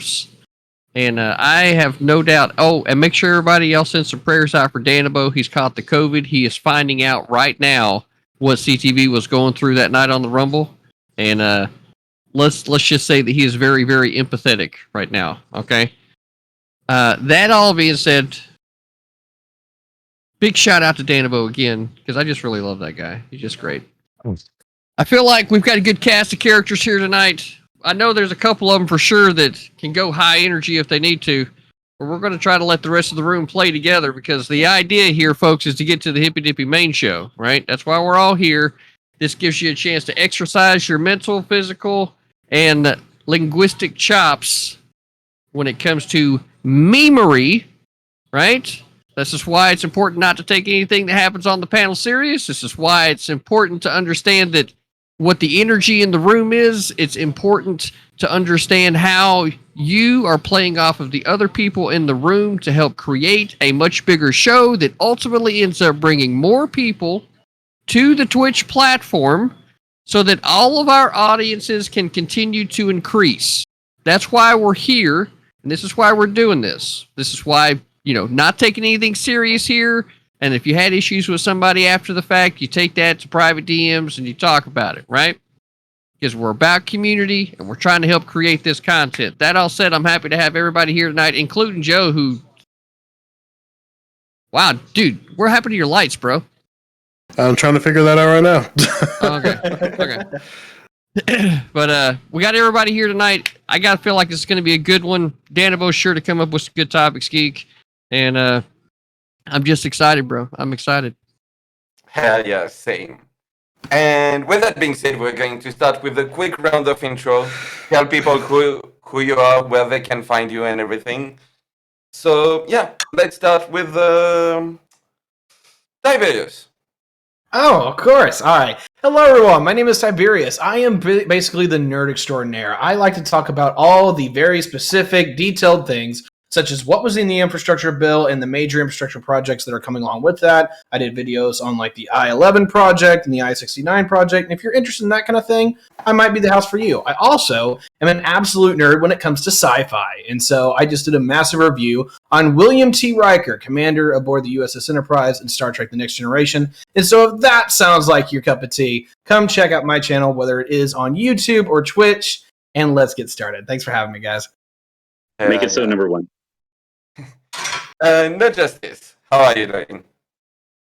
worse. And I have no doubt. Oh, and make sure everybody else sends some prayers out for Danabo. He's caught the COVID. He is finding out right now what CTV was going through that night on the Rumble. And let's just say that he is very, very empathetic right now. Okay. That all being said, big shout out to Danabo again, because I just really love that guy. He's just great. I feel like we've got a good cast of characters here tonight. I know there's a couple of them for sure that can go high energy if they need to, but we're going to try to let the rest of the room play together, because the idea here, folks, is to get to the Hippy Dippy main show, right? That's why we're all here. This gives you a chance to exercise your mental, physical, and linguistic chops when it comes to memery, right? This is why it's important not to take anything that happens on the panel serious. This is why it's important to understand that what the energy in the room is. It's important to understand how you are playing off of the other people in the room to help create a much bigger show that ultimately ends up bringing more people to the Twitch platform so that all of our audiences can continue to increase. That's why we're here, and this is why we're doing this. This is why, not taking anything serious here. And if you had issues with somebody after the fact, you take that to private DMs and you talk about it, right? Because we're about community and we're trying to help create this content. That all said, I'm happy to have everybody here tonight, including Joe, who... Wow, dude, what happened to your lights, bro? I'm trying to figure that out right now. Okay. But we got everybody here tonight. I got to feel like this is going to be a good one. Danabo's sure to come up with some good topics, Geek. And I'm just excited, bro. I'm excited. Hell yeah, same. And with that being said, we're going to start with a quick round of intro. Tell people who you are, where they can find you, and everything. So yeah, let's start with Tiberius. Oh, of course. All right. Hello, everyone. My name is Tiberius. I am basically the nerd extraordinaire. I like to talk about all the very specific, detailed things, such as what was in the infrastructure bill and the major infrastructure projects that are coming along with that. I did videos on like the I-11 project and the I-69 project. And if you're interested in that kind of thing, I might be the house for you. I also am an absolute nerd when it comes to sci-fi. And so I just did a massive review on William T. Riker, commander aboard the USS Enterprise in Star Trek The Next Generation. And so if that sounds like your cup of tea, come check out my channel, whether it is on YouTube or Twitch, and let's get started. Thanks for having me, guys. Make it so number one. No Justice, how are you doing?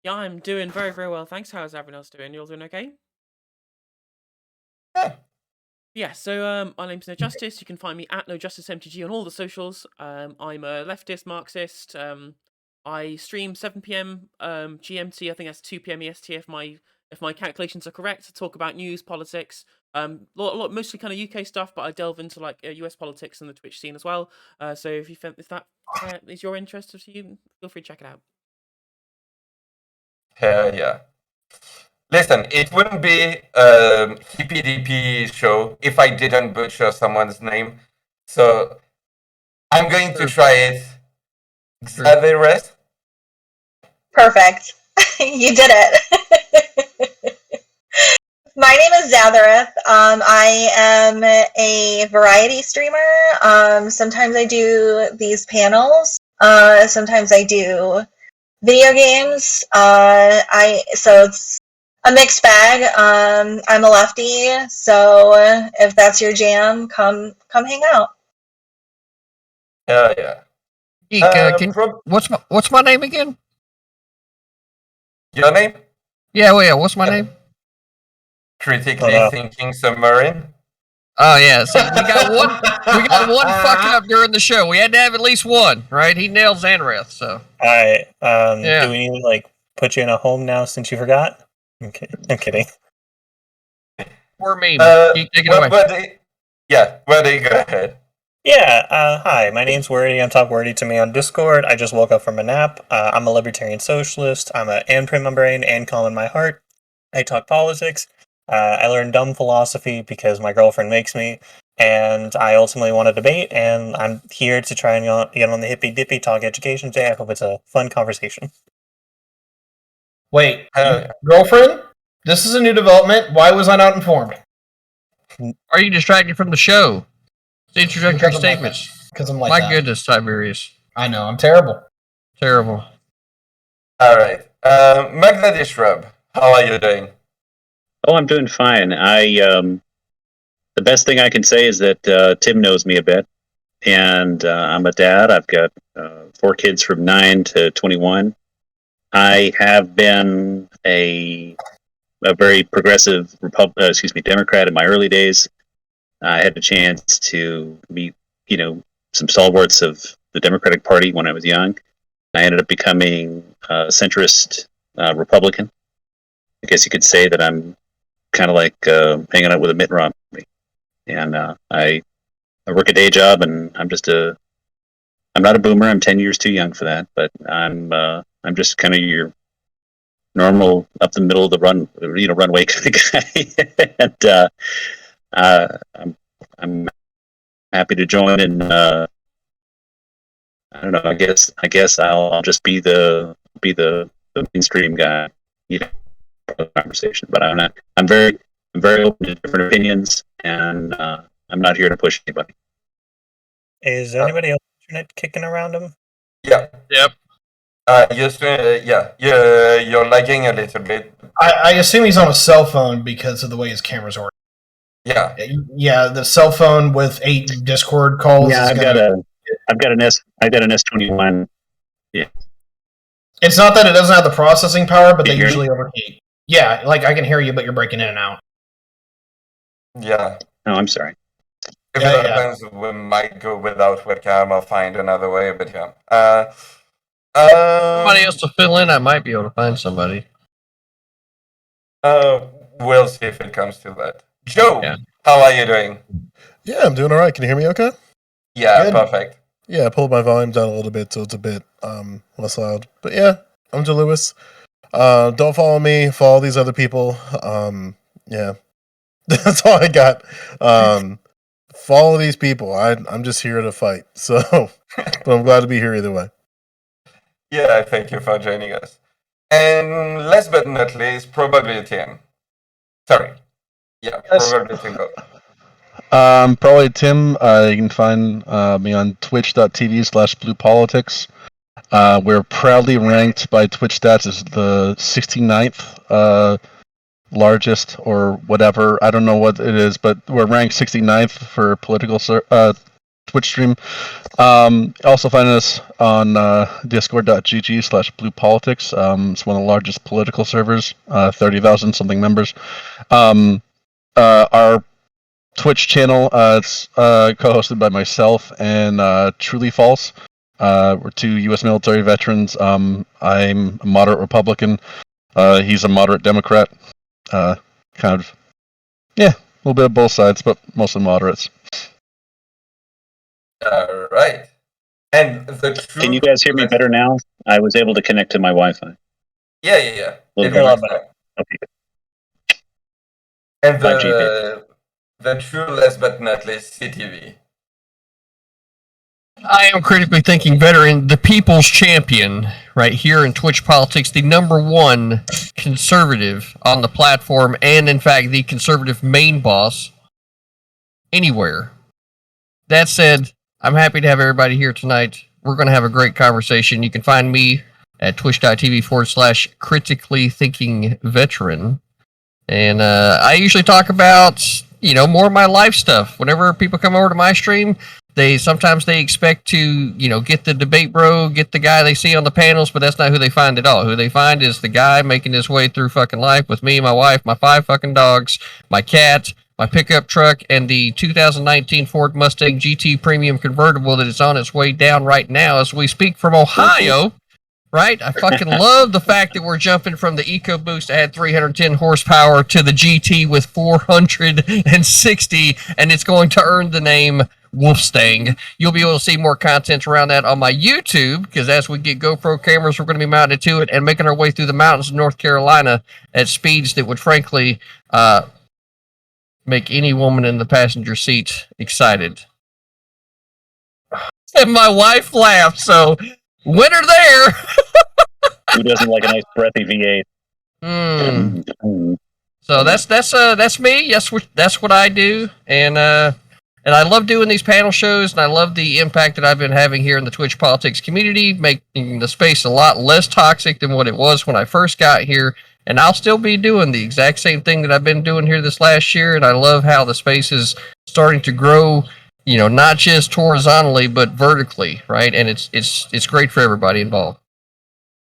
Yeah, I'm doing very, very well. Thanks. How's everyone else doing? You all doing okay? Yeah. Yeah, so my name's No Justice. You can find me at No Justice MTG on all the socials. I'm a leftist Marxist. I stream 7 p.m. GMT. I think that's 2 p.m. EST if my calculations are correct. I talk about news, politics, mostly kind of UK stuff, but I delve into like US politics and the Twitch scene as well. So if that is your interest to you, feel free to check it out. Hell yeah. Listen, it wouldn't be a Hippy Dippy show if I didn't butcher someone's name. So I'm going to try it. Devos? Perfect. You did it. My name is Zathareth. I am a variety streamer. Sometimes I do these panels. Sometimes I do video games. So it's a mixed bag. I'm a lefty, so if that's your jam, come hang out. Hell yeah. Geek, what's my name again? Your name? Yeah, what's my name? Critically Thinking Submarine. Oh yeah, see, we got one fuck up during the show. We had to have at least one, right? He nailed Zanreth, so. Alright, do we need to put you in a home now since you forgot? Okay, I'm kidding. Poor me. Take it away. Wordy, go ahead. Yeah, hi, my name's Wordy. I'm Talk Wordy to me on Discord. I just woke up from a nap. I'm a libertarian socialist. I'm a and prim my brain and calm in my heart. I talk politics. I learned dumb philosophy because my girlfriend makes me, and I ultimately want to debate, and I'm here to try and get on the Hippy Dippy Talk Education Day. I hope it's a fun conversation. Wait, girlfriend? This is a new development. Why was I not informed? Are you distracted from the show? It's introductory statements. because I'm like My that. goodness, Tiberius. I know, I'm terrible. Terrible. All right. Magnetic Rub, how are you doing? Oh, I'm doing fine. The best thing I can say is that Tim knows me a bit, and I'm a dad. I've got 4 kids from 9 to 21. I have been a very progressive Democrat in my early days. I had the chance to meet, some stalwarts of the Democratic Party when I was young. I ended up becoming a centrist Republican. I guess you could say that I'm kind of like hanging out with a Mitt Romney. And I work a day job, and I'm not a boomer. I'm 10 years too young for that, but I'm just kind of your normal up the middle of the runway kind of guy. And I'm happy to join, and I don't know. I guess I'll just be the mainstream guy, for the conversation. But I'm very open to different opinions, and I'm not here to push anybody. Is anybody else internet kicking around him? Yeah. Yep. You're lagging a little bit. I assume he's on a cell phone because of the way his camera's oriented. Yeah. Yeah, the cell phone with 8 Discord calls. Yeah, I've got an S21. Yeah. It's not that it doesn't have the processing power, but Can they you hear usually overheat. Yeah, like I can hear you, but you're breaking in and out. Yeah. Oh, I'm sorry. If Yeah, it happens, we might go without webcam or find another way, but yeah. Somebody else to fill in, I might be able to find somebody. We'll see if it comes to that. Joe, Yeah. how are you doing? Yeah, I'm doing all right. Can you hear me okay? Yeah, Good. perfect. Yeah, I pulled my volume down a little bit, so it's a bit less loud. But yeah, I'm Joe Lewis. Don't follow me. Follow these other people. Yeah, that's all I got. Follow these people. I'm just here to fight. So, but I'm glad to be here either way. Yeah, thank you for joining us. And last but not least, probably Tim. Sorry. Yeah, Yes. probably Tim. Probably Tim. You can find me on twitch.tv/bluepolitics. We're proudly ranked by Twitch stats as the 69th largest or whatever. I don't know what it is, but we're ranked 69th for political Twitch stream. Also find us on discord.gg/bluepolitics. It's one of the largest political servers, 30,000 something members. Our Twitch channel, it's co-hosted by myself and Truly False. We're 2 U.S. military veterans. I'm a moderate Republican. He's a moderate Democrat. Kind of, yeah, a little bit of both sides, but mostly moderates. All right. And the true. Can you guys hear me better now? I was able to connect to my Wi-Fi. Yeah. A little It bit. works now. Okay. And Bye, GP. the true last but not least, CTV. I am critically thinking veteran, the people's champion, right here in Twitch politics, the #1 conservative on the platform, and in fact, the conservative main boss anywhere. That said, I'm happy to have everybody here tonight. We're going to have a great conversation. You can find me at twitch.tv/critically thinking veteran. And I usually talk about, more of my life stuff. Whenever people come over to my stream, sometimes they expect to, get the debate bro, get the guy they see on the panels, but that's not who they find at all. Who they find is the guy making his way through fucking life with me, my wife, my 5 fucking dogs, my cat, my pickup truck, and the 2019 Ford Mustang GT Premium convertible that is on its way down right now as we speak from Ohio. Right? I fucking love the fact that we're jumping from the EcoBoost at 310 horsepower to the GT with 460, and it's going to earn the name Wolfstang. You'll be able to see more content around that on my YouTube, because as we get GoPro cameras, we're going to be mounted to it and making our way through the mountains of North Carolina at speeds that would frankly make any woman in the passenger seat excited. And my wife laughed, so winner there. Who doesn't like a nice breathy V8? So that's me. That's what I do, and And I love doing these panel shows, and I love the impact that I've been having here in the Twitch politics community, making the space a lot less toxic than what it was when I first got here. And I'll still be doing the exact same thing that I've been doing here this last year. And I love how the space is starting to grow, not just horizontally, but vertically, right? And it's great for everybody involved.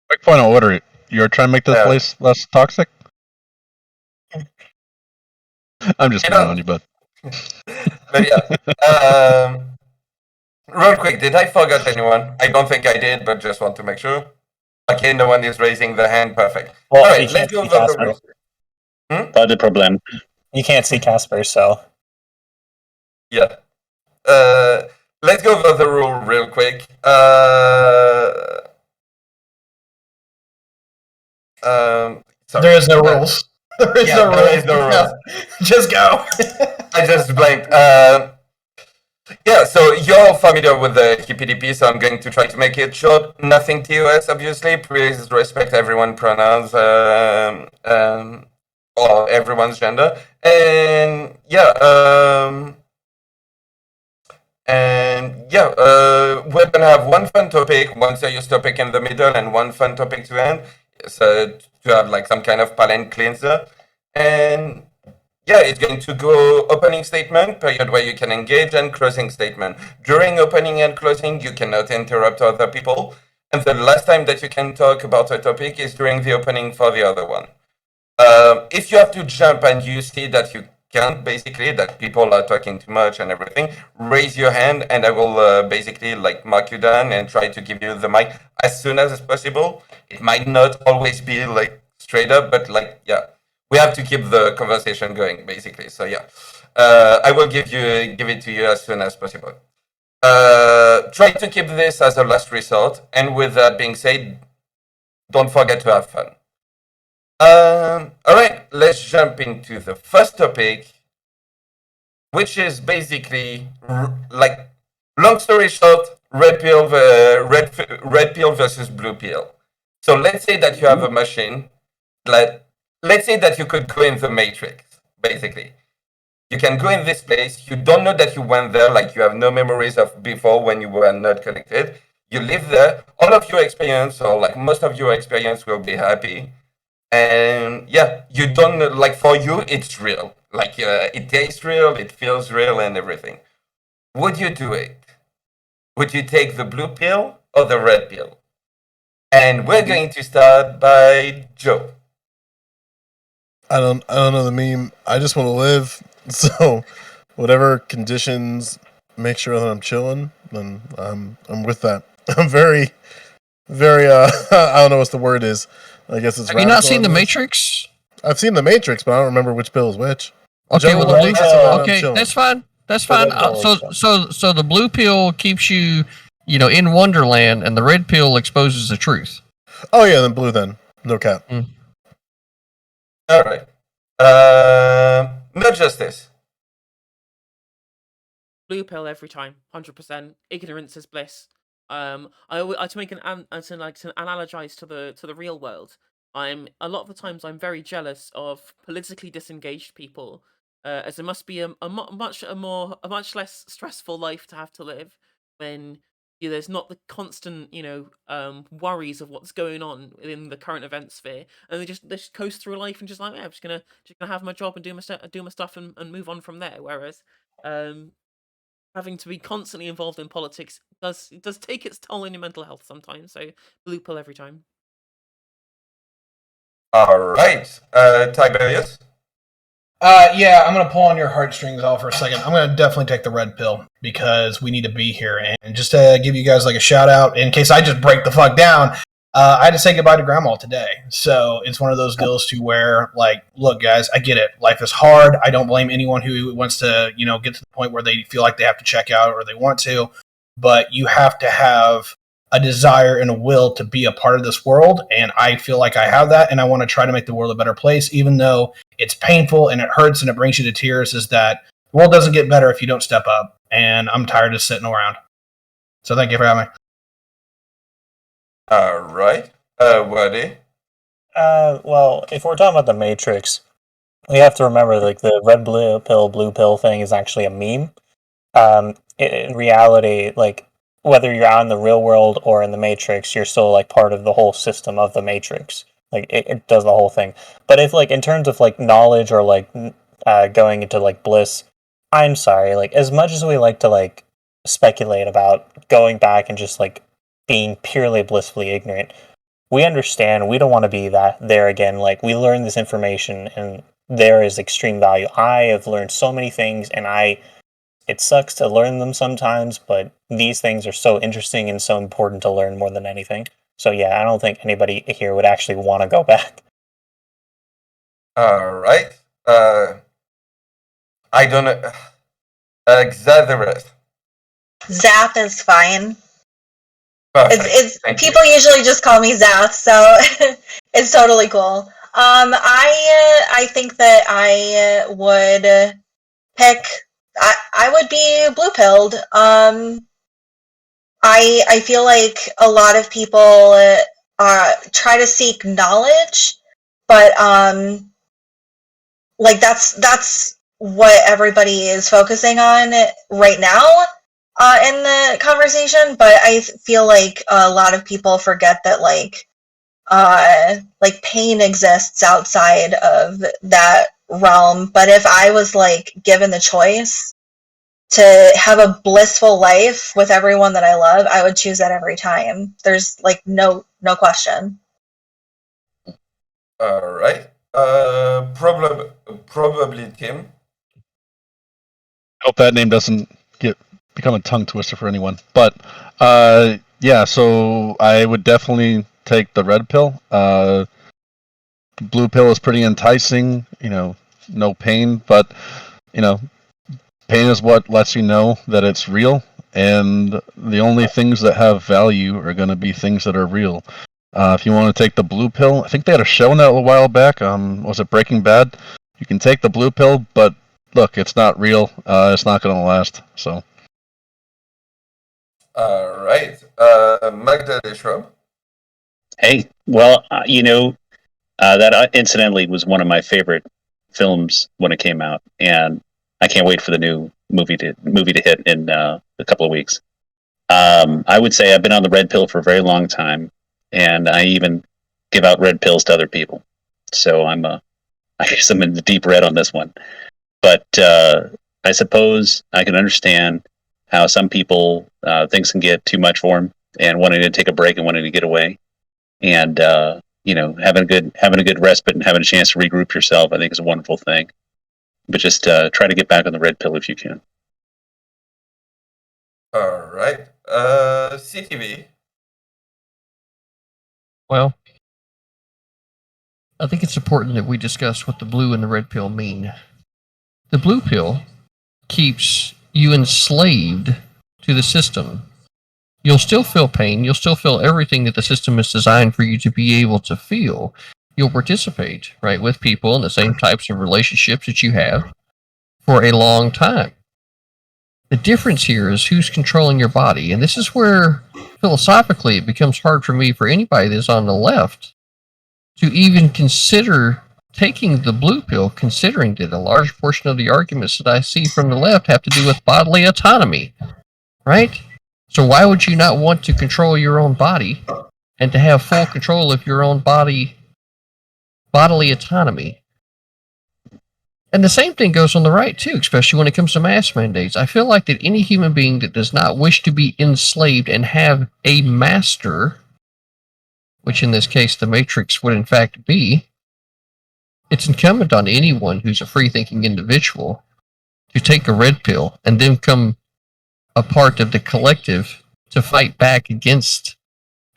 Quick point of order. You're trying to make this place less toxic? I'm just kidding on you, bud. But real quick, did I forget anyone? I don't think I did, but just want to make sure. Okay, no one is raising their hand. Perfect. Well, all right, let's go over the rules. Not a problem. You can't see Casper, so. Yeah. Let's go over the rule real quick. Sorry. There is no rules. There is no rules. There is no rules. Just go. I just blamed. Yeah, so you're familiar with the Hippy, so I'm going to try to make it short. Nothing TOS, obviously. Please respect everyone's pronouns or everyone's gender. And we're gonna have one fun topic, one serious topic in the middle, and one fun topic to end. So to have like some kind of palate cleanser. And yeah, it's going to go opening statement, period where you can engage, and closing statement. During opening and closing, you cannot interrupt other people. And the last time that you can talk about a topic is during the opening for the other one. If you have to jump and you see that you can't, basically, that people are talking too much and everything, raise your hand and I will basically like mark you down and try to give you the mic as soon as possible. It might not always be like straight up, but like, yeah. We have to keep the conversation going, basically. So yeah, I will give it to you as soon as possible. Try to keep this as a last resort. And with that being said, don't forget to have fun. All right, let's jump into the first topic, which is basically like, long story short, red pill versus blue pill. So let's say that you have a machine let's say that you could go in the Matrix, basically. You can go in this place, you don't know that you went there, like you have no memories of before when you were not connected. You live there, all of your experience, or like most of your experience will be happy. And yeah, you don't know, like for you, it's real. Like it tastes real, it feels real and everything. Would you do it? Would you take the blue pill or the red pill? And we're going to start by Joe. I don't know the meme. I just want to live. So whatever conditions make sure that I'm chilling, then I'm with that. I'm very I don't know what the word is. I guess it's. Have you not seen The Matrix? I've seen The Matrix, but I don't remember which pill is which. Okay, well, that's fine. That's fine. So the blue pill keeps you, in Wonderland, and the red pill exposes the truth. Oh yeah, then blue. Then no cap. Mm. All right. No justice. Blue pill every time, 100%. Ignorance is bliss. I to make to analogize to the real world. A lot of the times I'm very jealous of politically disengaged people, as it must be a much less stressful life to have to live when there's not the constant worries of what's going on in the current event sphere, and they just coast through life and just like, I'm just gonna have my job and do my stuff and move on from there. Whereas having to be constantly involved in politics does take its toll on your mental health sometimes. So blue pill every time. All right, Tiberius. Yeah, I'm going to pull on your heartstrings all for a second. I'm going to definitely take the red pill because we need to be here. And just to give you guys like a shout out, in case I just break the fuck down, I had to say goodbye to grandma today. So it's one of those deals to where, like, look, guys, I get it. Life is hard. I don't blame anyone who wants to, get to the point where they feel like they have to check out or they want to. But you have to have a desire and a will to be a part of this world, and I feel like I have that, and I want to try to make the world a better place, even though it's painful and it hurts and it brings you to tears. Is that the world doesn't get better if you don't step up, and I'm tired of sitting around. So thank you for having me. All right, Waddy. Well, if we're talking about the Matrix, we have to remember like the red blue pill thing is actually a meme. in reality, like whether you're out in the real world or in the Matrix, you're still like part of the whole system of the Matrix. Like it does the whole thing. But if like in terms of like knowledge or like going into like bliss, I'm sorry. Like as much as we like to like speculate about going back and just like being purely blissfully ignorant, we understand we don't want to be there again. Like we learn this information and there is extreme value. I have learned so many things and it sucks to learn them sometimes, but these things are so interesting and so important to learn more than anything. So yeah, I don't think anybody here would actually want to go back. All right. I don't know. Xathereth. Zap is fine. Perfect. It's Thank you. people usually just call me Zap, so it's totally cool. I think that I would pick. I would be blue pilled. I feel like a lot of people try to seek knowledge, but like that's what everybody is focusing on right now in the conversation. But I feel like a lot of people forget that like pain exists outside of that realm. But if I was like given the choice to have a blissful life with everyone that I love, I would choose that every time. There's like no question. All right. Probably Tim. I hope that name doesn't become a tongue twister for anyone. But yeah, so I would definitely take the red pill. Blue pill is pretty enticing, no pain, but pain is what lets you know that it's real, and the only things that have value are going to be things that are real. If you want to take the blue pill, I think they had a show on that a little while back. Was it Breaking Bad? You can take the blue pill, but look, it's not real. It's not going to last. So. All right. Magda Shrub. Hey, well, that incidentally was one of my favorite films when it came out, and I can't wait for the new movie to hit in a couple of weeks. I would say I've been on the red pill for a very long time, and I even give out red pills to other people. So I guess I'm in the deep red on this one. But I suppose I can understand how some people things can get too much for them, and wanting to take a break and wanting to get away, and having a good respite and having a chance to regroup yourself, I think is a wonderful thing. But just try to get back on the red pill if you can. All right. CTV. Well, I think it's important that we discuss what the blue and the red pill mean. The blue pill keeps you enslaved to the system. You'll still feel pain. You'll still feel everything that the system is designed for you to be able to feel. You'll participate, right, with people in the same types of relationships that you have for a long time. The difference here is who's controlling your body. And this is where, philosophically, it becomes hard for me, for anybody that's on the left, to even consider taking the blue pill, considering that a large portion of the arguments that I see from the left have to do with bodily autonomy, right? So why would you not want to control your own body and to have full control of your own bodily autonomy? And the same thing goes on the right, too, especially when it comes to mask mandates. I feel like that any human being that does not wish to be enslaved and have a master, which in this case the Matrix would in fact be, it's incumbent on anyone who's a free-thinking individual to take a red pill and then become a part of the collective to fight back against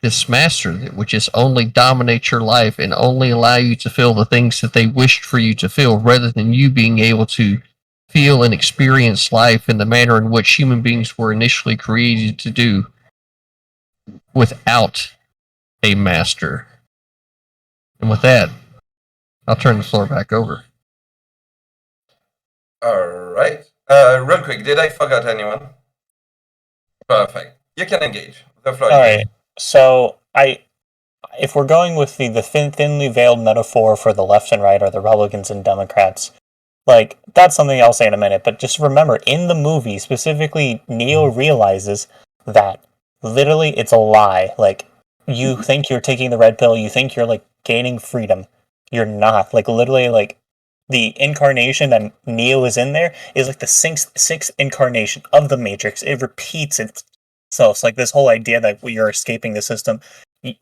this master, which is only dominate your life and only allow you to feel the things that they wished for you to feel, rather than you being able to feel and experience life in the manner in which human beings were initially created to do without a master. And with that, I'll turn the floor back over. All right. Real quick, did I forget anyone? Perfect. You can engage. The floor. All right. So if we're going with the thinly veiled metaphor for the left and right, or the Republicans and Democrats, Like, that's something I'll say in a minute, but just remember, in the movie, specifically, Neo realizes that literally it's a lie. Like, you think you're taking the red pill, you think you're, like, gaining freedom. You're not. Like, literally, like, the incarnation that Neo is in there is, like, the sixth incarnation of the Matrix. It repeats itself. It's like this whole idea that you're escaping the system,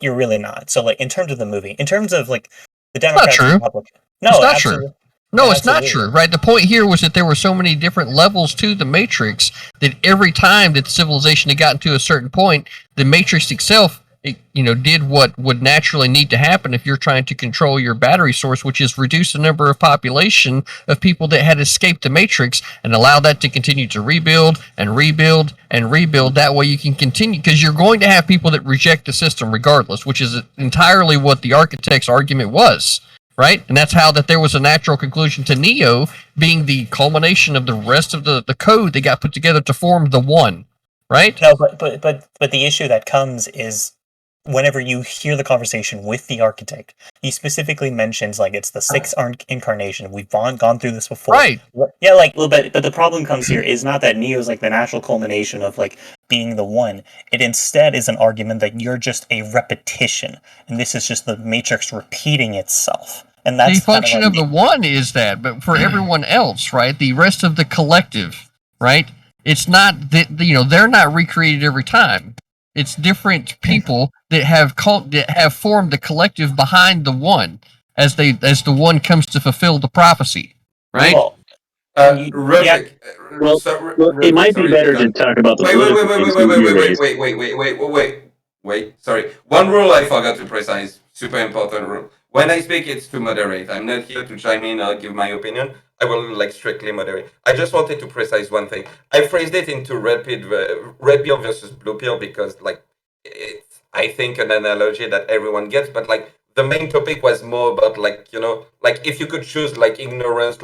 you're really not. So, like, in terms of the movie, in terms of, like, the Democrats and Republicans... No, it's not absolutely. true. No, it's not true, right? The point here was that there were so many different levels to the Matrix that every time that civilization had gotten to a certain point, the Matrix itself, did what would naturally need to happen if you're trying to control your battery source, which is reduce the number of population of people that had escaped the Matrix and allow that to continue to rebuild and rebuild and rebuild. That way you can continue, because you're going to have people that reject the system regardless, which is entirely what the architect's argument was. Right? And that's how that there was a natural conclusion to Neo being the culmination of the rest of the code that got put together to form the one. Right? No, but the issue that comes is whenever you hear the conversation with the architect, he specifically mentions like it's the sixth incarnation. We've gone through this before. Right. Yeah, like but the problem comes here is not that Neo's like the natural culmination of like being the one. It instead is an argument that you're just a repetition, and this is just the Matrix repeating itself. And that's the function of the one is that, but for everyone else, right? The rest of the collective, right? It's not that they're not recreated every time. It's different people that have formed the collective behind the one as the one comes to fulfill the prophecy, right? Well, it might be better to talk about the Wait. Sorry. One rule I forgot to precise. Super important rule. When I speak, it's to moderate. I'm not here to chime in or give my opinion. I will strictly moderate. I just wanted to precise one thing. I phrased it into red pill versus blue pill because it's I think an analogy that everyone gets, but the main topic was more about if you could choose ignorance,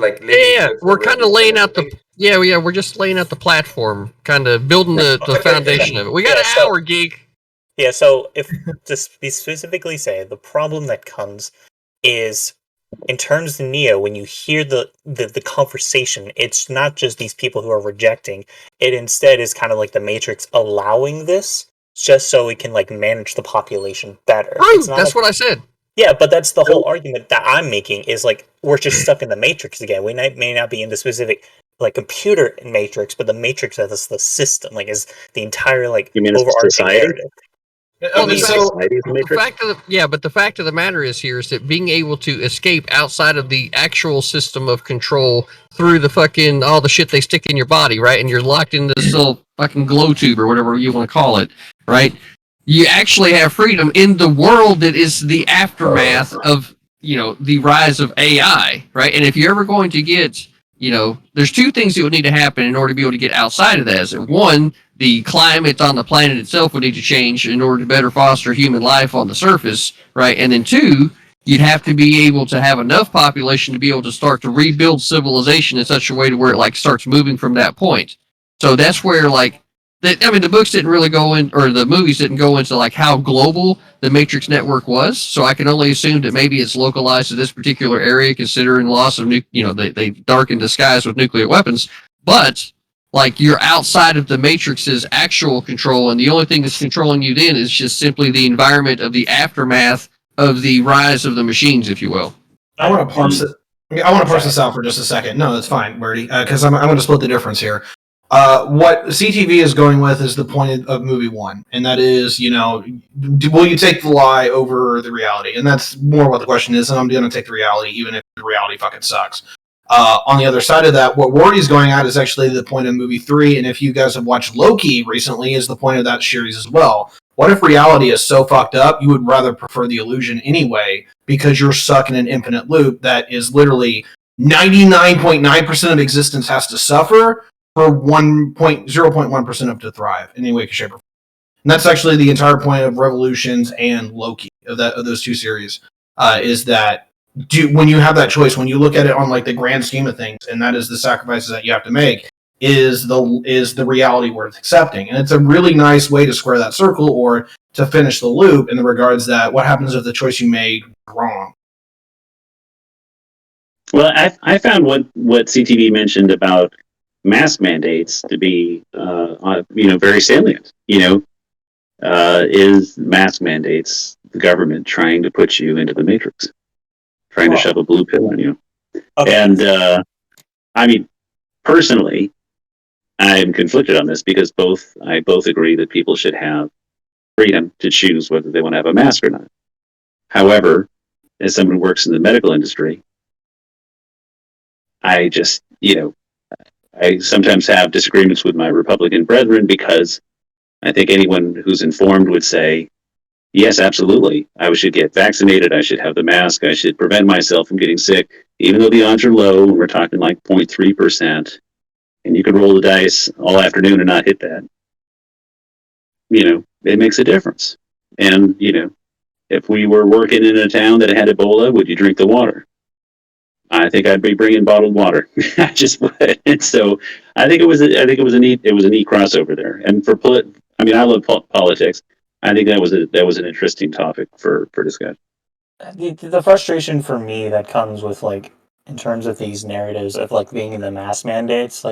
we're kind of laying out we're just laying out the platform, kind of building the foundation of it. We got an hour, geek. Yeah, so if to specifically say, the problem that comes is in terms of Neo, when you hear the conversation, it's not just these people who are rejecting. It instead is kind of like the Matrix allowing this just so it can manage the population better. That's what I said. Yeah, but that's the whole argument that I'm making is we're just stuck in the Matrix again. We may not be in the specific computer Matrix, but the Matrix as the system, is the entire overarching narrative. Well, but the fact of the matter is that being able to escape outside of the actual system of control through the fucking all the shit they stick in your body, right? And you're locked in this little fucking glow tube or whatever you want to call it, right? You actually have freedom in the world that is the aftermath of the rise of AI, right? And if you're ever going to get there's two things that would need to happen in order to be able to get outside of that. One, the climate on the planet itself would need to change in order to better foster human life on the surface, right? And then two, you'd have to be able to have enough population to be able to start to rebuild civilization in such a way to where it starts moving from that point. So that's where the books didn't really go in, or the movies didn't go into how global the Matrix network was. So I can only assume that maybe it's localized to this particular area, considering loss of they darkened the skies with nuclear weapons. But you're outside of the Matrix's actual control, and the only thing that's controlling you then is just simply the environment of the aftermath of the rise of the machines, if you will. I want to parse it. I want to parse this out for just a second. No, that's fine, Birdie, because I'm going to split the difference here. What CTV is going with is the point of movie one, and that is, will you take the lie over the reality? And that's more what the question is, and I'm going to take the reality, even if the reality fucking sucks. On the other side of that, what Wardy's going at is actually the point of movie 3, and if you guys have watched Loki recently, is the point of that series as well. What if reality is so fucked up, you would rather prefer the illusion anyway, because you're stuck in an infinite loop that is literally 99.9% of existence has to suffer for 0.1% of to thrive in any way, shape, or form. And that's actually the entire point of Revolutions and Loki, of those two series, is that when you have that choice, when you look at it on the grand scheme of things, and that is the sacrifices that you have to make, is the reality worth accepting. And it's a really nice way to square that circle or to finish the loop in the regards that what happens if the choice you made was wrong. Well, I found what CTV mentioned about mask mandates to be, very salient. Is mask mandates the government trying to put you into the matrix, trying to shove a blue pill on you? Okay. And I mean, personally, I'm conflicted on this because I both agree that people should have freedom to choose whether they want to have a mask or not. However, as someone who works in the medical industry, I just, I sometimes have disagreements with my Republican brethren because I think anyone who's informed would say, yes, absolutely, I should get vaccinated, I should have the mask, I should prevent myself from getting sick, even though the odds are low, we're talking like 0.3%, and you could roll the dice all afternoon and not hit that. It makes a difference. And, if we were working in a town that had Ebola, would you drink the water? I think I'd be bringing bottled water. I just would. And so I think it was a neat crossover there. And I love politics. I think that was an interesting topic for discussion. The frustration for me that comes with in terms of these narratives of being in the mass mandates,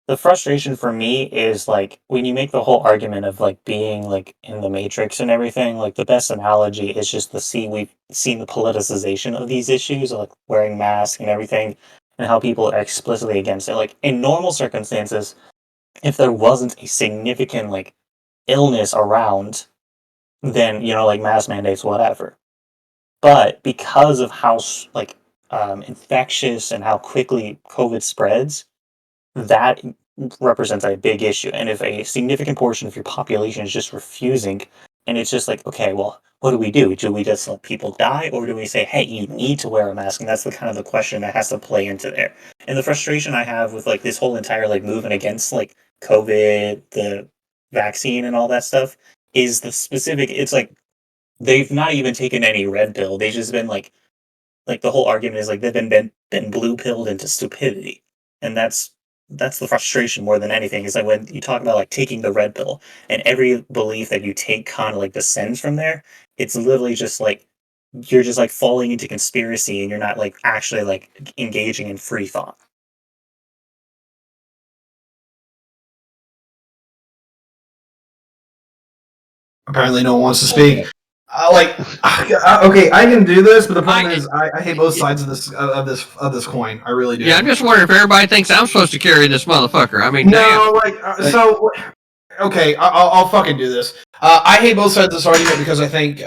the frustration for me is when you make the whole argument of being in the matrix and everything, the best analogy is just we've seen the politicization of these issues, wearing masks and everything, and how people are explicitly against it. In normal circumstances, if there wasn't a significant illness around, then mass mandates, whatever. But because of how infectious and how quickly COVID spreads, that represents a big issue. And if a significant portion of your population is just refusing, and it's just okay, well, what do we do? Do we just let people die, or do we say, hey, you need to wear a mask? And that's the kind of the question that has to play into there. And the frustration I have with this whole entire movement against COVID, the vaccine, and all that stuff is the specific. It's they've not even taken any red pill. They've just been the whole argument is they've been blue pilled into stupidity, and that's the frustration more than anything. Is when you talk about taking the red pill, and every belief that you take kind of descends from there. It's literally just you're just falling into conspiracy, and you're not actually engaging in free thought. Apparently, no one wants to speak. Okay, I can do this, but the problem is I hate both sides of this coin. I really do. Yeah, I'm just wondering if everybody thinks I'm supposed to carry this motherfucker. I mean, no, okay, I'll fucking do this. I hate both sides of this argument because I think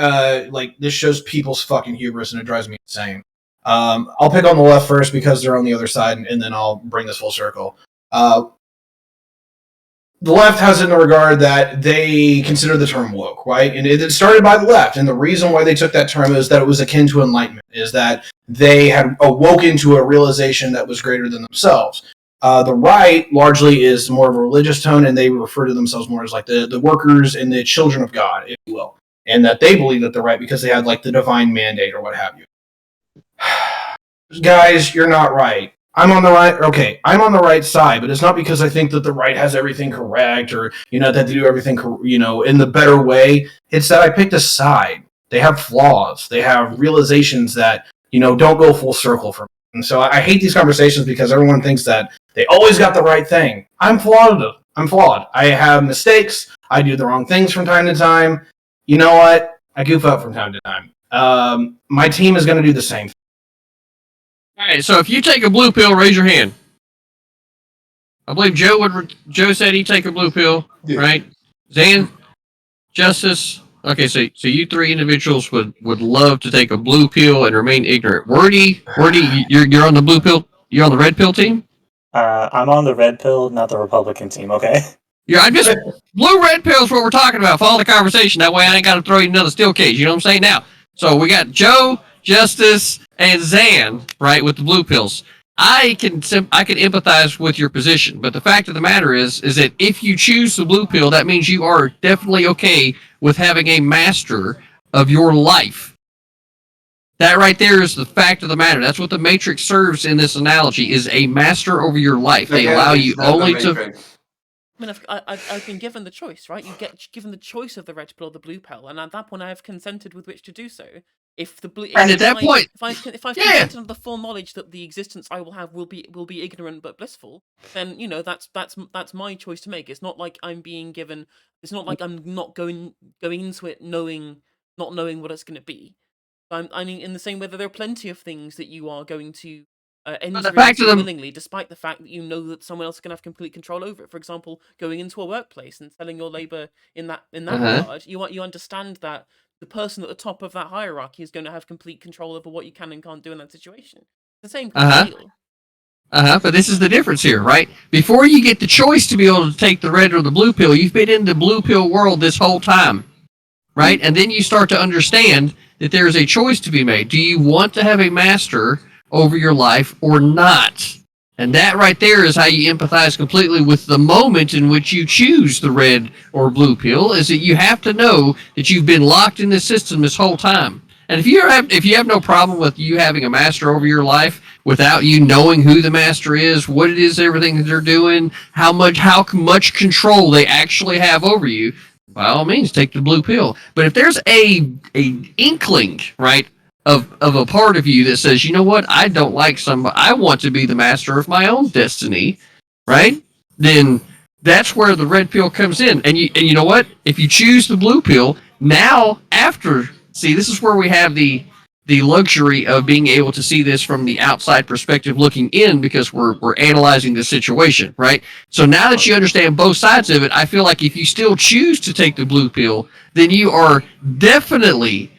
this shows people's fucking hubris and it drives me insane. I'll pick on the left first because they're on the other side, and then I'll bring this full circle. The left has it in the regard that they consider the term woke, right? And it started by the left. And the reason why they took that term is that it was akin to enlightenment, is that they had awoken to a realization that was greater than themselves. The right largely is more of a religious tone, and they refer to themselves more as the workers and the children of God, if you will. And that they believe that they're right because they had the divine mandate or what have you. Guys, you're not right. I'm on the right. Okay, I'm on the right side, but it's not because I think that the right has everything correct or that they do everything in the better way. It's that I picked a side. They have flaws. They have realizations that don't go full circle for me. And so I hate these conversations because everyone thinks that they always got the right thing. I'm flawed. I have mistakes. I do the wrong things from time to time. You know what? I goof up from time to time. My team is going to do the same thing. All right, so if you take a blue pill, raise your hand. I believe Joe said he'd take a blue pill, right? Zan, Justice. Okay, so you three individuals would love to take a blue pill and remain ignorant. Wordy, you're on the blue pill. You're on the red pill team. I'm on the red pill, not the Republican team. Okay. Yeah, I'm just blue red pill is what we're talking about. Follow the conversation. That way, I ain't got to throw you another steel cage. You know what I'm saying? Now, so we got Joe, Justice, and Zan, right, with the blue pills. I can empathize with your position, but the fact of the matter is that if you choose the blue pill, that means you are definitely okay with having a master of your life. That right there is the fact of the matter. That's what the Matrix serves in this analogy, is a master over your life. They allow you only to... I mean, I've been given the choice, right? You get given the choice of the red pill or the blue pill, and at that point I have consented with which to do so. If the And at that point, if I've yeah. consented on the full knowledge that the existence I will have will be ignorant but blissful, then that's my choice to make. It's not like I'm being given. It's not like I'm not going into it not knowing what it's going to be. I mean, in the same way that there are plenty of things that you are going to enter into willingly, despite the fact that you know that someone else can have complete control over it. For example, going into a workplace and selling your labor in that regard, you understand that the person at the top of that hierarchy is going to have complete control over what you can and can't do in that situation. It's the same kind of deal. But this is the difference here, right? Before you get the choice to be able to take the red or the blue pill, you've been in the blue pill world this whole time, right? And then you start to understand that there is a choice to be made. Do you want to have a master over your life or not? And that right there is how you empathize completely with the moment in which you choose the red or blue pill, is that you have to know that you've been locked in this system this whole time. And if you have no problem with you having a master over your life without you knowing who the master is, what it is, everything that they're doing, how much control they actually have over you, by all means, take the blue pill. But if there's a inkling, right, of a part of you that says, you know what, I don't like somebody, I want to be the master of my own destiny, right? Then that's where the red pill comes in. And you know what? If you choose the blue pill, now see, this is where we have the luxury of being able to see this from the outside perspective looking in, because we're analyzing the situation, right? So now that you understand both sides of it, I feel like if you still choose to take the blue pill, then you are definitely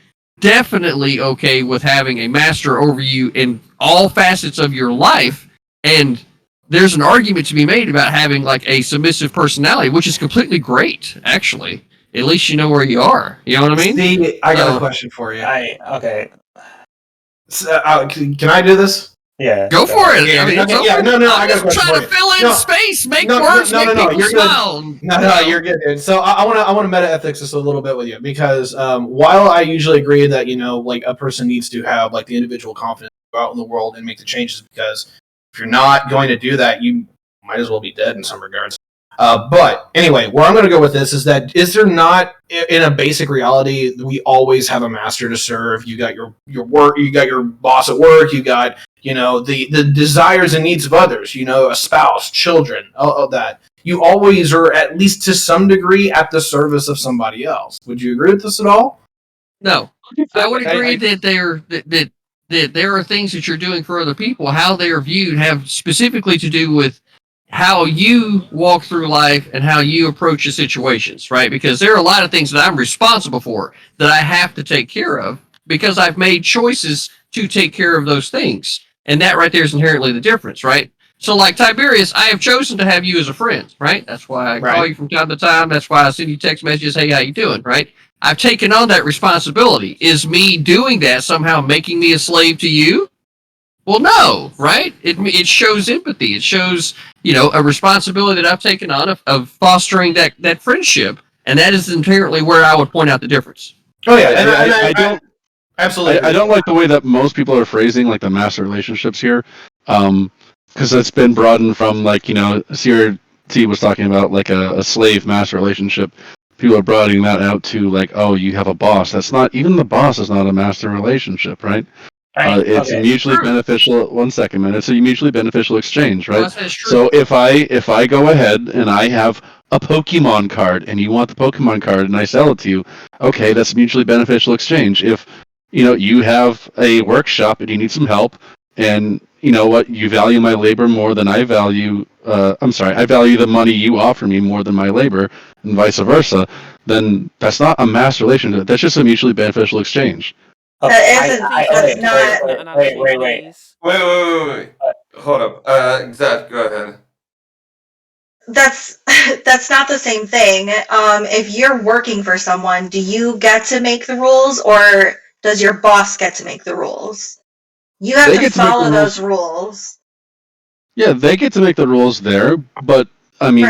okay with having a master over you in all facets of your life. And there's an argument to be made about having like a submissive personality, which is completely great, actually. At least you know where you are. You know what I mean? See, I got a question for you. Okay. So, can I do this? Yeah. Go for it. Yeah, I mean, okay, it's yeah, over. no, I'm I got a just question trying for to you. fill in space, make words, make people you're smile. Good. No, you're good, dude. So I want to meta ethics this a little bit with you, because while I usually agree that like a person needs to have like the individual confidence to go out in the world and make the changes, because if you're not going to do that, you might as well be dead in some regards. But anyway, where I'm going to go with this is there not, in a basic reality, we always have a master to serve. You got your work, you got your boss at work, you got the desires and needs of others, a spouse, children, all of that. You always are, at least to some degree, at the service of somebody else. Would you agree with this at all? No, I would agree that there are things that you're doing for other people. How they are viewed have specifically to do with how you walk through life and how you approach the situations, right? Because there are a lot of things that I'm responsible for that I have to take care of because I've made choices to take care of those things. And that right there is inherently the difference, right? So like Tiberius, I have chosen to have you as a friend, right? That's why I call you from time to time. That's why I send you text messages, hey, how you doing, right? I've taken on that responsibility. Is me doing that somehow making me a slave to you? Well, no, right? It shows empathy. It shows, a responsibility that I've taken on of fostering that friendship. And that is inherently where I would point out the difference. Oh, yeah. I don't... Absolutely. I don't like the way that most people are phrasing like the master relationships here, because it's been broadened from Sierra T was talking about like a slave master relationship. People are broadening that out to like, oh, you have a boss. That's not, even the boss is not a master relationship, right? It's a mutually beneficial. 1 second, man. It's a mutually beneficial exchange, right? Well, that's true. So if I go ahead and I have a Pokemon card and you want the Pokemon card and I sell it to you, okay, that's a mutually beneficial exchange. If you have a workshop and you need some help, and you know what, you value my labor more than I value. I value the money you offer me more than my labor, and vice versa. Then that's not a master relationship. That's just a mutually beneficial exchange. Wait. Hold up. Zach, go ahead. That's not the same thing. If you're working for someone, do you get to make the rules, or does your boss get to make the rules? You have to follow those rules. Yeah, they get to make the rules there, but I mean,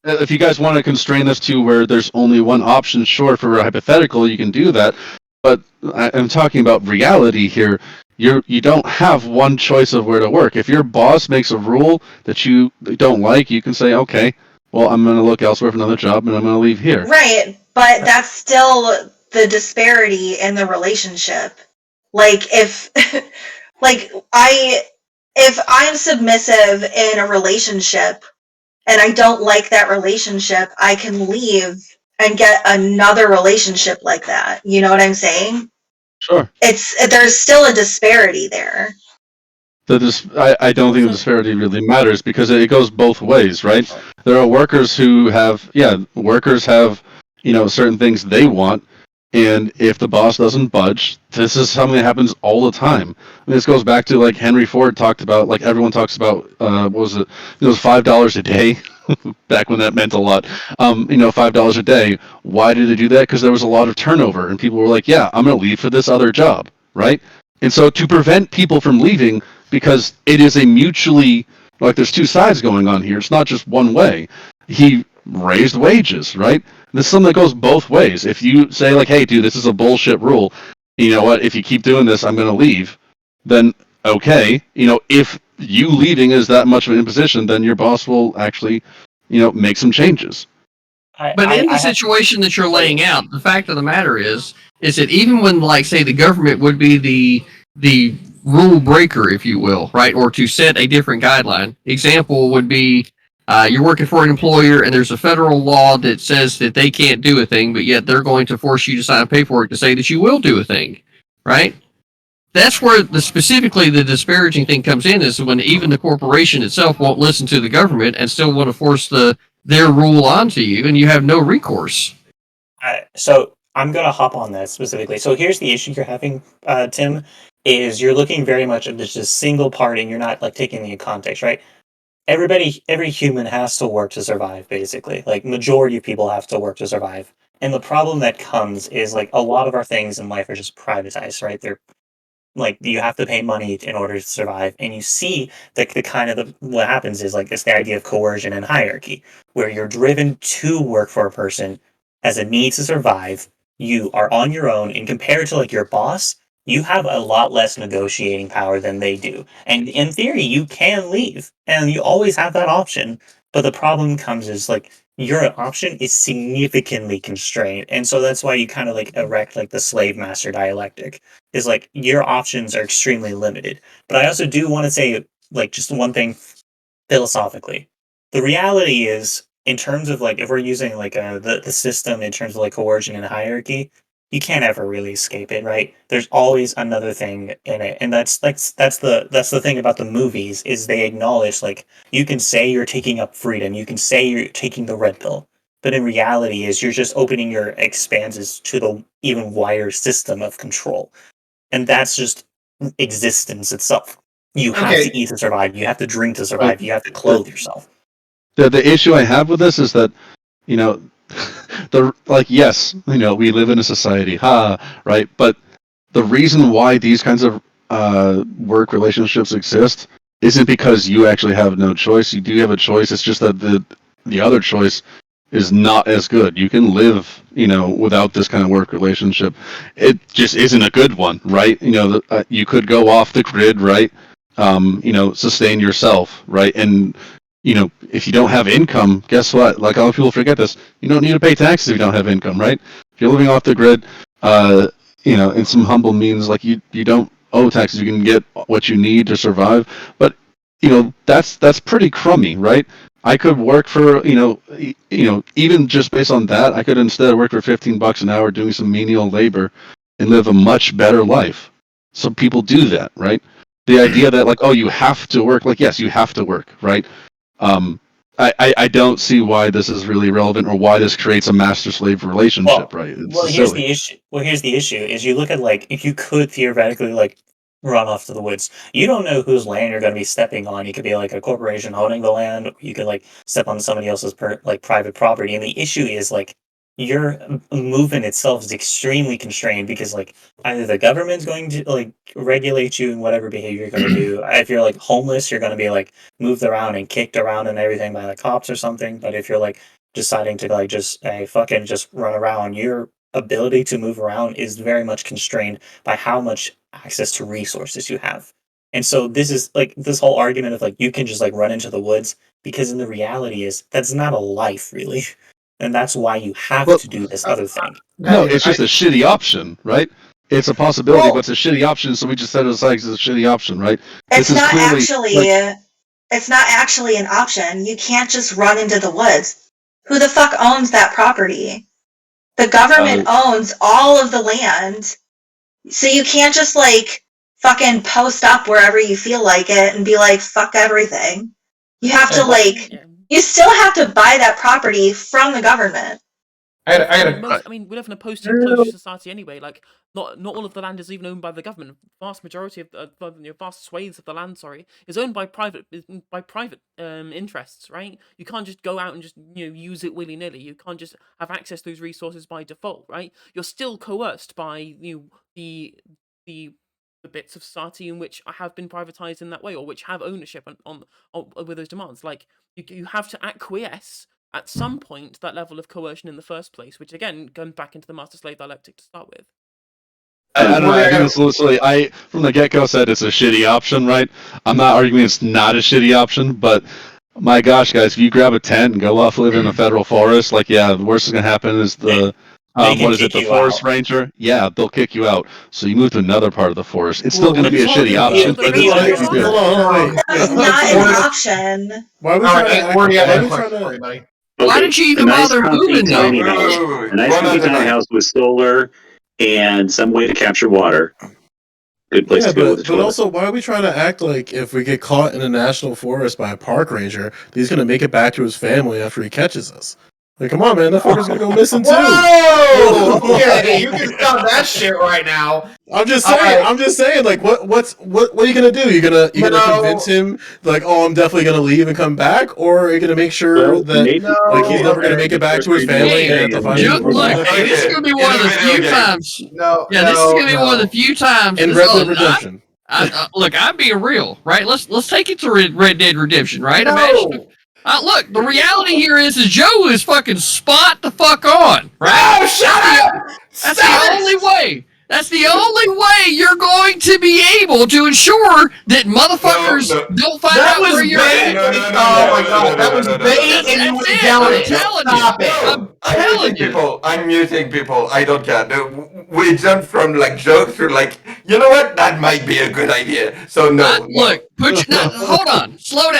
if you guys want to constrain this to where there's only one option, sure, for a hypothetical, you can do that. But I'm talking about reality here. You don't have one choice of where to work. If your boss makes a rule that you don't like, you can say, okay, well, I'm going to look elsewhere for another job and I'm going to leave here. Right, but that's still the disparity in the relationship. Like if if I'm submissive in a relationship and I don't like that relationship, I can leave and get another relationship like that. You know what I'm saying? Sure. There's still a disparity there. I don't think the disparity really matters because it goes both ways, right? There are workers who have, certain things they want, and if the boss doesn't budge, this is something that happens all the time. And this goes back to like Henry Ford talked about, like everyone talks about, what was it? It was $5 a day. Back when that meant a lot. $5 a day. Why did they do that? Because there was a lot of turnover, and people were like, "Yeah, I'm going to leave for this other job," right? And so to prevent people from leaving, because it is a mutually, like, there's two sides going on here. It's not just one way. He raised wages, right? This is something that goes both ways. If you say like, "Hey, dude, this is a bullshit rule. You know what? If you keep doing this, I'm going to leave," then okay. If you leaving is that much of an imposition, then your boss will actually, make some changes. But in the situation that you're laying out, the fact of the matter is that even when, like, say, the government would be the rule breaker, if you will, right, or to set a different guideline. Example would be you're working for an employer and there's a federal law that says that they can't do a thing, but yet they're going to force you to sign paperwork to say that you will do a thing, right? That's where specifically the disparaging thing comes in, is when even the corporation itself won't listen to the government and still want to force their rule onto you, and you have no recourse. So I'm going to hop on that specifically. So here's the issue you're having, Tim, is you're looking very much at just a single part, and you're not like taking the context, right? Every human has to work to survive, basically. Like, majority of people have to work to survive. And the problem that comes is, like, a lot of our things in life are just privatized, right? They're like, you have to pay money in order to survive, and you see that what happens is, like, it's the idea of coercion and hierarchy, where you're driven to work for a person as a need to survive. You are on your own, and compared to like your boss, you have a lot less negotiating power than they do. And in theory, you can leave, and you always have that option. But the problem comes is, like, your option is significantly constrained, and so that's why you kind of like erect like the slave master dialectic, is like your options are extremely limited. But I also do want to say, like, just one thing philosophically. The reality is, in terms of like, if we're using like the system in terms of like coercion and hierarchy, you can't ever really escape it, right? There's always another thing in it, and that's the thing about the movies, is they acknowledge, like, you can say you're taking up freedom, you can say you're taking the red pill, but in reality is you're just opening your expanses to the even wider system of control. And that's just existence itself. You have Okay. to eat to survive. You have to drink to survive. You have to clothe yourself. The issue I have with this is that, yes, we live in a society, right? But the reason why these kinds of work relationships exist isn't because you actually have no choice. You do have a choice. It's just that the other choice is not as good. You can live, without this kind of work relationship. It just isn't a good one, right? You could go off the grid, right? Sustain yourself, right? And if you don't have income, guess what? Like, a lot of people forget this. You don't need to pay taxes if you don't have income, right? If you're living off the grid, in some humble means, like, you don't owe taxes. You can get what you need to survive. But that's pretty crummy, right? I could work for even just based on that, I could instead work for $15 an hour doing some menial labor and live a much better life. So people do that, right? The idea that, like, oh, you have to work, like, yes, you have to work, right? I don't see why this is really relevant, or why this creates a master-slave relationship, right? It's Here's silly. the issue. Well, here's the issue: is you look at, like, if you could theoretically, like, run off to the woods, you don't know whose land you're going to be stepping on. You could be like a corporation owning the land. You could, like, step on somebody else's private property, and the issue is, like, your movement itself is extremely constrained, because, like, either the government's going to, like, regulate you in whatever behavior you're going to do. If you're, like, homeless, you're going to be, like, moved around and kicked around and everything by the cops or something. But if you're, like, deciding to, like, just fucking just run around, your ability to move around is very much constrained by how much access to resources you have. And so this is, like, this whole argument of, like, you can just, like, run into the woods, because in the reality is that's not a life, really. And that's why you have to do this other thing. No, it's just a shitty option, right? it's a possibility, but it's a shitty option, so we just set it aside because it's a shitty option, right? It's This is not clearly, it's not actually an option. You can't just run into the woods. Who the fuck owns that property? The government owns all of the land. So you can't just like fucking post up wherever you feel like it and be like, fuck everything. You have to you still have to buy that property from the government. We live in a post-enclosure society anyway. Like, not all of the land is even owned by the government. Vast majority of vast swathes of the land, is owned by private interests. Right? You can't just go out and just use it willy nilly. You can't just have access to those resources by default. Right? You're still coerced by the bits of society in which have been privatized in that way, or which have ownership on with those demands. Like, you have to acquiesce at some point that level of coercion in the first place, which again goes back into the master-slave dialectic to start with. I don't know. I think it's literally, I from the get-go said it's a shitty option, right? I'm not arguing it's not a shitty option, but my gosh, guys, if you grab a tent and go off live in a federal forest, like, yeah, the worst that's gonna happen is the the forest ranger? Yeah, they'll kick you out. So you move to another part of the forest. It's still going to be a shitty option, but it's not going to be good. That's not an option. Why did you even bother moving though? A nice comfy tiny house with solar and some way to capture water. Good place to go with the but also, why are we trying to act like if we get caught in a national forest by a park ranger, he's going to make it back to his family after he catches us? Like, come on, man, that fucker's gonna go missing too. Whoa! Yeah, you can stop that shit right now. I'm just saying. Like, what are you gonna do? You gonna convince him like, oh, I'm definitely gonna leave and come back, or are you gonna make sure that he's never gonna make it back to his family? And have to find this is gonna be one of the few times. This is gonna be one of the few times in Red Dead Redemption. Look, I'm being real, right? Let's take it to Red Dead Redemption, right? Imagine. Look, the reality here is Joe is fucking spot the fuck on, right? Oh, shut up! That's the only way. That's the only way you're going to be able to ensure that motherfuckers don't find out where you're at. Oh my god, that was bait and you went down it. Stop it. I'm muting people. I don't care. We jumped from like joke to like, you know what? That might be a good idea. So no. Look, hold on. Slow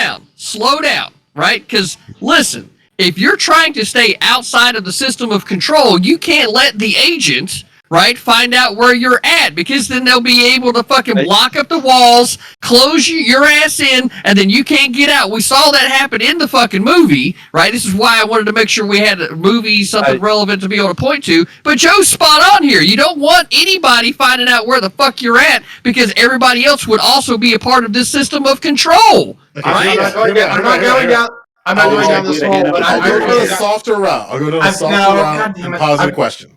down. Right? Because, listen, if you're trying to stay outside of the system of control, you can't let the agent, right, find out where you're at, because then they'll be able to fucking block up the walls, close your ass in, and then you can't get out. We saw that happen in the fucking movie, right? This is why I wanted to make sure we had a movie, something relevant to be able to point to. But Joe's spot on here. You don't want anybody finding out where the fuck you're at, because everybody else would also be a part of this system of control. Right? I'm not going down this hole, but I'll go down a softer route. I'll go down a softer route and pose a question.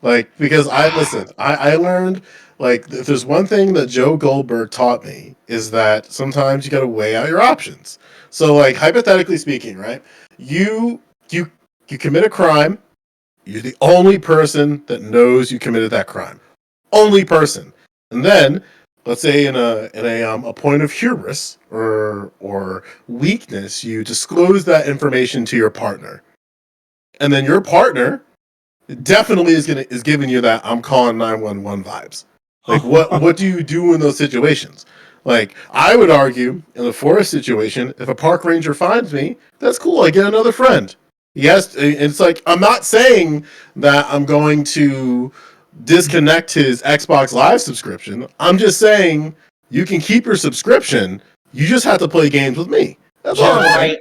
Like, because I learned, like, if there's one thing that Joe Goldberg taught me, is that sometimes you gotta weigh out your options. So, like, hypothetically speaking, right? You commit a crime, you're the only person that knows you committed that crime. Only person. And then, let's say in a point of hubris or weakness, you disclose that information to your partner, and then your partner definitely is giving you that I'm calling 911 vibes. Like, what do you do in those situations? Like, I would argue in the forest situation, if a park ranger finds me, that's cool. I get another friend. Yes, it's like, I'm not saying that I'm going to disconnect his Xbox Live subscription. I'm just saying you can keep your subscription. You just have to play games with me. That's all. Great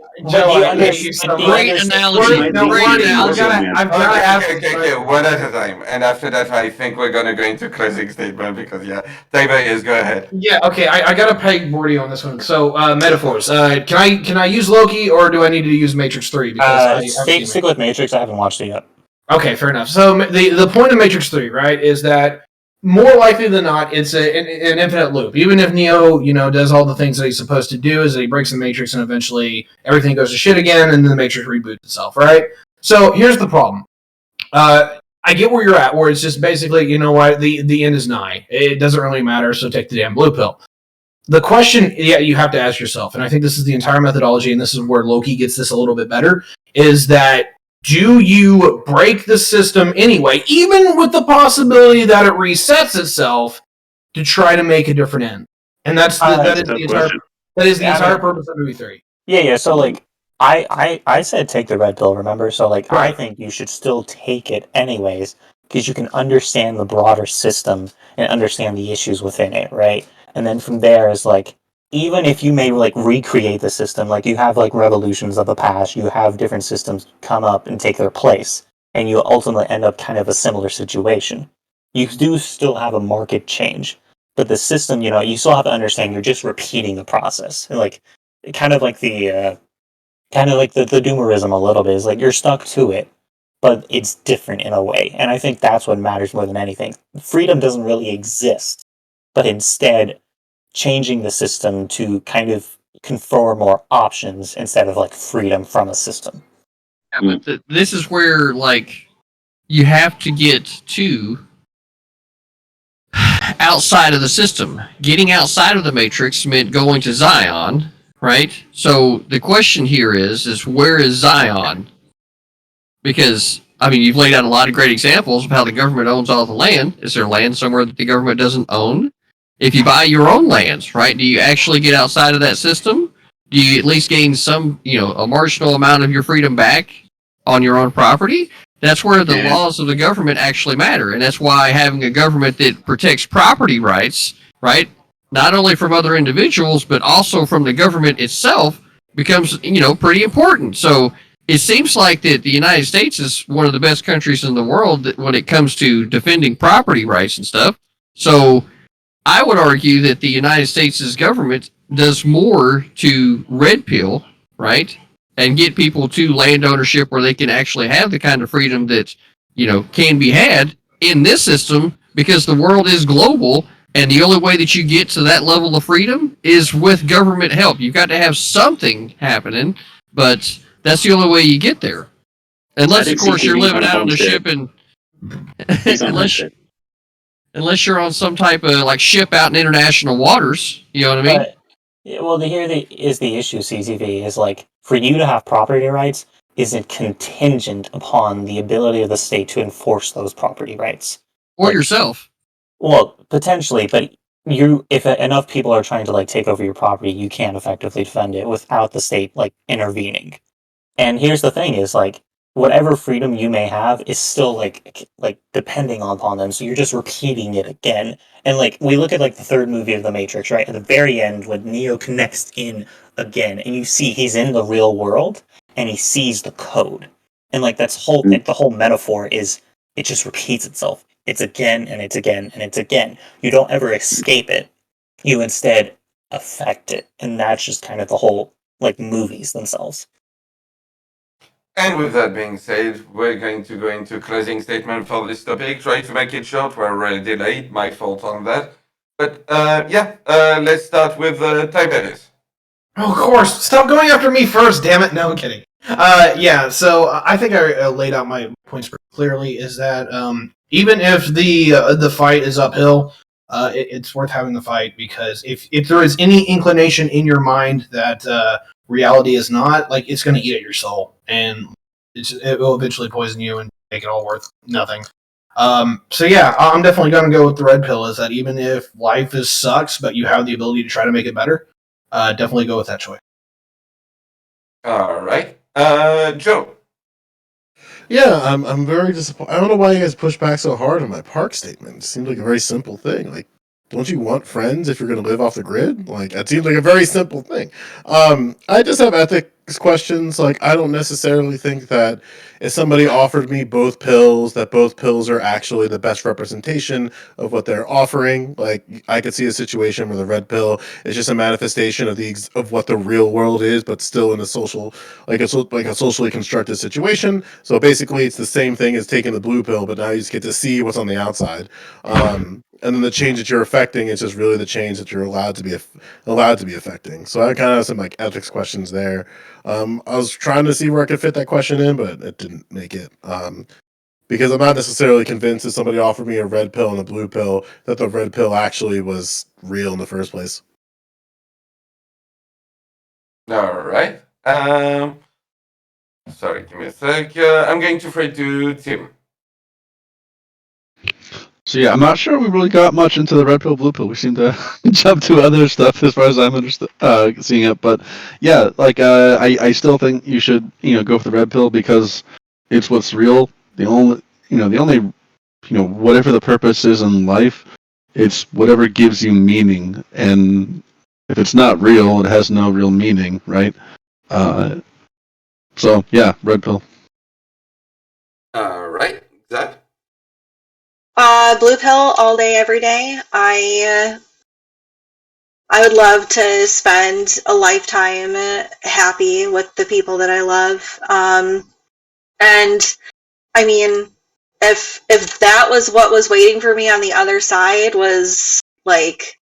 analogy. I've got to ask. Okay, one at a time. And after that, I think we're going to go into closing statement because, Devos, go ahead. Yeah, okay, I got to peg Morty on this one. So, metaphors. Can I use Loki, or do I need to use Matrix 3? Because stick with Matrix. I haven't watched it yet. Okay, fair enough. So, the point of Matrix 3, right, is that more likely than not, it's an infinite loop. Even if Neo, does all the things that he's supposed to do, is that he breaks the Matrix and eventually everything goes to shit again, and then the Matrix reboots itself, right? So here's the problem. I get where you're at, where it's just basically, you know what, the end is nigh. It doesn't really matter, so take the damn blue pill. The question, you have to ask yourself, and I think this is the entire methodology, and this is where Loki gets this a little bit better, is that do you break the system anyway, even with the possibility that it resets itself to try to make a different end? And that is the entire purpose of movie 3. Yeah. So like, I said take the red pill. Remember? So like, Right. I think you should still take it anyways because you can understand the broader system and understand the issues within it, right? And then from there is like, even if you may like recreate the system, like you have like revolutions of the past, you have different systems come up and take their place, and you ultimately end up kind of a similar situation. You do still have a market change, but the system, you still have to understand you're just repeating the process. Like kind of like the doomerism a little bit is like you're stuck to it, but it's different in a way. And I think that's what matters more than anything. Freedom doesn't really exist, but instead changing the system to kind of confer more options instead of like freedom from a system. Yeah, but this is where like you have to get to outside of the system. Getting outside of the matrix meant going to Zion, right? So the question here is where is Zion? Because I mean, you've laid out a lot of great examples of how the government owns all the land. Is there land somewhere that the government doesn't own? If you buy your own lands, right? Do you actually get outside of that system? Do you at least gain some, a marginal amount of your freedom back on your own property? That's where the laws of the government actually matter. And that's why having a government that protects property rights, right, not only from other individuals, but also from the government itself becomes, pretty important. So it seems like that the United States is one of the best countries in the world when it comes to defending property rights and stuff. So I would argue that the United States' government does more to red pill, right, and get people to land ownership where they can actually have the kind of freedom that, can be had in this system because the world is global and the only way that you get to that level of freedom is with government help. You've got to have something happening, but that's the only way you get there. Unless, of course, you're living out on the ship and unless you're on some type of like ship out in international waters, you know what I mean? Well, here is the issue, CCV, is like for you to have property rights isn't contingent upon the ability of the state to enforce those property rights. Or like, yourself. Well, potentially, but if enough people are trying to like take over your property, you can't effectively defend it without the state like intervening. And here's the thing is like whatever freedom you may have is still like depending upon them. So you're just repeating it again. And like we look at like the third movie of The Matrix, right? At the very end when Neo connects in again and you see he's in the real world and he sees the code. And like that's the whole metaphor is it just repeats itself. It's again and it's again and it's again. You don't ever escape it. You instead affect it. And that's just kind of the whole like movies themselves. And with that being said, we're going to go into closing statement for this topic. Try to make it short. We're already delayed. My fault on that. But let's start with Tiberius. Oh, of course. Stop going after me first, damn it. No, I'm kidding. So I think I laid out my points pretty clearly, is that even if the fight is uphill, it's worth having the fight, because if there is any inclination in your mind that reality is not, like, it's going to eat at your soul, and it will eventually poison you and make it all worth nothing. So yeah, I'm definitely going to go with the red pill, is that even if life sucks, but you have the ability to try to make it better, definitely go with that choice. All right. Joe. Yeah, I'm very disappointed. I don't know why you guys push back so hard on my park statement. It seems like a very simple thing. Like, don't you want friends if you're going to live off the grid? Like, that seems like a very simple thing. I just have ethics questions. Like, I don't necessarily think that if somebody offered me both pills, that both pills are actually the best representation of what they're offering. Like, I could see a situation where the red pill is just a manifestation of what the real world is, but still in a social, like a socially constructed situation. So basically, it's the same thing as taking the blue pill, but now you just get to see what's on the outside. And then the change that you're affecting is just really the change that you're allowed to be affecting. So I kind of have some like ethics questions there. I was trying to see where I could fit that question in, but it didn't make it. Because I'm not necessarily convinced if somebody offered me a red pill and a blue pill that the red pill actually was real in the first place. All right. Sorry, give me a sec. I'm going to throw it to Tim. So yeah, I'm not sure we really got much into the red pill, blue pill. We seem to jump to other stuff as far as I'm seeing it. But yeah, like I still think you should go for the red pill because it's what's real. The only whatever the purpose is in life, it's whatever gives you meaning. And if it's not real, it has no real meaning, right? So yeah, red pill. All right, Zach. Blue pill all day, every day. I would love to spend a lifetime happy with the people that I love. And I mean, if that was what was waiting for me on the other side was like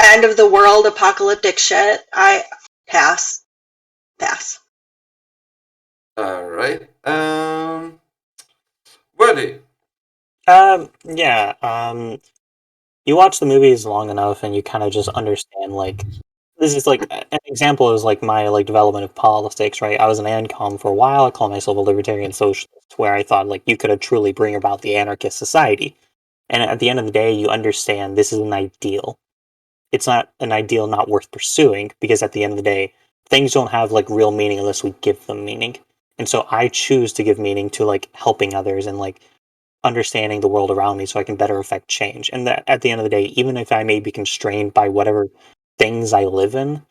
end of the world apocalyptic shit, I pass. All right. Woody. Yeah. You watch the movies long enough, and you kind of just understand. Like, this is like an example is like my development of politics, right? I was an ANCOM for a while. I called myself a libertarian socialist, where I thought like you could truly bring about the anarchist society. And at the end of the day, you understand this is an ideal. It's not an ideal not worth pursuing because at the end of the day, things don't have like real meaning unless we give them meaning. And so I choose to give meaning to like helping others and like understanding the world around me so I can better affect change. And that at the end of the day, even if I may be constrained by whatever things I live in,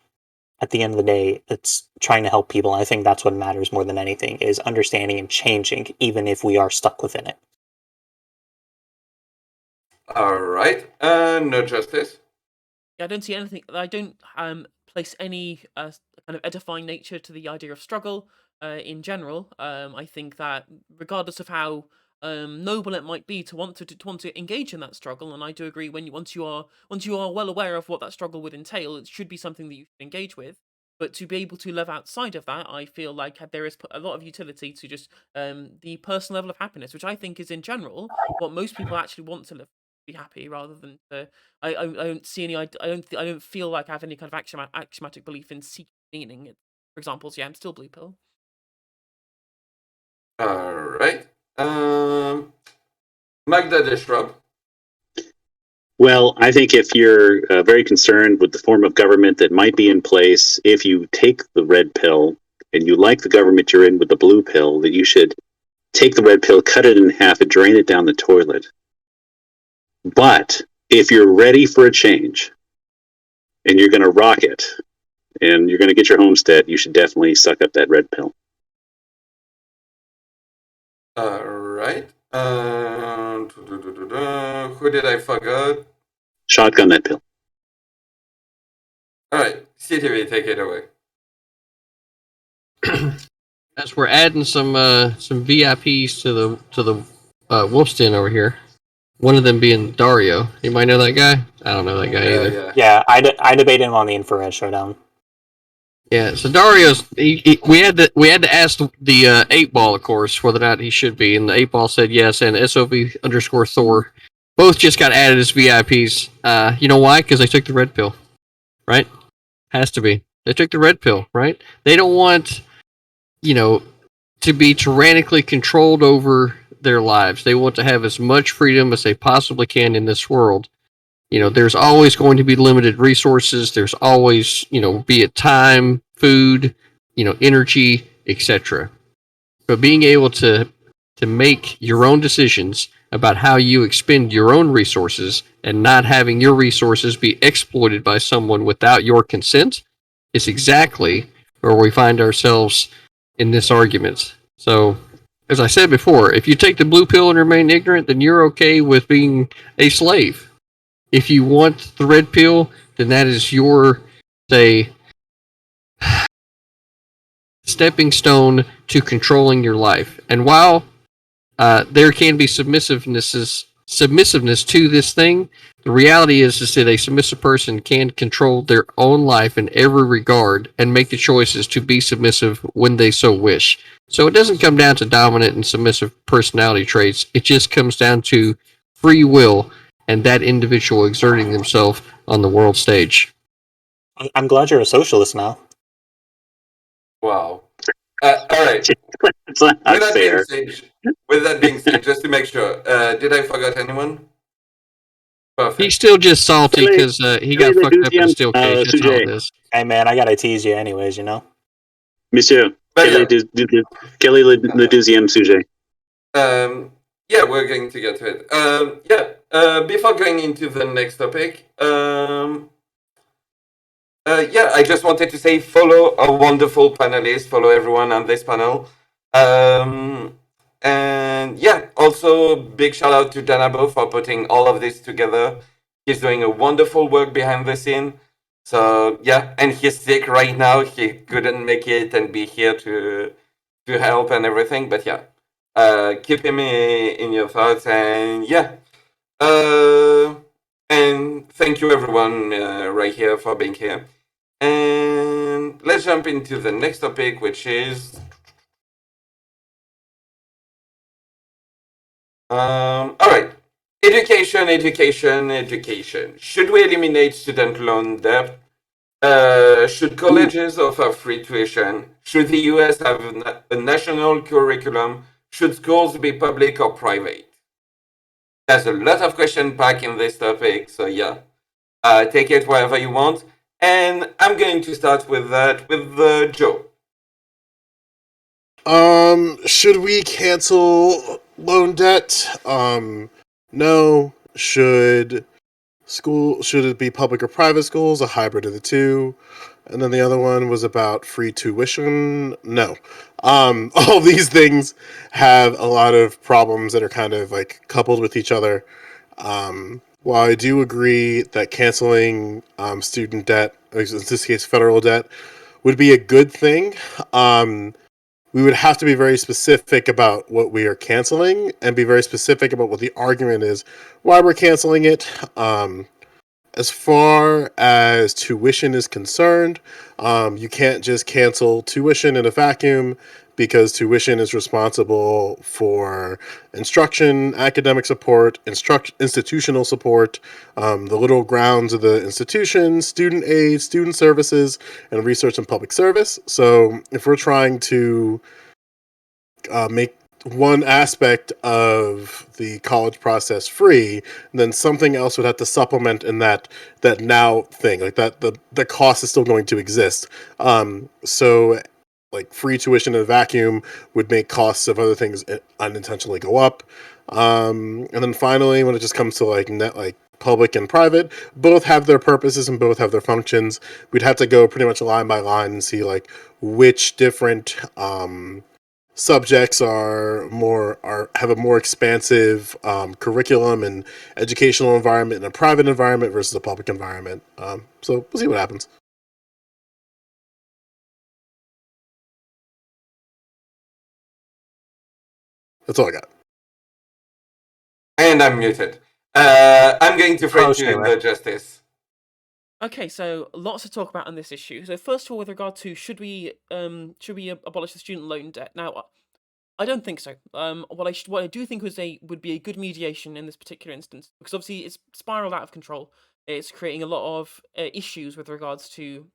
at the end of the day, it's trying to help people. And I think that's what matters more than anything is understanding and changing, even if we are stuck within it. All right. No justice. Yeah, I don't see anything. I don't place any kind of edifying nature to the idea of struggle in general. I think that regardless of how noble it might be to want to engage in that struggle, and I do agree once you are well aware of what that struggle would entail, it should be something that you should engage with. But to be able to live outside of that, I feel like there is a lot of utility to just the personal level of happiness, which I think is in general what most people actually want to live, be happy rather than to. I don't see any. I don't feel like I have any kind of axiomatic belief in seeking meaning. For example, so yeah, I'm still blue pill. All right. Magda Dishrub. Well, I think if you're very concerned with the form of government that might be in place, if you take the red pill and you like the government you're in with the blue pill, that you should take the red pill, cut it in half, and drain it down the toilet. But if you're ready for a change and you're going to rock it and you're going to get your homestead, you should definitely suck up that red pill. All right. Who did I forget? Shotgun that pill. All right. CTV, take it away. As we're adding some VIPs to the Wolf's Den over here. One of them being Dario. You might know that guy? I don't know that guy either. Yeah, I debated him on the Infrared Showdown. Yeah, so Dario's we had to ask the 8-ball, of course, whether or not he should be, and the 8-ball said yes, and SOV_Thor both just got added as VIPs. You know why? Because they took the red pill, right? Has to be. They took the red pill, right? They don't want, to be tyrannically controlled over their lives. They want to have as much freedom as they possibly can in this world. There's always going to be limited resources. There's always, be it time, food, energy, etc. But being able to make your own decisions about how you expend your own resources and not having your resources be exploited by someone without your consent is exactly where we find ourselves in this argument. So, as I said before, if you take the blue pill and remain ignorant, then you're okay with being a slave. If you want the red pill, then that is your, say, stepping stone to controlling your life. And while there can be submissiveness to this thing, the reality is that a submissive person can control their own life in every regard and make the choices to be submissive when they so wish. So it doesn't come down to dominant and submissive personality traits. It just comes down to free will and that individual exerting themselves on the world stage. I'm glad you're a socialist now. Wow. All right. It's not With that being fair. said, just to make sure, did I forget anyone? Perfect. He's still just salty Kelly- because he Kelly got fucked up in a Leduzian, steel cage. That's all Sujay. it is. Hey man, I gotta tease you anyways, you know. Monsieur, But Kelly, Kelly Leduzian Sujet. yeah, we're going to get to it. Before going into the next topic, I just wanted to say follow our wonderful panelists, follow everyone on this panel. And yeah, also big shout out to Danabo for putting all of this together. He's doing a wonderful work behind the scene. So yeah, and he's sick right now. He couldn't make it and be here to help and everything. But yeah, keep him in your thoughts. And yeah, and thank you everyone right here for being here. And let's jump into the next topic, which is all right. Education. Should we eliminate student loan debt? Should colleges offer free tuition? Should the US have a national curriculum? Should schools be public or private? There's a lot of question packed in this topic, so yeah, take it wherever you want. And I'm going to start with that with Joe. Should we cancel loan debt? No. Should it be public or private schools? A hybrid of the two. And then the other one was about free tuition. No. All these things have a lot of problems that are kind of like coupled with each other. While I do agree that canceling student debt, in this case federal debt, would be a good thing, we would have to be very specific about what we are canceling and be very specific about what the argument is why we're canceling it. As far as tuition is concerned, you can't just cancel tuition in a vacuum because tuition is responsible for instruction, academic support, institutional support, the literal grounds of the institution, student aid, student services, and research and public service. So if we're trying to make one aspect of the college process free, then something else would have to supplement in that now thing, like that the cost is still going to exist. So like free tuition in a vacuum would make costs of other things unintentionally go up. And then finally, when it just comes to like public and private, both have their purposes and both have their functions. We'd have to go pretty much line by line and see like which different subjects have a more expansive curriculum and educational environment in a private environment versus a public environment. So we'll see what happens. That's all I got. And I'm muted. I'm going to throw to the justice. Okay, so lots to talk about on this issue. So first of all, with regard to should we abolish the student loan debt? Now, I don't think so. What I do think would be a good mediation in this particular instance, because obviously it's spiraled out of control. It's creating a lot of issues with regards to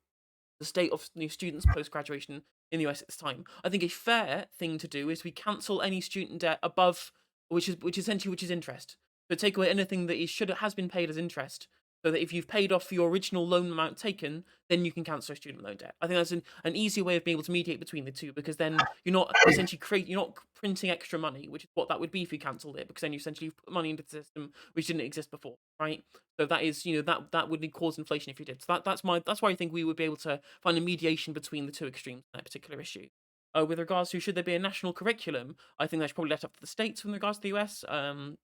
the state of new students post graduation in the US at this time. I think a fair thing to do is we cancel any student debt above, which is interest. So take away anything that has been paid as interest, so that if you've paid off your original loan amount taken, then you can cancel your student loan debt. I think that's an easier way of being able to mediate between the two, because then you're not essentially you're not printing extra money, which is what that would be if you cancelled it, because then you essentially put money into the system which didn't exist before, right? So that is, that would cause inflation if you did. So that's why I think we would be able to find a mediation between the two extremes in that particular issue. With regards to should there be a national curriculum, I think that's probably left up to the states in regards to the US,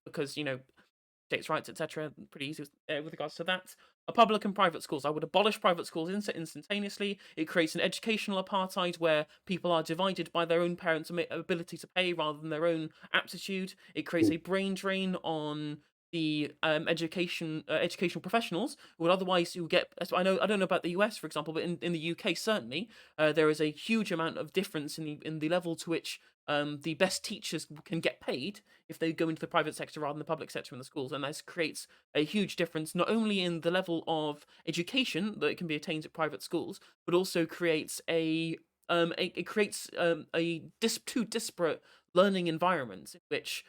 because states' rights, etc. Pretty easy with regards to that. Public and private schools. I would abolish private schools instantaneously. It creates an educational apartheid where people are divided by their own parents' ability to pay rather than their own aptitude. It creates a brain drain on the educational professionals who would otherwise get. I don't know about the US, for example, but in the UK certainly there is a huge amount of difference in the level to which the best teachers can get paid if they go into the private sector rather than the public sector in the schools, and this creates a huge difference not only in the level of education that can be attained at private schools, but also creates a it creates two disparate learning environments in which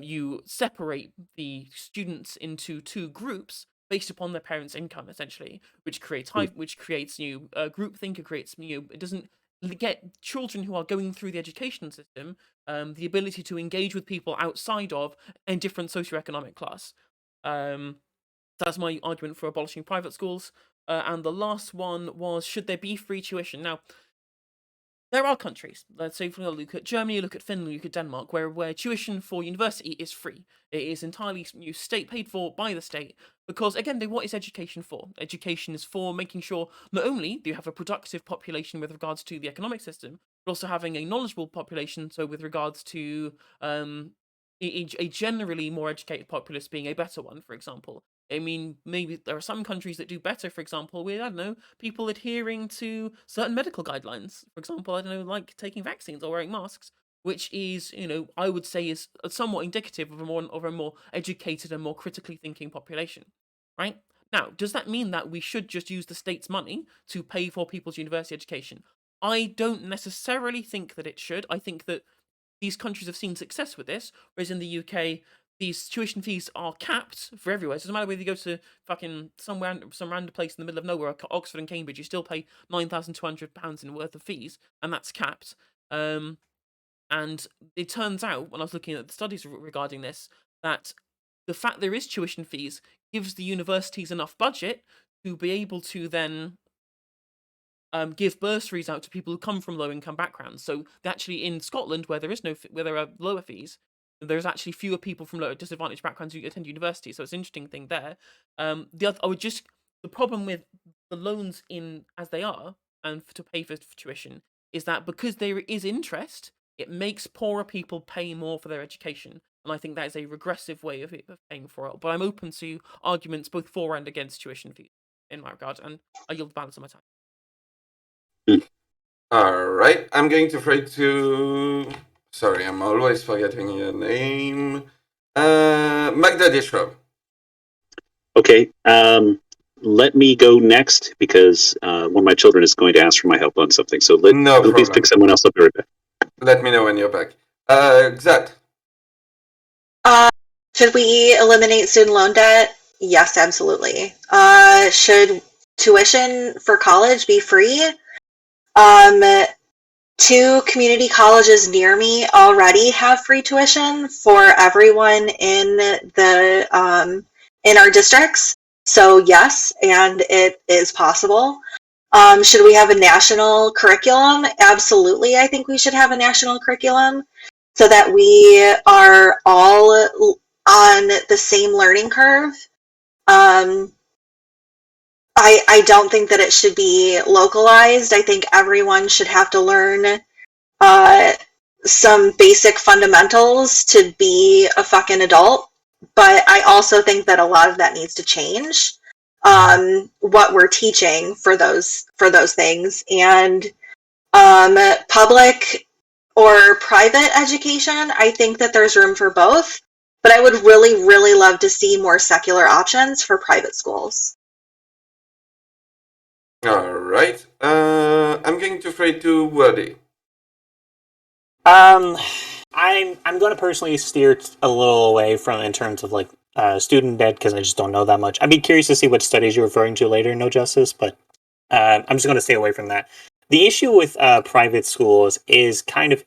you separate the students into two groups based upon their parents' income, essentially, which creates new groupthink. It creates it doesn't get children who are going through the education system the ability to engage with people outside of a different socioeconomic class. That's my argument for abolishing private schools. And the last one was, should there be free tuition? Now, there are countries, let's say if we look at Germany, look at Finland, look at Denmark, where tuition for university is free. It is entirely state paid for by the state, because again, what is education for? Education is for making sure not only do you have a productive population with regards to the economic system, but also having a knowledgeable population, so with regards to a generally more educated populace being a better one, for example. I mean, maybe there are some countries that do better, for example, with, I don't know, people adhering to certain medical guidelines. For example, I don't know, like taking vaccines or wearing masks, which is, I would say is somewhat indicative of a more educated and more critically thinking population, right? Now, does that mean that we should just use the state's money to pay for people's university education? I don't necessarily think that it should. I think that these countries have seen success with this, whereas in the UK, these tuition fees are capped for everywhere. It doesn't matter whether you go to fucking some random place in the middle of nowhere, Oxford and Cambridge, you still pay £9,200 in worth of fees, and that's capped. And it turns out, when I was looking at the studies regarding this, that the fact there is tuition fees gives the universities enough budget to be able to then give bursaries out to people who come from low-income backgrounds. So actually, in Scotland, where there are lower fees, there's actually fewer people from lower disadvantaged backgrounds who attend university. So it's an interesting thing there. The problem with the loans in as they are and to pay for tuition is that because there is interest, it makes poorer people pay more for their education. And I think that is a regressive way of paying for it. But I'm open to arguments both for and against tuition fees in my regard, and I yield the balance of my time. All right, I'm going to try to. Sorry, I'm always forgetting your name. Magda Dishrub. Okay, let me go next because one of my children is going to ask for my help on something. So please pick someone else up right back. Let me know when you're back. Xat. Should we eliminate student loan debt? Yes, absolutely. Should tuition for college be free? 2 community colleges near me already have free tuition for everyone in our districts. So yes, and it is possible. Should we have a national curriculum? Absolutely. I think we should have a national curriculum so that we are all on the same learning curve. I don't think that it should be localized. I think everyone should have to learn some basic fundamentals to be a fucking adult. But I also think that a lot of that needs to change. What we're teaching for those things, and public or private education, I think that there's room for both. But I would really, really love to see more secular options for private schools. All right. I'm going to throw to Wordy. I'm going to personally steer a little away from in terms of like student debt because I just don't know that much. I'd be curious to see what studies you're referring to later, No Justice, but I'm just going to stay away from that. The issue with private schools is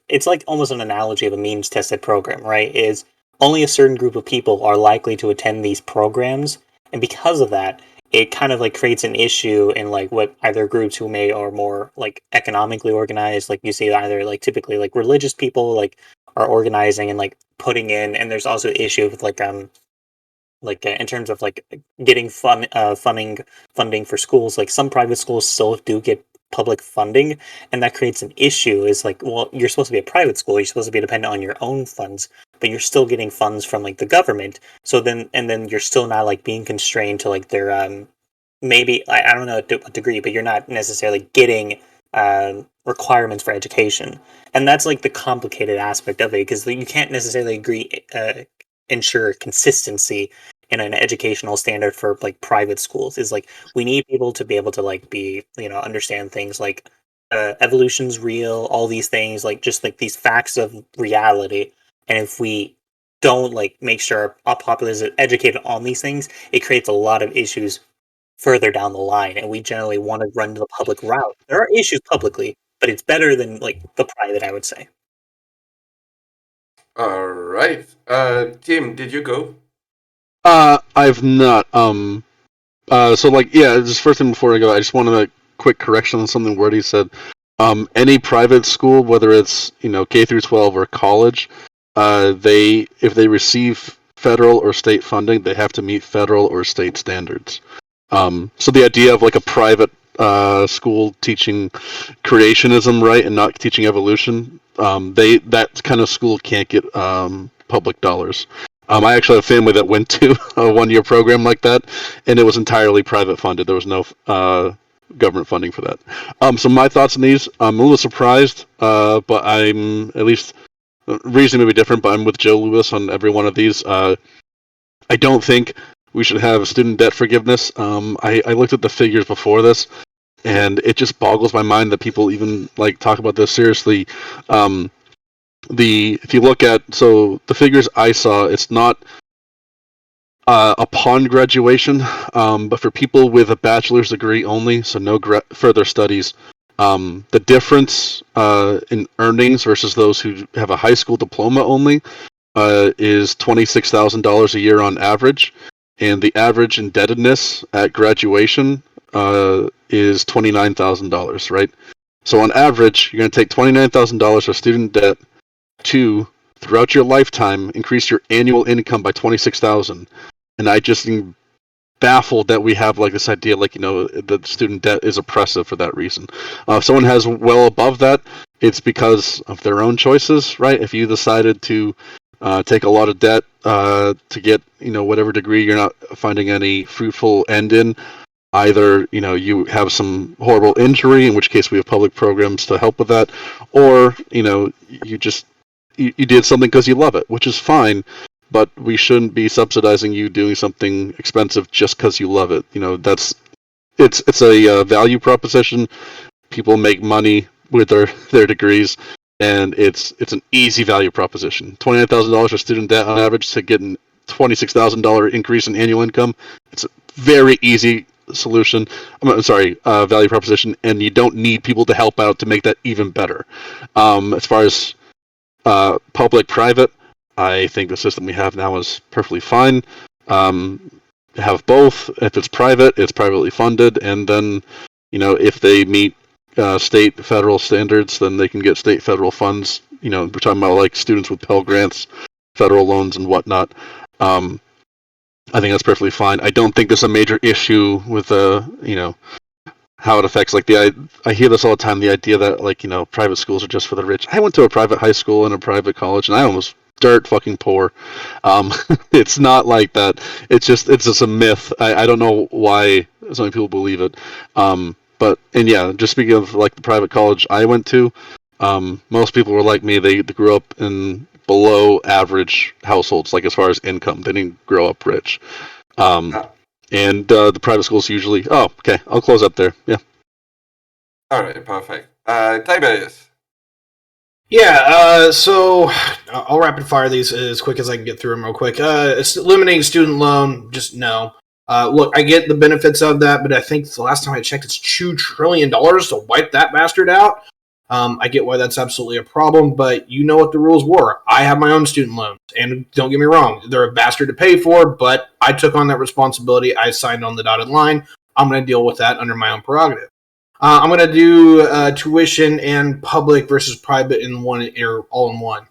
it's like almost an analogy of a means tested program, right? Is only a certain group of people are likely to attend these programs, and because of that, it kind of like creates an issue in like what either groups who are more like economically organized, like you see either like typically like religious people like are organizing and like putting in, and there's also issue with like in terms of like getting funding for schools. Like some private schools still do get public funding, and that creates an issue. Is like, well, you're supposed to be a private school, you're supposed to be dependent on your own funds, but you're still getting funds from like the government. So then you're still not like being constrained to like their maybe I don't know to what degree, but you're not necessarily getting requirements for education, and that's like the complicated aspect of it because you can't necessarily ensure consistency in an educational standard for like private schools. Is like we need people to be able to like be understand things like evolution's real, all these things, like just like these facts of reality. And if we don't like make sure our populace is educated on these things, it creates a lot of issues further down the line. And we generally want to run the public route. There are issues publicly, but it's better than like the private, I would say. All right. Tim, did you go? I've not. So like, yeah, just first thing before I go, I just wanted a quick correction on something Wordy said. Any private school, whether it's K through 12 or college, if they receive federal or state funding, they have to meet federal or state standards. So the idea of like a private school teaching creationism, right, and not teaching evolution, that kind of school can't get public dollars. I actually have a family that went to a one-year program like that, and it was entirely private funded. There was no government funding for that. So my thoughts on these, I'm a little surprised, but I'm at least reasonably different, but I'm with Joe Lewis on every one of these. I don't think we should have student debt forgiveness. I looked at the figures before this, and it just boggles my mind that people even like talk about this seriously. If you look at the figures I saw, it's not upon graduation, but for people with a bachelor's degree only, so no further studies, the difference in earnings versus those who have a high school diploma only is $26,000 a year on average, and the average indebtedness at graduation is $29,000, right? So on average, you're going to take $29,000 of student debt to, throughout your lifetime, increase your annual income by $26,000. And I just am baffled that we have like this idea, like that student debt is oppressive for that reason. If someone has well above that, it's because of their own choices, right? If you decided to take a lot of debt to get whatever degree you're not finding any fruitful end in, either you have some horrible injury, in which case we have public programs to help with that, or you just you did something because you love it, which is fine, but we shouldn't be subsidizing you doing something expensive just because you love it. It's a value proposition. People make money with their degrees, and it's an easy value proposition. $29,000 for student debt on average to get a $26,000 increase in annual income. It's a very easy solution. Value proposition, and you don't need people to help out to make that even better. As far as public-private, I think the system we have now is perfectly fine. Have both. If it's private, it's privately funded, and then if they meet state, federal standards, then they can get state, federal funds. We're talking about like students with Pell Grants, federal loans, and whatnot. I think that's perfectly fine. I don't think there's a major issue with how it affects I hear this all the time, the idea that private schools are just for the rich. I went to a private high school and a private college, and I almost dirt fucking poor. It's not like that. It's just a myth. I don't know why so many people believe it. Just speaking of like the private college I went to, most people were like me. They grew up in below average households, like as far as income. They didn't grow up rich. And the private schools usually... Oh, okay. I'll close up there. Yeah. All right, perfect. Tiberius. Yeah, so I'll rapid fire these as quick as I can get through them real quick. Eliminating student loan, just no. Look, I get the benefits of that, but I think the last time I checked, it's $2 trillion to wipe that bastard out. I get why that's absolutely a problem, but you know what the rules were. I have my own student loans, and don't get me wrong, they're a bastard to pay for, but I took on that responsibility. I signed on the dotted line. I'm going to deal with that under my own prerogative. I'm going to do tuition and public versus private in one, or all in one.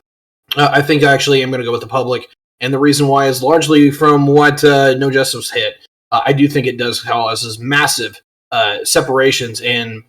I think actually I'm going to go with the public, and the reason why is largely from what No Justice hit. I do think it does cause massive separations in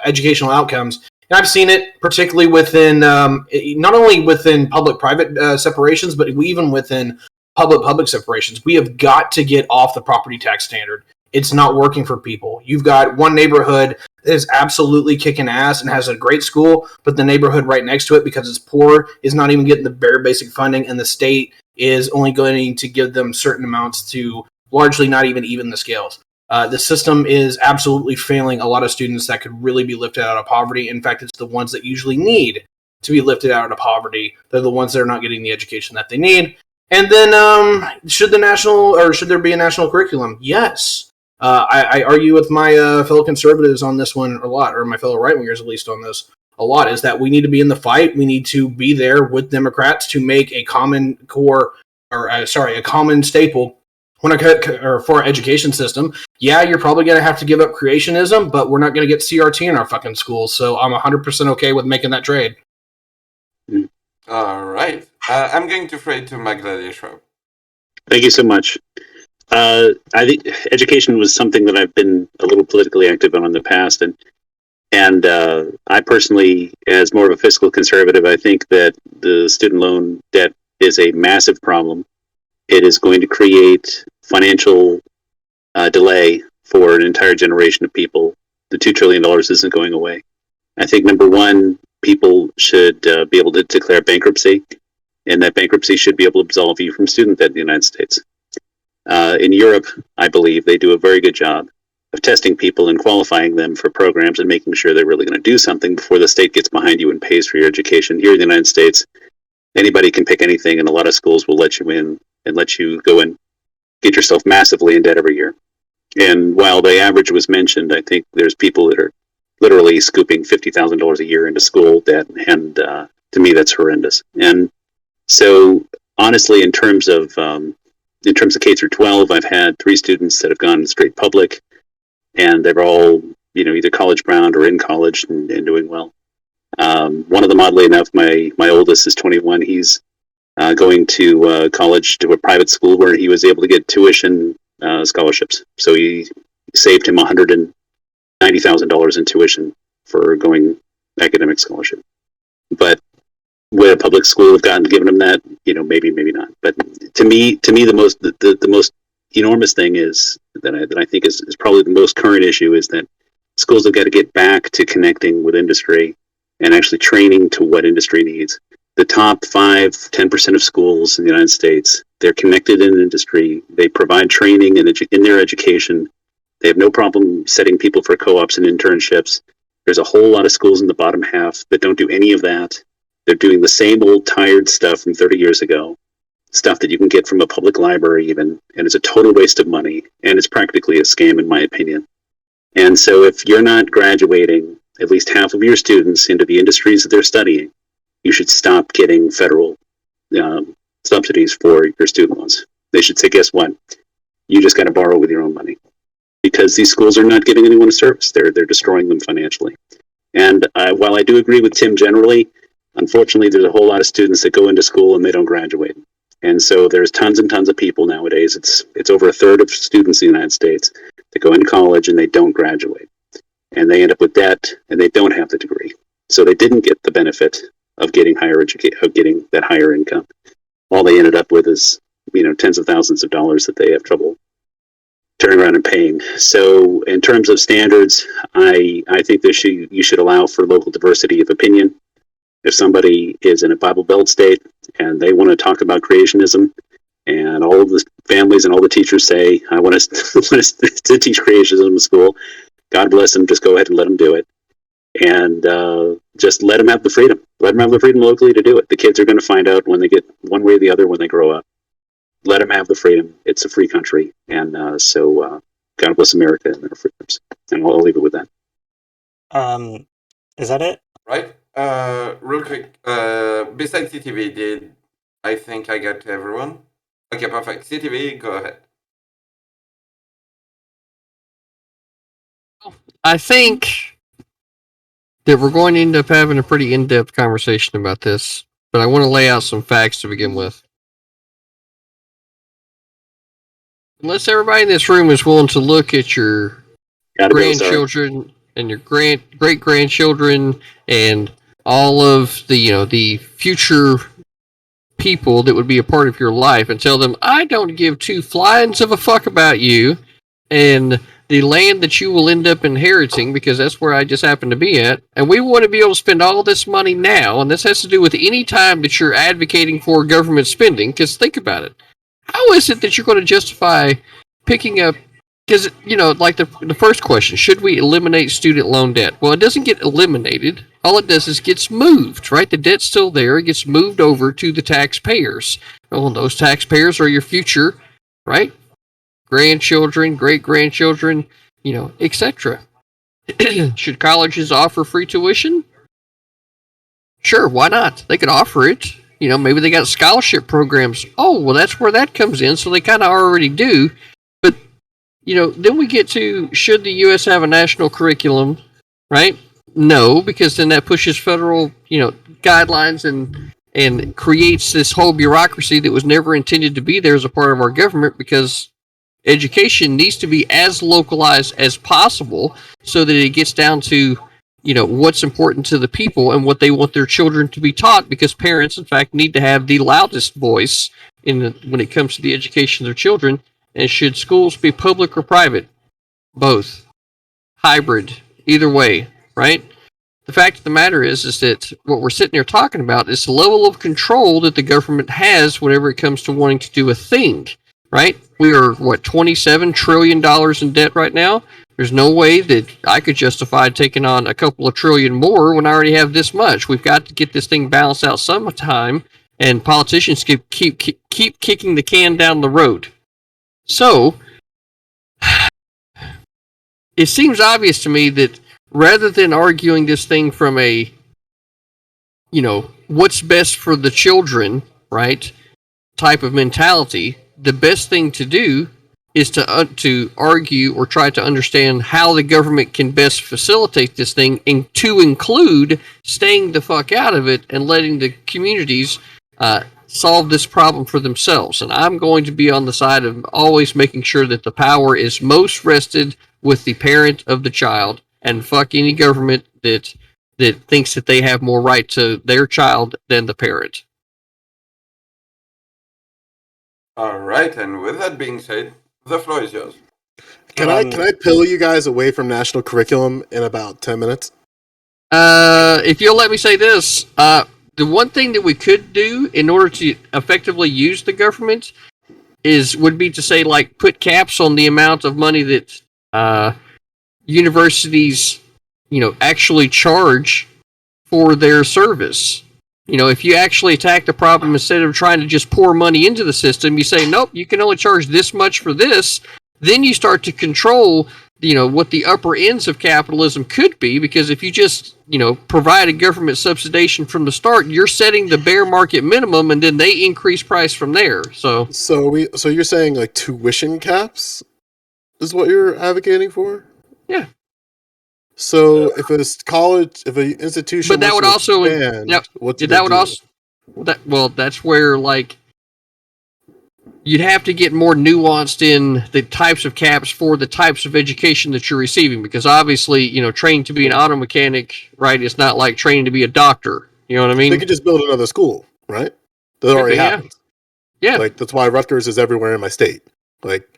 educational outcomes. And I've seen it particularly within, not only within public-private separations, but even within public-public separations. We have got to get off the property tax standard. It's not working for people. You've got one neighborhood that is absolutely kicking ass and has a great school, but the neighborhood right next to it, because it's poor, is not even getting the bare basic funding, and the state is only going to give them certain amounts to largely not even the scales. The system is absolutely failing a lot of students that could really be lifted out of poverty. In fact, it's the ones that usually need to be lifted out of poverty. They're the ones that are not getting the education that they need. And then, should there be a national curriculum? Yes. I argue with my fellow conservatives on this one a lot, or my fellow right-wingers at least on this a lot, is that we need to be in the fight. We need to be there with Democrats to make a common core, a common staple for our education system. Yeah, you're probably going to have to give up creationism, but we're not going to get CRT in our fucking schools, so I'm 100% okay with making that trade. All right. I'm going to throw it to Magdalena. Thank you so much. I think education was something that I've been a little politically active on in the past, and I personally, as more of a fiscal conservative, I think that the student loan debt is a massive problem. It is going to create financial delay for an entire generation of people. The $2 trillion isn't going away. I think, number one, people should be able to declare bankruptcy, and that bankruptcy should be able to absolve you from student debt in the United States. In Europe, I believe they do a very good job of testing people and qualifying them for programs and making sure they're really going to do something before the state gets behind you and pays for your education. Here in the United States, anybody can pick anything, and a lot of schools will let you in and let you go and get yourself massively in debt every year. And while the average was mentioned, I think there's people that are literally scooping $50,000 a year into school debt, and to me, that's horrendous. And so, honestly, in terms of K through 12, I've had 3 students that have gone straight public, and they're all, either college bound or in college and doing well. One of them, oddly enough, my oldest is 21. He's going to college, to a private school where he was able to get tuition scholarships. So he saved him $190,000 in tuition for going academic scholarship. But would a public school have given him that? Maybe not. But to me, the most enormous thing is that I think is probably the most current issue is that schools have got to get back to connecting with industry and actually training to what industry needs. The top 10% of schools in the United States, they're connected in industry. They provide training in their education. They have no problem setting people for co-ops and internships. There's a whole lot of schools in the bottom half that don't do any of that. They're doing the same old tired stuff from 30 years ago, stuff that you can get from a public library even, and it's a total waste of money, and it's practically a scam in my opinion. And so if you're not graduating at least half of your students into the industries that they're studying, you should stop getting federal subsidies for your student loans. They should say, guess what? You just got to borrow with your own money, because these schools are not giving anyone a service. They're destroying them financially. And while I do agree with Tim generally, unfortunately, there's a whole lot of students that go into school and they don't graduate. And so there's tons and tons of people nowadays. It's over a third of students in the United States that go into college and they don't graduate. And they end up with debt and they don't have the degree. So they didn't get the benefit of getting getting that higher income. All they ended up with is, tens of thousands of dollars that they have trouble turning around and paying. So in terms of standards, I think you should allow for local diversity of opinion. If somebody is in a Bible Belt state and they want to talk about creationism, and all of the families and all the teachers say, I want us to teach creationism in school, God bless them, just go ahead and let them do it. And just let them have the freedom. Let them have the freedom locally to do it. The kids are going to find out when they get one way or the other when they grow up. Let them have the freedom. It's a free country. And so God bless America and their freedoms. And I'll leave it with that. Is that it? Right. Real quick. Besides CTV, I think I got everyone? Okay, perfect. CTV, go ahead. I think that we're going to end up having a pretty in-depth conversation about this, but I want to lay out some facts to begin with. Unless everybody in this room is willing to look at your grandchildren and your great-grandchildren and all of the future people that would be a part of your life and tell them, I don't give 2 flyings of a fuck about you and the land that you will end up inheriting, because that's where I just happen to be at, and we want to be able to spend all this money now, and this has to do with any time that you're advocating for government spending, because think about it. How is it that you're going to justify picking up because like the first question, should we eliminate student loan debt? Well, it doesn't get eliminated. All it does is gets moved, right? The debt's still there. It gets moved over to the taxpayers. Well, those taxpayers are your future, right? Grandchildren, great-grandchildren, etc. Should colleges offer free tuition? Sure, why not? They could offer it. Maybe they got scholarship programs. Oh, well, that's where that comes in, so they kind of already do. But, then we get to, should the U.S. have a national curriculum, right? No, because then that pushes federal, guidelines and creates this whole bureaucracy that was never intended to be there as a part of our government, because education needs to be as localized as possible so that it gets down to what's important to the people and what they want their children to be taught, because parents, in fact, need to have the loudest voice when it comes to the education of their children. And should schools be public or private? Both. Hybrid. Either way, right? The fact of the matter is that what we're sitting here talking about is the level of control that the government has whenever it comes to wanting to do a thing, right? We are, $27 trillion in debt right now? There's no way that I could justify taking on a couple of trillion more when I already have this much. We've got to get this thing balanced out sometime, and politicians keep kicking the can down the road. So, it seems obvious to me that rather than arguing this thing from a, what's best for the children, right, type of mentality, the best thing to do is to argue or try to understand how the government can best facilitate this thing, and to include staying the fuck out of it and letting the communities solve this problem for themselves. And I'm going to be on the side of always making sure that the power is most vested with the parent of the child, and fuck any government that thinks that they have more right to their child than the parent. All right, and with that being said, the floor is yours. Can I pill you guys away from national curriculum in about 10 minutes? If you'll let me say this, the one thing that we could do in order to effectively use the government would be to say, like, put caps on the amount of money that universities, actually charge for their service. If you actually attack the problem instead of trying to just pour money into the system, you say, nope, you can only charge this much for this. Then you start to control, what the upper ends of capitalism could be, because if you just, provide a government subsidization from the start, you're setting the bare market minimum, and then they increase price from there. So you're saying like tuition caps is what you're advocating for? Yeah. So if an institution, but that would also that's where, like, you'd have to get more nuanced in the types of caps for the types of education that you're receiving, because obviously, training to be an auto mechanic, right? It's not like training to be a doctor. You know what I mean? They could just build another school, right? That already happens. Yeah. Like, that's why Rutgers is everywhere in my state. Like,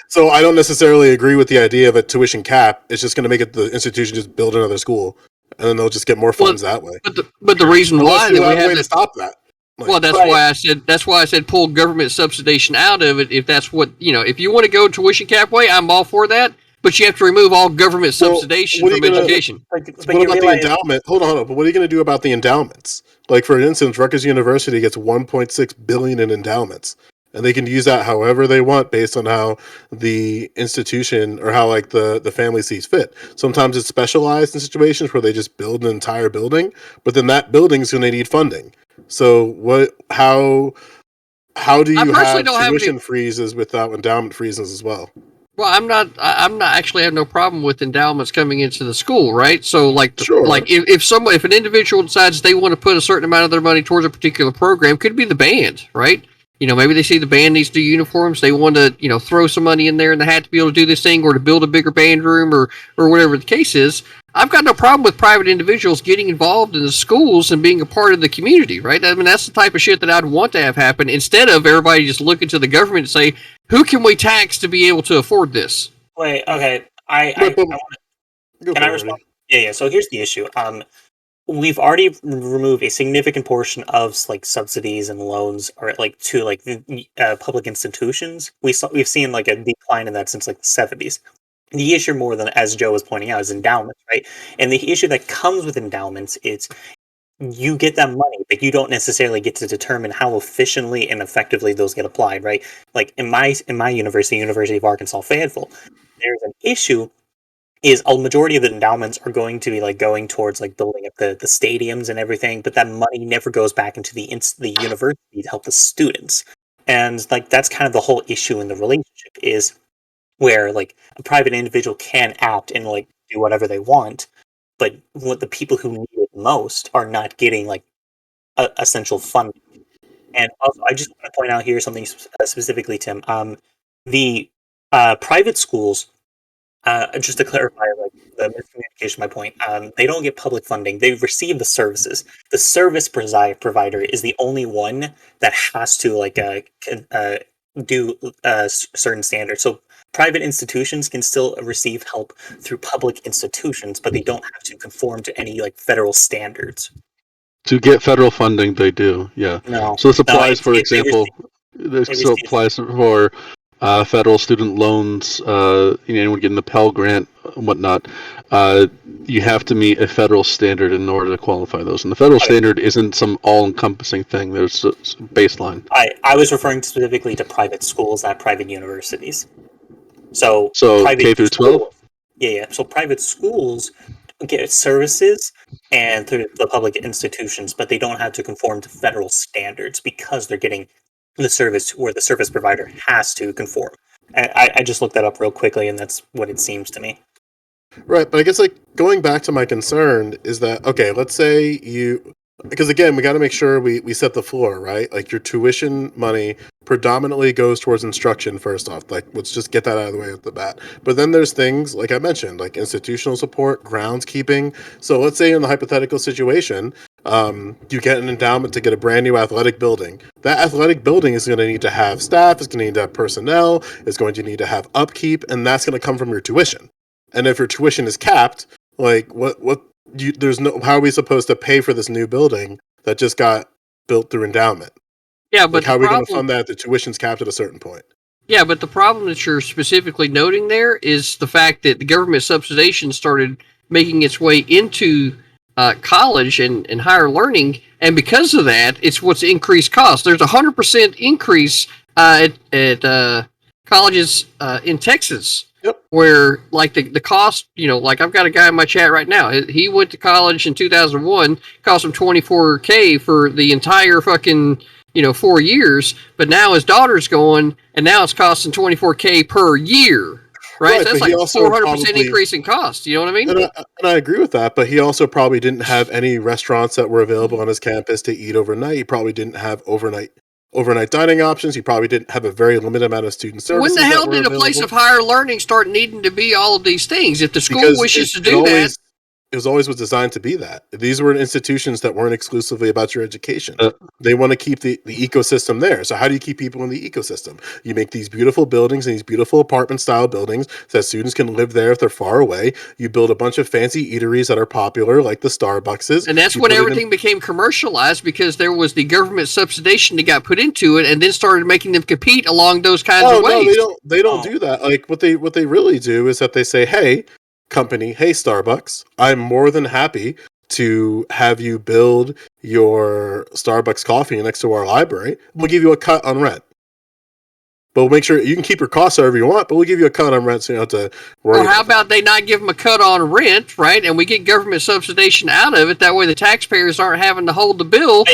so I don't necessarily agree with the idea of a tuition cap. It's just going to make it the institution just build another school, and then they'll just get more funds that way. But the reason why that we have to stop that. Like, that's why I said pull government subsidization out of it. If that's what if you want to go tuition cap way, I'm all for that. But you have to remove all government subsidization from education. What about the endowment? Hold on. But what are you going to do about the endowments? Like, for instance, Rutgers University gets $1.6 billion in endowments, and they can use that however they want based on how the institution or how, like, the family sees fit. Sometimes it's specialized in situations where they just build an entire building, but then that building is going to need funding. So how do you have tuition freezes without endowment freezes as well? Well, I'm not actually have no problem with endowments coming into the school, right? So, like, if an individual decides they want to put a certain amount of their money towards a particular program, could be the band, right? Maybe they see the band needs to do uniforms. They want to, throw some money in there in the hat to be able to do this thing, or to build a bigger band room, or whatever the case is. I've got no problem with private individuals getting involved in the schools and being a part of the community, right? I mean, that's the type of shit that I'd want to have happen, instead of everybody just looking to the government and say, who can we tax to be able to afford this? Wait, okay. Can I respond? Yeah. So here's the issue. we've already removed a significant portion of like subsidies and loans, or like to like public institutions. We've seen like a decline in that since like the 70s. The issue more than, as Joe was pointing out, is endowments, right? And the issue that comes with endowments is you get that money, but you don't necessarily get to determine how efficiently and effectively those get applied, right? Like in my university, University of Arkansas Fayetteville, there's an issue is a majority of the endowments are going to be like going towards like building up the stadiums and everything, but that money never goes back into the university to help the students. And like that's kind of the whole issue in the relationship, is where like a private individual can act and like do whatever they want, but what the people who need it most are not getting like essential funding. And also, I just want to point out here something specifically, Tim. The private schools, just to clarify, like the miscommunication, my point, they don't get public funding. They receive the services. The service provider is the only one that has to like do certain standards. So private institutions can still receive help through public institutions, but they don't have to conform to any like federal standards. To get federal funding, they do, yeah. No. So this applies, No, for example, this applies for federal student loans, anyone getting the Pell Grant and whatnot. You have to meet a federal standard in order to qualify those. And the federal standard isn't some all-encompassing thing. There's a baseline. I was referring specifically to private schools, not private universities. So private K through 12? Yeah. So private schools get services and through the public institutions, but they don't have to conform to federal standards because they're getting the service where the service provider has to conform. I just looked that up real quickly, and that's what it seems to me. Right, but I guess like going back to my concern is that, okay, let's say because again, we got to make sure we set the floor, right? Like your tuition money predominantly goes towards instruction first off. Like, let's just get that out of the way at the bat. But then there's things, like I mentioned, like institutional support, groundskeeping. So let's say in the hypothetical situation, you get an endowment to get a brand new athletic building. That athletic building is going to need to have staff, it's going to need to have personnel, it's going to need to have upkeep, and that's going to come from your tuition. And if your tuition is capped, like how are we supposed to pay for this new building that just got built through endowment? Yeah, but like, how are we going to fund that? The tuition's capped at a certain point. Yeah, but the problem that you're specifically noting there is the fact that the government subsidization started making its way into college and higher learning, and because of that, it's what's increased costs. There's 100% increase at colleges in Texas. Yep. Where like the cost, like I've got a guy in my chat right now. He went to college in 2001, cost him $24,000 for the entire fucking 4 years. But now his daughter's going, and now it's costing $24,000 per year. Right? So that's like 400% increase in cost. You know what I mean? And I agree with that. But he also probably didn't have any restaurants that were available on his campus to eat overnight. He probably didn't have overnight dining options. He probably didn't have a very limited amount of student services. When the hell did a place of higher learning start needing to be all of these things? If the school wishes to do that, it was designed to be that. These were institutions that weren't exclusively about your education. They want to keep the ecosystem there. So how do you keep people in the ecosystem? You make these beautiful buildings and these beautiful apartment style buildings so that students can live there if they're far away. You build a bunch of fancy eateries that are popular, like the Starbuckses. And that's when everything became commercialized, because there was the government subsidization that got put into it, and then started making them compete along those kinds of ways. No, they don't do that. Like what they really do is that they say, hey, company, hey Starbucks, I'm more than happy to have you build your Starbucks coffee next to our library. We'll give you a cut on rent. But we'll make sure you can keep your costs however you want, but we'll give you a cut on rent so you don't have to worry. Or how about they not give them a cut on rent, right? And we get government subsidization out of it. That way the taxpayers aren't having to hold the bill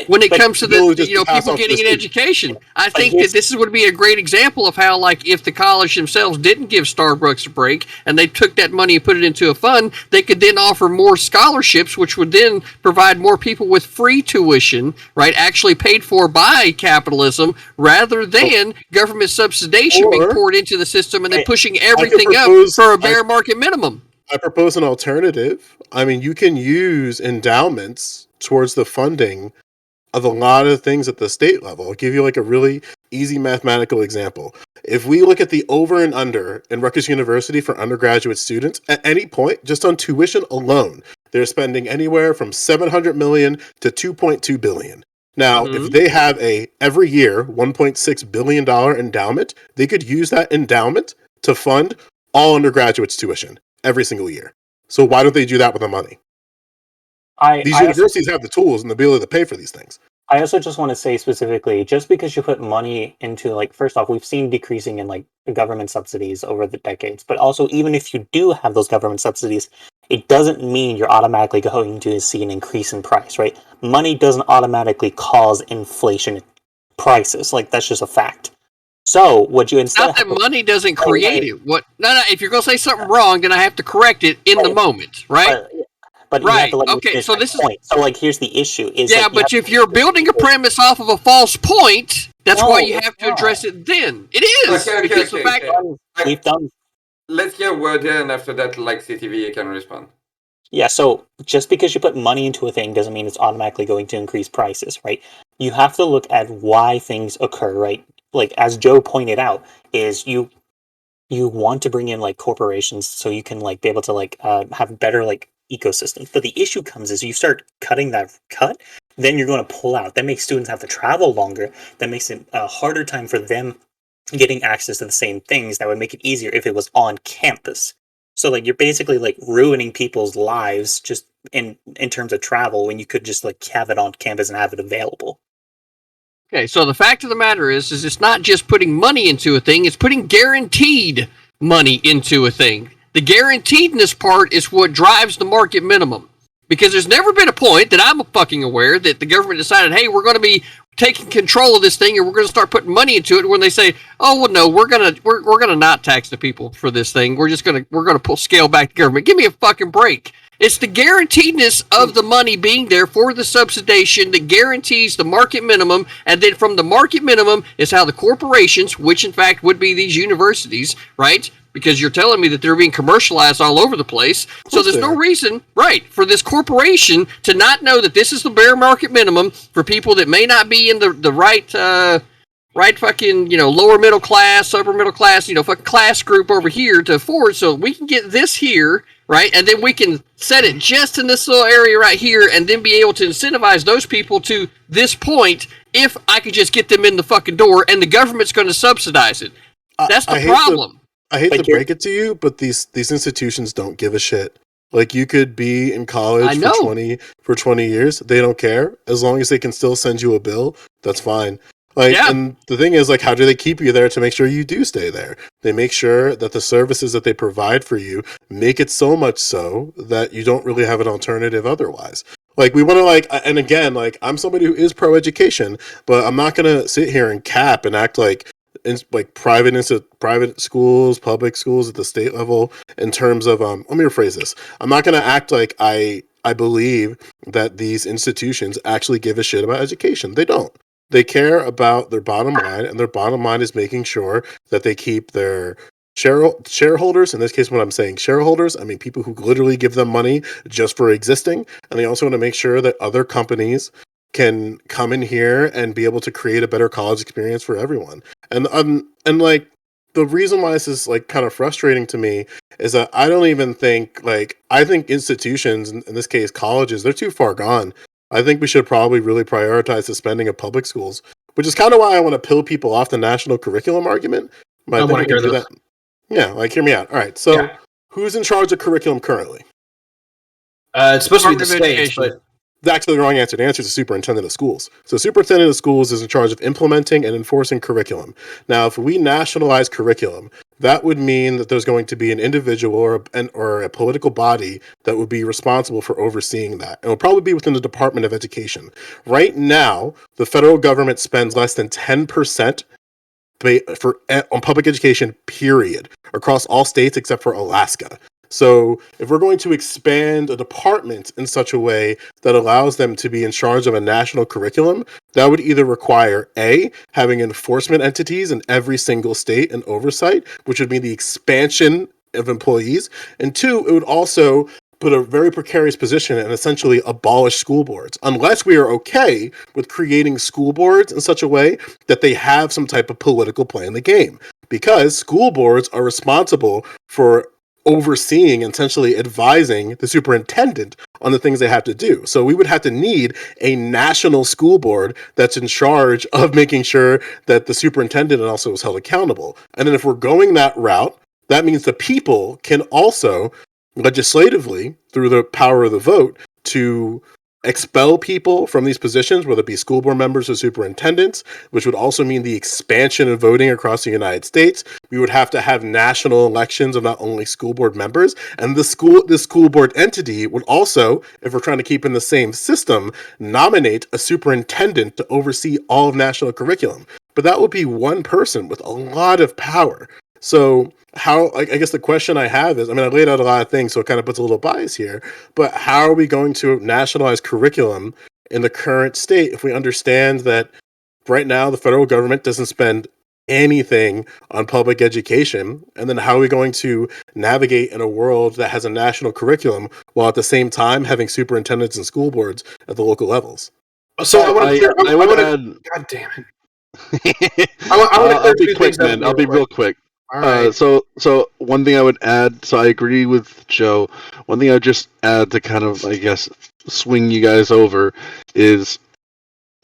when it comes to the people getting an education. I think that this would be a great example of how, like, if the college themselves didn't give Starbucks a break and they took that money and put it into a fund, they could then offer more scholarships, which would then provide more people with free tuition, right? Actually paid for by capitalism, rather than government subsidization being poured into the system and then pushing everything up for a bare market minimum. I propose an alternative. I mean, you can use endowments towards the funding of a lot of things at the state level. I'll give you like a really easy mathematical example. If we look at the over and under in Rutgers University for undergraduate students, at any point, just on tuition alone, they're spending anywhere from $700 million to $2.2 billion. Now, if they have a every year $1.6 billion endowment, they could use that endowment to fund all undergraduates' tuition every single year. So why don't they do that with the money? These universities have the tools and the ability to pay for these things. I also just want to say specifically, just because you put money into, like, first off, we've seen decreasing in like government subsidies over the decades, but also even if you do have those government subsidies, it doesn't mean you're automatically going to see an increase in price, right? Money doesn't automatically cause inflation in prices. Like, that's just a fact. So what you instead not that money doesn't create it. What? No. If you're gonna say something wrong, then I have to correct it in the moment, right? But right. You have to let me okay. finish So my this point. So like, here's the issue: is yeah, like, but if you're building a premise off of a false point, that's why you have to address it. Then it is because the fact we've done. Let's hear a word here, and after that, like CTV, you can respond. Yeah, so just because you put money into a thing doesn't mean it's automatically going to increase prices, right? You have to look at why things occur, right? Like, as Joe pointed out, is you want to bring in like corporations so you can like be able to like have better like ecosystems. But the issue comes is you start cutting that cut, then you're going to pull out. That makes students have to travel longer. That makes it a harder time for them getting access to the same things. That would make it easier if it was on campus. So like, you're basically like ruining people's lives just in terms of travel when you could just like have it on campus and have it available. Okay, so the fact of the matter is it's not just putting money into a thing, it's putting guaranteed money into a thing. The guaranteedness part is what drives the market minimum. Because there's never been a point that I'm fucking aware that the government decided, hey, we're going to be taking control of this thing and we're going to start putting money into it, when they say, oh, well, no, we're going to not tax the people for this thing. We're going to scale back the government. Give me a fucking break. It's the guaranteedness of the money being there for the subsidization that guarantees the market minimum, and then from the market minimum is how the corporations, which in fact would be these universities, right? Because you're telling me that they're being commercialized all over the place. So there's no reason, right, for this corporation to not know that this is the bare market minimum for people that may not be in the right fucking, lower middle class, upper middle class, fucking class group over here to afford, so we can get this here, right? And then we can set it just in this little area right here and then be able to incentivize those people to this point if I could just get them in the fucking door, and the government's going to subsidize it. That's the problem. I hate to break it to you, but these institutions don't give a shit. Like, you could be in college for 20 years. They don't care. As long as they can still send you a bill, that's fine. Like, and the thing is, like, how do they keep you there to make sure you do stay there? They make sure that the services that they provide for you make it so much so that you don't really have an alternative otherwise. Like, we want to, and again, like, I'm somebody who is pro-education, but I'm not going to sit here and cap and act like private schools, public schools at the state level in terms of, let me rephrase this. I'm not going to act like I believe that these institutions actually give a shit about education. They don't. They care about their bottom line, and their bottom line is making sure that they keep their shareholders, in this case, when I'm saying shareholders, I mean people who literally give them money just for existing, and they also want to make sure that other companies can come in here and be able to create a better college experience for everyone. And like, the reason why this is like kind of frustrating to me is that I don't even think, like, I think institutions, in this case colleges, they're too far gone. I think we should probably really prioritize the spending of public schools, which is kind of why I want to pill people off the national curriculum argument. I want to hear that. Yeah, like, hear me out. All right, so who's in charge of curriculum currently? It's supposed to be the states, but that's actually the wrong answer. The answer is the superintendent of schools. So superintendent of schools is in charge of implementing and enforcing curriculum. Now, if we nationalize curriculum, that would mean that there's going to be an individual or a political body that would be responsible for overseeing that. And it will probably be within the Department of Education. Right now, the federal government spends less than 10% on public education, period, across all states except for Alaska. So if we're going to expand a department in such a way that allows them to be in charge of a national curriculum, that would either require A, having enforcement entities in every single state and oversight, which would mean the expansion of employees, and two, it would also put a very precarious position and essentially abolish school boards, unless we are okay with creating school boards in such a way that they have some type of political play in the game. Because school boards are responsible for overseeing and essentially advising the superintendent on the things they have to do. So we would have to need a national school board that's in charge of making sure that the superintendent also is held accountable. And then if we're going that route, that means the people can also legislatively, through the power of the vote, to expel people from these positions, whether it be school board members or superintendents, which would also mean the expansion of voting across the United States. We would have to have national elections of not only school board members, and this school board entity would also, if we're trying to keep in the same system, nominate a superintendent to oversee all of national curriculum. But that would be one person with a lot of power. So I guess the question I have is, I laid out a lot of things, so it kind of puts a little bias here, but how are we going to nationalize curriculum in the current state if we understand that right now the federal government doesn't spend anything on public education? And then how are we going to navigate in a world that has a national curriculum while at the same time having superintendents and school boards at the local levels? So I want to add. God damn it! I want to clear I'll be two quick, things up man. I'll be real quick. All right. So one thing I would add, so I agree with Joe. One thing I would just add to kind of, I guess, swing you guys over is,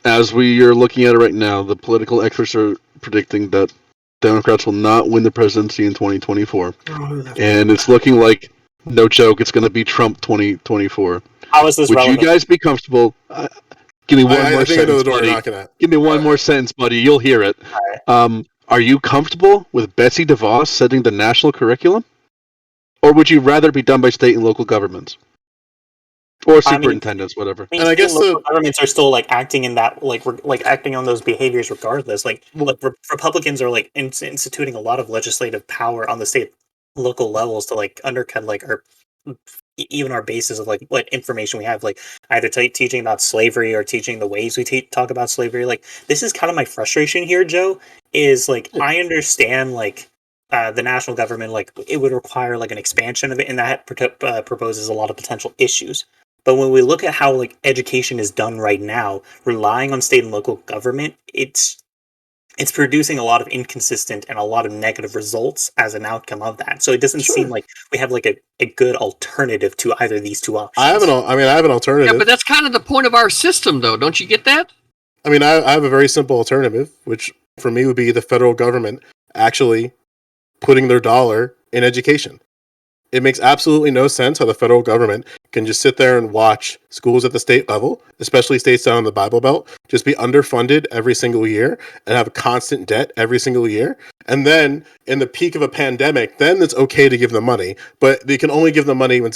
as we are looking at it right now, the political experts are predicting that Democrats will not win the presidency in 2024. And it's looking like, no joke, it's going to be Trump 2024. How is this Would relevant? you guys be comfortable? Give me one more I think I know sentence, the door buddy. you're knocking at. Give me one more sentence, buddy. You'll hear it. Are you comfortable with Betsy Devos setting the national curriculum? Or would you rather be done by state and local governments? Or superintendents, whatever. I mean, And I guess local governments are still like acting in that, like acting on those behaviors regardless. Like Republicans are like instituting a lot of legislative power on the state local levels to like undercut like our even our basis of like what information we have, like either teaching about slavery or teaching the ways we talk about slavery. Like this is kind of my frustration here, Joe, is like I understand like the national government, like it would require like an expansion of it, and that proposes a lot of potential issues. But when we look at how like education is done right now, relying on state and local government, it's producing a lot of inconsistent and a lot of negative results as an outcome of that. So it doesn't seem like we have like a good alternative to either of these two options. I have an alternative. Yeah, but that's kind of the point of our system, though. Don't you get that? I have a very simple alternative, which for me would be the federal government actually putting their dollar in education. It makes absolutely no sense how the federal government can just sit there and watch schools at the state level, especially states down in the Bible Belt, just be underfunded every single year and have constant debt every single year. And then in the peak of a pandemic, then it's okay to give them money, but they can only give them money when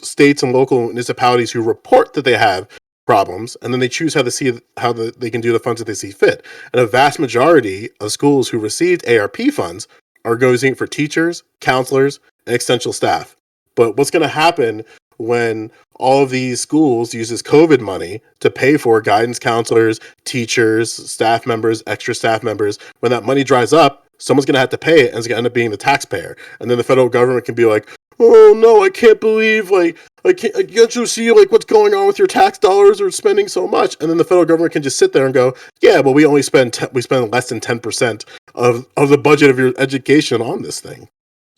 states and local municipalities who report that they have problems, and then they choose how they can do the funds that they see fit. And a vast majority of schools who received ARP funds are going for teachers, counselors, and extension staff. But what's going to happen when all of these schools use this COVID money to pay for guidance counselors, teachers, staff members, extra staff members? When that money dries up, someone's going to have to pay it, and it's going to end up being the taxpayer. And then the federal government can be like, oh no, I can't believe, can't you see what's going on with your tax dollars or spending so much? And then the federal government can just sit there and go, yeah, but we only spend less than 10% of the budget of your education on this thing.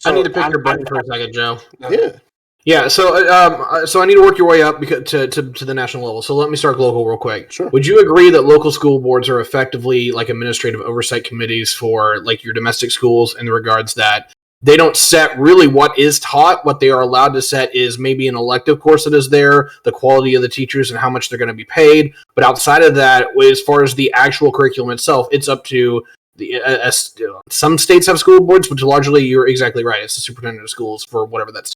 I need to pick your brain for a second, Joe. Yeah. Yeah, so I need to work your way up to the national level. So let me start local real quick. Sure. Would you agree that local school boards are effectively like administrative oversight committees for like your domestic schools in the regards that they don't set really what is taught? What they are allowed to set is maybe an elective course that is there, the quality of the teachers and how much they're going to be paid. But outside of that, as far as the actual curriculum itself, it's up to some states have school boards, but largely you're exactly right. It's the superintendent of schools for whatever that's.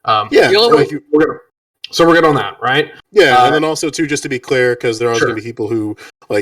So we're good on that, right? Yeah, and then also too, just to be clear, because there are going to be people who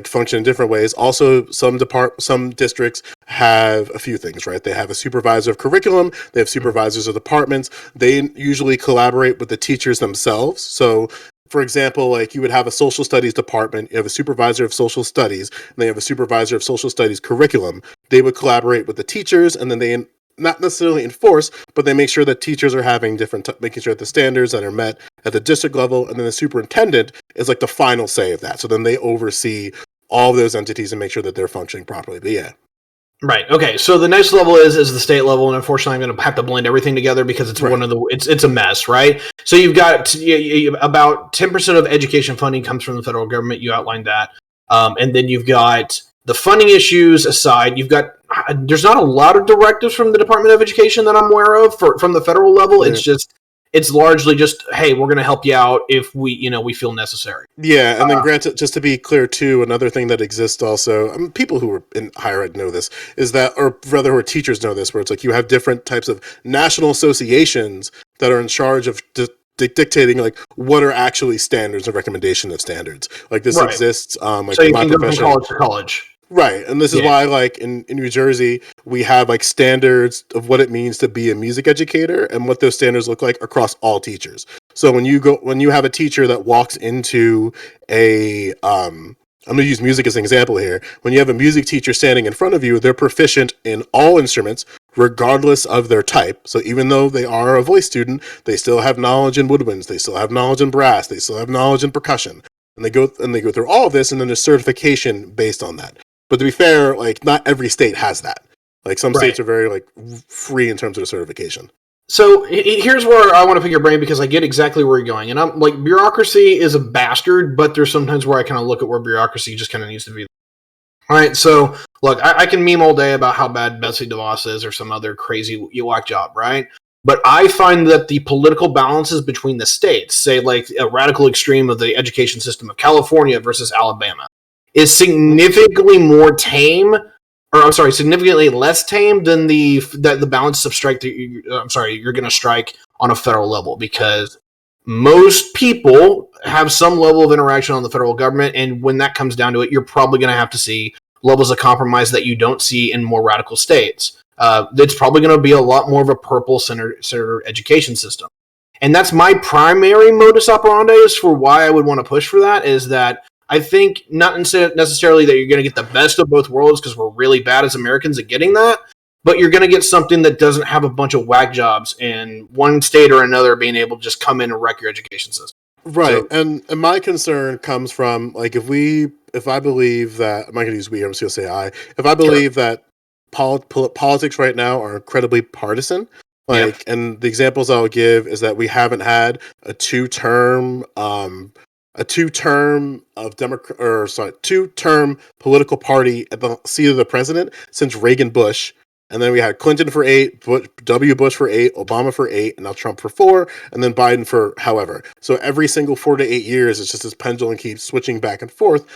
function in different ways. Also, some districts have a few things, right? They have a supervisor of curriculum. They have supervisors of departments. They usually collaborate with the teachers themselves. So, for example, you would have a social studies department, you have a supervisor of social studies, and they have a supervisor of social studies curriculum. They would collaborate with the teachers, and then they not necessarily enforce, but they make sure that teachers are having making sure that the standards that are met at the district level, and then the superintendent is the final say of that. So then they oversee all of those entities and make sure that they're functioning properly. But yeah. Right. Okay. So the next level is the state level, and unfortunately, I'm going to have to blend everything together because it's it's a mess, right? So you've got about 10% of education funding comes from the federal government. You outlined that, and then you've got the funding issues aside. There's not a lot of directives from the Department of Education that I'm aware of from the federal level. Yeah. It's largely just, hey, we're going to help you out if we feel necessary. Yeah, and then granted, just to be clear too, another thing that exists also, people who are in higher ed know this, is that, or rather, who teachers know this, where it's like you have different types of national associations that are in charge of dictating like what are actually standards and recommendation of standards. Like this exists. Like so you can go from college to college. Right, and this is why, like, in New Jersey, we have, like, standards of what it means to be a music educator and what those standards look like across all teachers. So when you have a teacher that walks into I'm going to use music as an example here. When you have a music teacher standing in front of you, they're proficient in all instruments, regardless of their type. So even though they are a voice student, they still have knowledge in woodwinds, they still have knowledge in brass, they still have knowledge in percussion. And they go through all of this, and then there's certification based on that. But to be fair, like, not every state has that. Like, some states are very, like, free in terms of the certification. So here's where I want to pick your brain, because I get exactly where you're going. And I'm like, bureaucracy is a bastard, but there's sometimes where I kind of look at where bureaucracy just kind of needs to be. All right, so look, I can meme all day about how bad Betsy Devos is or some other crazy whack job, right? But I find that the political balances between the states, say like a radical extreme of the education system of California versus Alabama, is significantly significantly less tame than the balance of strike that you're going to strike on a federal level, because most people have some level of interaction on the federal government, and when that comes down to it, you're probably going to have to see levels of compromise that you don't see in more radical states. It's probably going to be a lot more of a purple-centered education system. And that's my primary modus operandi is for why I would want to push for that, is that I think not necessarily that you're going to get the best of both worlds, because we're really bad as Americans at getting that, but you're going to get something that doesn't have a bunch of whack jobs in one state or another being able to just come in and wreck your education system. Right, so, and my concern comes from, like, if I believe that, I'm not going to use we, I'm just going to say I, if I believe that politics right now are incredibly partisan, like, and the examples I'll give is that we haven't had a two-term political party at the seat of the president since Reagan Bush. And then we had Clinton for 8, W. Bush for 8, Obama for 8, and now Trump for 4, and then Biden for however. So every single 4 to 8 years, it's just this pendulum keeps switching back and forth.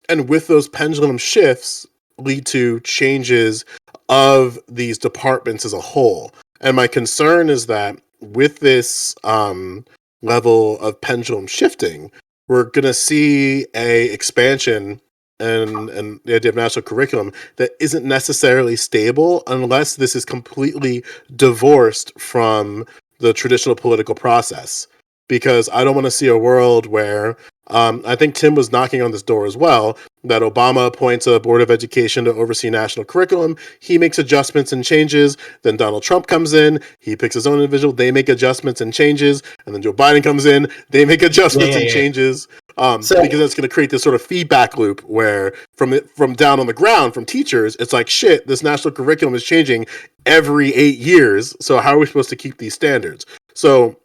And with those pendulum shifts lead to changes of these departments as a whole. And my concern is that with this level of pendulum shifting, we're going to see a expansion and the idea of national curriculum that isn't necessarily stable unless this is completely divorced from the traditional political process. Because I don't want to see a world where, I think Tim was knocking on this door as well, that Obama appoints a board of education to oversee national curriculum. He makes adjustments and changes. Then Donald Trump comes in. He picks his own individual. They make adjustments and changes. And then Joe Biden comes in. They make adjustments and changes. Because that's going to create this sort of feedback loop where from down on the ground, from teachers, it's like, shit, this national curriculum is changing every 8 years. So how are we supposed to keep these standards? So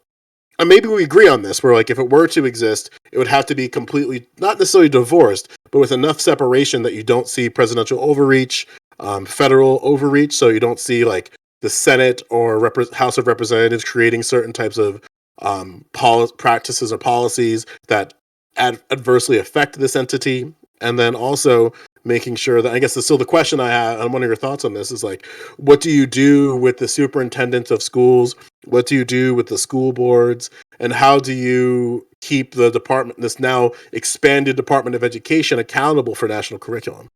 maybe we agree on this, where like if it were to exist, it would have to be completely, not necessarily divorced, but with enough separation that you don't see presidential overreach, federal overreach, so you don't see like the Senate or House of Representatives creating certain types of practices or policies that adversely affect this entity. And then also making sure that, I guess the question I have, and one of your thoughts on this is like, what do you do with the superintendents of schools? What do you do with the school boards? And how do you keep the department, this now expanded Department of Education, accountable for national curriculum?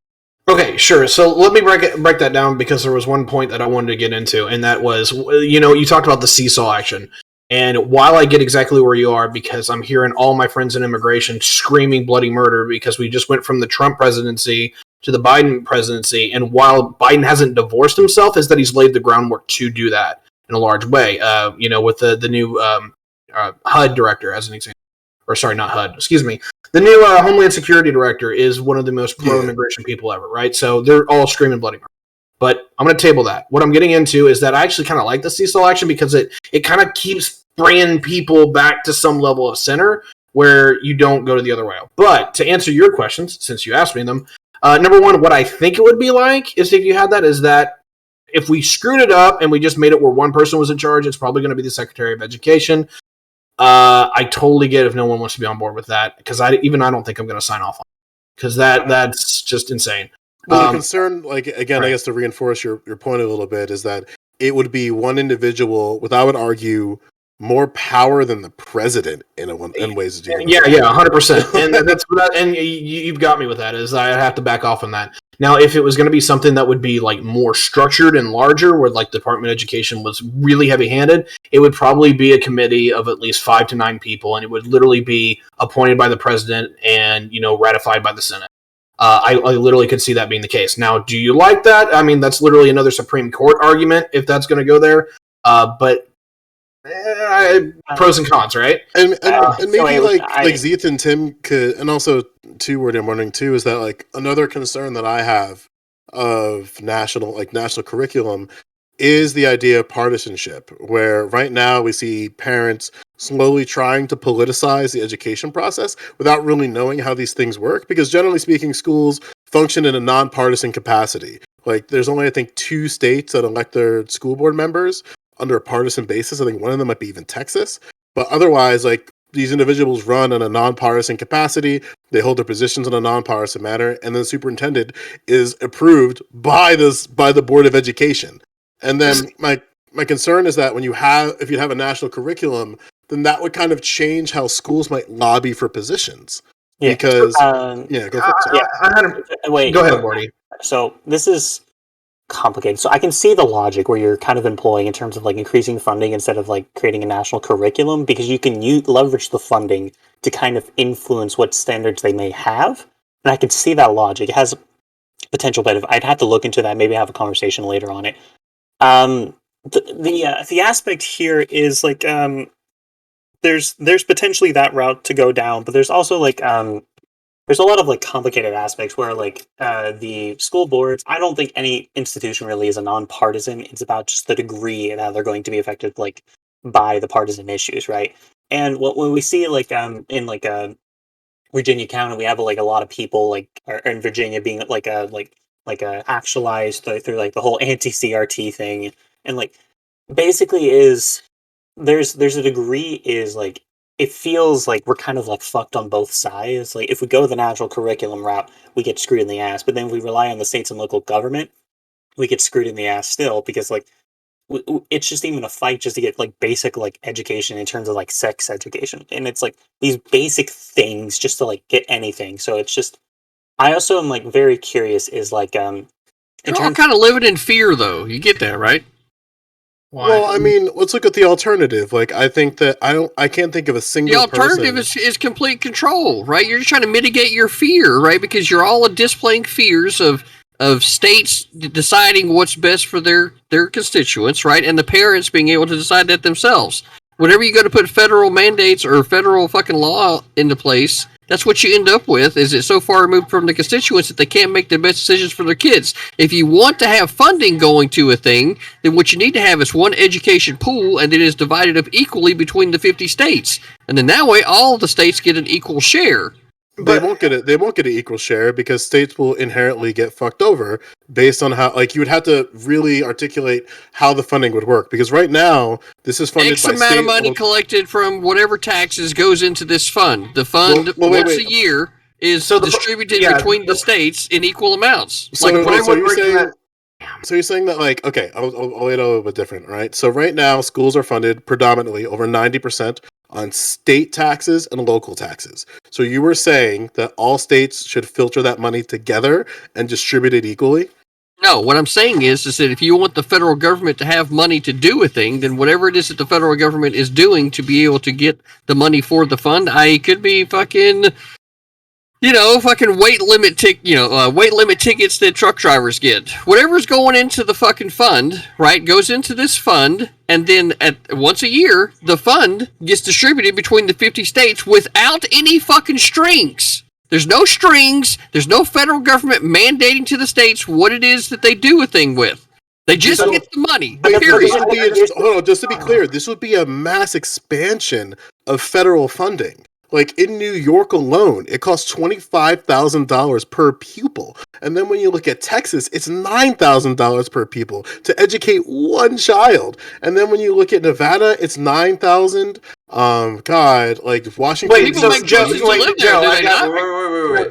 Okay, sure. So let me break that down, because there was one point that I wanted to get into, and that was, you talked about the seesaw action. And while I get exactly where you are, because I'm hearing all my friends in immigration screaming bloody murder because we just went from the Trump presidency to the Biden presidency, and while Biden hasn't divorced himself, is that he's laid the groundwork to do that in a large way. With the new HUD director, as an example. Or sorry, not HUD, excuse me. The new Homeland Security director is one of the most pro-immigration people ever, right? So they're all screaming bloody murder. But I'm going to table that. What I'm getting into is that I actually kind of like the seesaw action because it kind of keeps bringing people back to some level of center where you don't go to the other way. But to answer your questions, since you asked me them, number one, what I think it would be like is if you had that is that if we screwed it up and we just made it where one person was in charge, it's probably going to be the Secretary of Education. I totally get if no one wants to be on board with that because I don't think I'm going to sign off on it because that's just insane. Well, the concern, like again, right. I guess to reinforce your point a little bit, is that it would be one individual with, I would argue, more power than the president in ways. Yeah, 100%. And that's and you've got me with that. Is I have to back off on that. Now, if it was going to be something that would be like more structured and larger, where like the Department of Education was really heavy-handed, it would probably be a committee of at least 5 to 9 people, and it would literally be appointed by the president and ratified by the Senate. I literally could see that being the case. Now, do you like that? I mean, that's literally another Supreme Court argument if that's going to go there. But pros and cons, right? And maybe like Zeeth and Tim could, and also too, what I'm wondering too is that like another concern that I have of national curriculum is the idea of partisanship, where right now we see parents slowly trying to politicize the education process without really knowing how these things work, because generally speaking, schools function in a nonpartisan capacity. Like there's only, I think, 2 states that elect their school board members under a partisan basis. I think one of them might be even Texas. But otherwise, like these individuals run in a nonpartisan capacity. They hold their positions in a nonpartisan manner, and then the superintendent is approved by the Board of Education. And then my concern is that if you have a national curriculum, then that would kind of change how schools might lobby for positions. Yeah. Because go ahead, Morty. So this is complicated. So I can see the logic where you're kind of employing in terms of like increasing funding instead of like creating a national curriculum, because you can leverage the funding to kind of influence what standards they may have. And I could see that logic. It has potential benefit. I'd have to look into that, maybe have a conversation later on it. The aspect here is like there's potentially that route to go down, but there's also like there's a lot of like complicated aspects where like the school boards, I don't think any institution really is a nonpartisan. It's about just the degree and how they're going to be affected like by the partisan issues, right? And when we see like in like Virginia County, we have like a lot of people like in Virginia being like actualized through like the whole anti-CRT thing, and like basically is there's a degree is like it feels like we're kind of like fucked on both sides. Like if we go the national curriculum route, we get screwed in the ass, but then if we rely on the states and local government, we get screwed in the ass still, because like it's just even a fight just to get like basic like education in terms of like sex education, and it's like these basic things just to like get anything. So it's just, I also am like very curious is like you're all kind of living in fear though. You get that, right? Why? Well, I mean, let's look at the alternative. Like, I think that I can't think of a single. The alternative is complete control, right? You're just trying to mitigate your fear, right? Because you're all displaying fears of states deciding what's best for their constituents, right? And the parents being able to decide that themselves. Whenever you go to put federal mandates or federal fucking law into place, that's what you end up with, is it so far removed from the constituents that they can't make the best decisions for their kids. If you want to have funding going to a thing, then what you need to have is one education pool, and it is divided up equally between the 50 states. And then that way, all the states get an equal share. They won't get an equal share, because states will inherently get fucked over based on how, like, you would have to really articulate how the funding would work, because right now this is funded X amount of money collected from whatever taxes goes into this fund. The fund once a year is distributed between the states in equal amounts. So you're saying that, like, okay, I'll lay it a little bit different, right? So right now schools are funded predominantly over 90% on state taxes and local taxes. So you were saying that all states should filter that money together and distribute it equally? No, what I'm saying is that if you want the federal government to have money to do a thing, then whatever it is that the federal government is doing to be able to get the money for the fund, i.e. could be fucking, weight limit tickets that truck drivers get. Whatever's going into the fucking fund, right, goes into this fund, and then once a year, the fund gets distributed between the 50 states without any fucking strings. There's no strings. There's no federal government mandating to the states what it is that they do a thing with. They just get the money. Period. Hold on, just to be clear, this would be a mass expansion of federal funding. Like in New York alone, it costs $25,000 per pupil. And then when you look at Texas, it's $9,000 per pupil to educate one child. And then when you look at Nevada, it's $9,000. God, like Washington. Wait, so Joe, wait.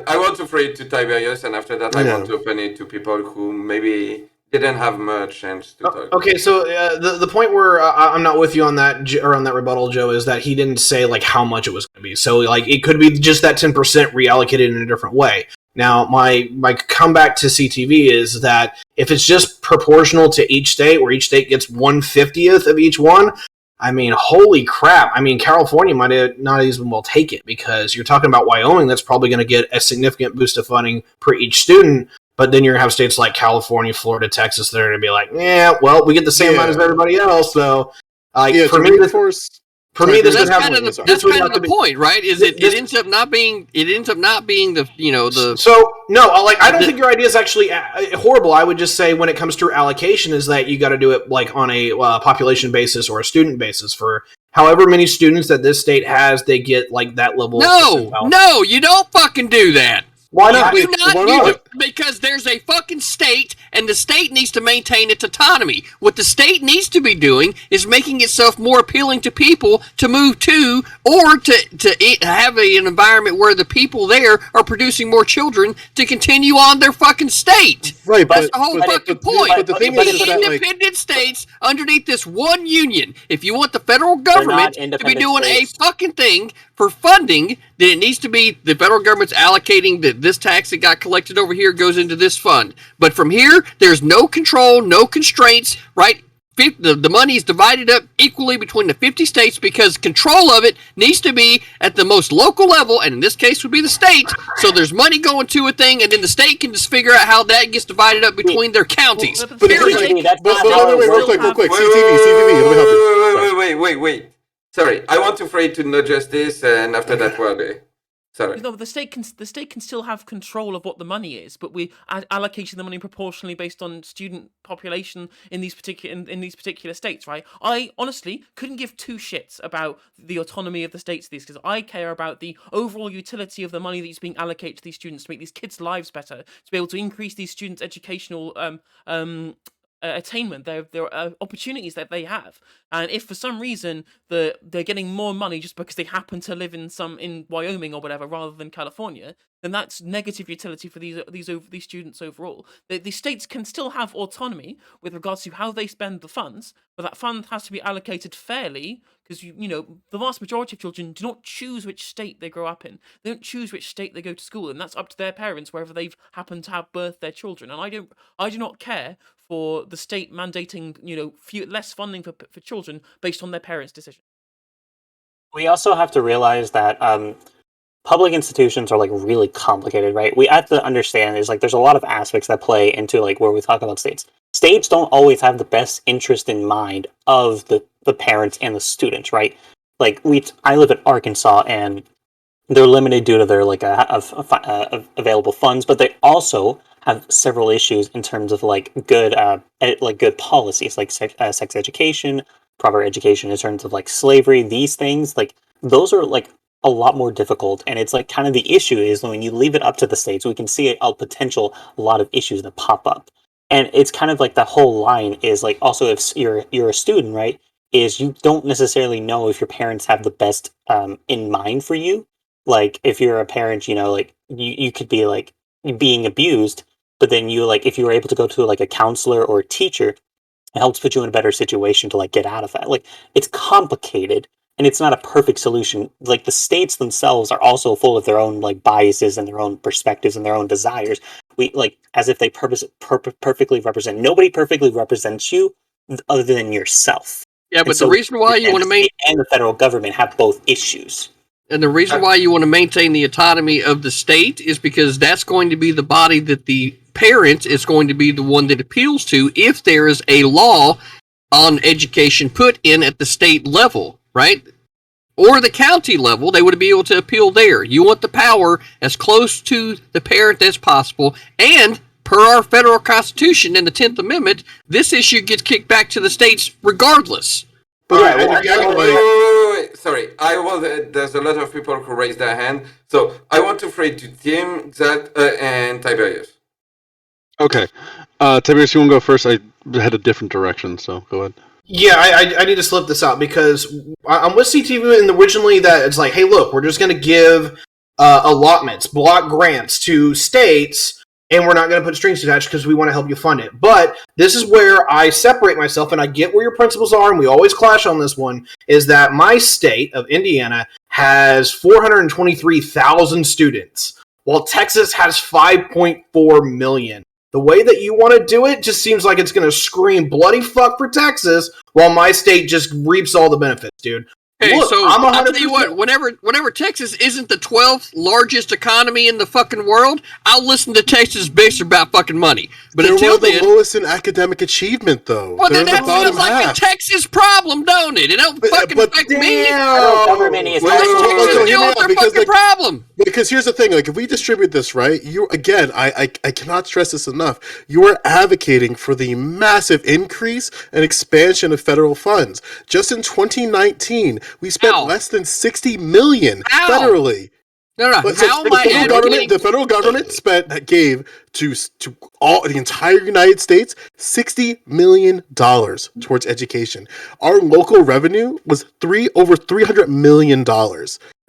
I want to throw it to Tiberius, and after that, I want to open it to people who maybe didn't have much chance to talk. Okay, so the point where I'm not with you on that or on that rebuttal, Joe, is that he didn't say like how much it was going to be. So like it could be just that 10% reallocated in a different way. Now my comeback to CTV is that if it's just proportional to each state, where each state gets 1/50th of each one, I mean, holy crap! I mean, California might not even well take it, because you're talking about Wyoming that's probably going to get a significant boost of funding per each student. But then you're going to have states like California, Florida, Texas that are going to be like, yeah, well, we get the same amount as everybody else. So, for me, this that's kind of the point, right? Is it ends up not being the So no, I don't think your idea is actually horrible. I would just say when it comes to allocation, is that you got to do it like on a population basis or a student basis. For however many students that this state has, they get like that level. No, you don't fucking do that. Why not? You do not do it, because there's a fucking state, and the state needs to maintain its autonomy. What the state needs to be doing is making itself more appealing to people to move to, or to have an environment where the people there are producing more children to continue on their fucking state. Right, that's the whole fucking point. But the thing is that, independent states underneath this one union. If you want the federal government to be doing a fucking thing for funding, then it needs to be the federal government's allocating this tax that got collected over here goes into this fund. But from here, there's no control, no constraints, right? The money is divided up equally between the 50 states, because control of it needs to be at the most local level, and in this case would be the state. So there's money going to a thing, and then the state can just figure out how that gets divided up between their counties. Real quick. CTV, Wait. Sorry, I want to throw it to No Justice, and after that, sorry. No, the state can still have control of what the money is, but we are allocating the money proportionally based on student population in these particular states, right? I honestly couldn't give two shits about the autonomy of the states of these, because I care about the overall utility of the money that's being allocated to these students to make these kids' lives better, to be able to increase these students' educational attainment, their opportunities that they have. And if for some reason they're getting more money just because they happen to live in Wyoming or whatever rather than California, then that's negative utility for these students overall. The states can still have autonomy with regards to how they spend the funds, but that fund has to be allocated fairly, because you know the vast majority of children do not choose which state they grow up in. They don't choose which state they go to school in. That's up to their parents wherever they've happened to have birthed their children. And I do not care for the state mandating, less funding for children based on their parents' decision. We also have to realize that public institutions are like really complicated, right? We have to understand there's a lot of aspects that play into like where we talk about states. States don't always have the best interest in mind of the parents and the students, right? Like I live in Arkansas, and they're limited due to their available funds, but they also have several issues in terms of good policies, like sex education, proper education in terms of slavery. These things, those are a lot more difficult, and it's kind of the issue is when you leave it up to the states, we can see a lot of issues that pop up, and it's kind of the whole line is also if you're a student, right? Is you don't necessarily know if your parents have the best in mind for you. If you're a parent, you could be being abused. But then if you were able to go to a counselor or a teacher, it helps put you in a better situation to get out of that. It's complicated, and it's not a perfect solution. The states themselves are also full of their own biases and their own perspectives and their own desires. We as if they perfectly represent. Nobody perfectly represents you other than yourself. Yeah, but the reason why you want to maintain and the federal government have both issues. And the reason why you want to maintain the autonomy of the state is because that's going to be the body that the parent is going to be the one that appeals to if there is a law on education put in at the state level, right? or the county level, they would be able to appeal there. You want the power as close to the parent as possible, and per our federal constitution and the 10th Amendment, this issue gets kicked back to the states regardless. But wait. Sorry, there's a lot of people who raise their hand, so I want to throw it to Tim, Zach, and Tiberius. Okay. Tiberius, you want to go first? I had a different direction, so go ahead. Yeah, I need to slip this out because I'm with CTV and originally that it's like, hey, look, we're just going to give allotments, block grants to states, and we're not going to put strings attached because we want to help you fund it. But this is where I separate myself, and I get where your principles are, and we always clash on this one, is that my state of Indiana has 423,000 students, while Texas has 5.4 million. The way that you want to do it just seems like it's going to scream bloody fuck for Texas, while my state just reaps all the benefits, dude. Hey, Look, so I'm I'll tell you what, whenever Texas isn't the 12th largest economy in the fucking world, I'll listen to Texas bitch about fucking money. But they're until one of the then, lowest in academic achievement, though. well, They're then in the that bottom sounds like half. a Texas problem, don't it? It don't fucking affect me. Federal government is Let Texas deal with their fucking problem. Because here's the thing, like, if we distribute this, right, I cannot stress this enough, you are advocating for the massive increase and expansion of federal funds. Just in 2019, we spent less than $60 million federally. No. But so How am I advocating? The federal government gave to all the entire United States $60 million towards education. Our local revenue was over $300 million.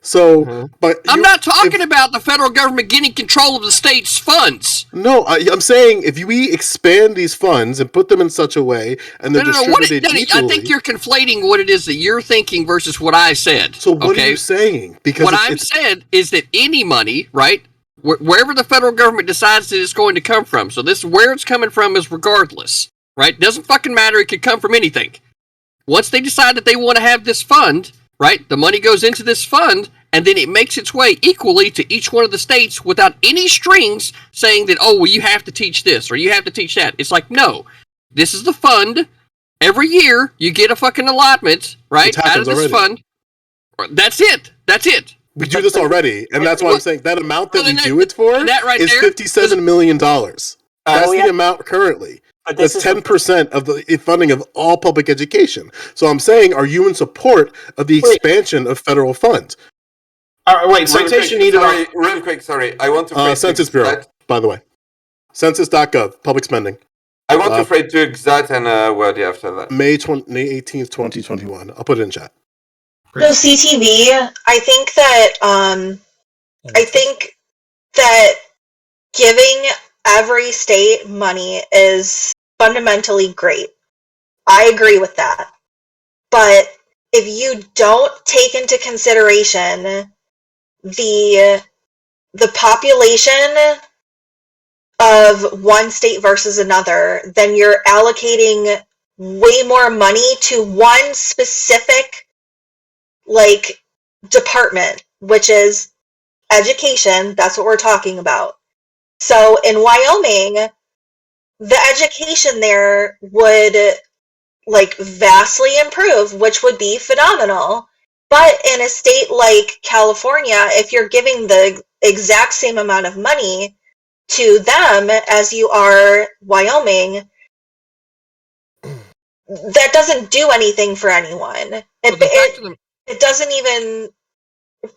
So, but I'm not talking about the federal government getting control of the state's funds. No, I'm saying if we expand these funds and put them in such a way, and they're distributed equally. I think you're conflating what it is that you're thinking versus what I said. So what are you saying? Because what I'm saying is that any money, right, wherever the federal government decides that it's going to come from, so this where it's coming from is regardless, right? Doesn't fucking matter. It could come from anything. Once they decide that they want to have this fund, right, the money goes into this fund, and then it makes its way equally to each one of the states without any strings saying that, oh, well, you have to teach this or you have to teach that. It's like, no, this is the fund. Every year you get a fucking allotment, right, out of this fund. That's it. That's it. We do this already, and that's why I'm saying that amount that we do it for is $57 million. That's the amount currently. That's 10% of the funding of all public education. So I'm saying, are you in support of the expansion of federal funds? All right, wait, citation needed. Real quick, sorry. I want to Census Bureau, by the way. Census.gov, public spending. I want to phrase to exact and word after that. May 18th, 2021. I'll put it in chat. So CTV, I think that giving every state money is fundamentally great. I agree with that. But if you don't take into consideration the population of one state versus another, then you're allocating way more money to one specific department, which is education. That's what we're talking about. So in Wyoming, the education there would vastly improve, which would be phenomenal. But in a state like California, if you're giving the exact same amount of money to them as you are Wyoming, that doesn't do anything for anyone. It doesn't even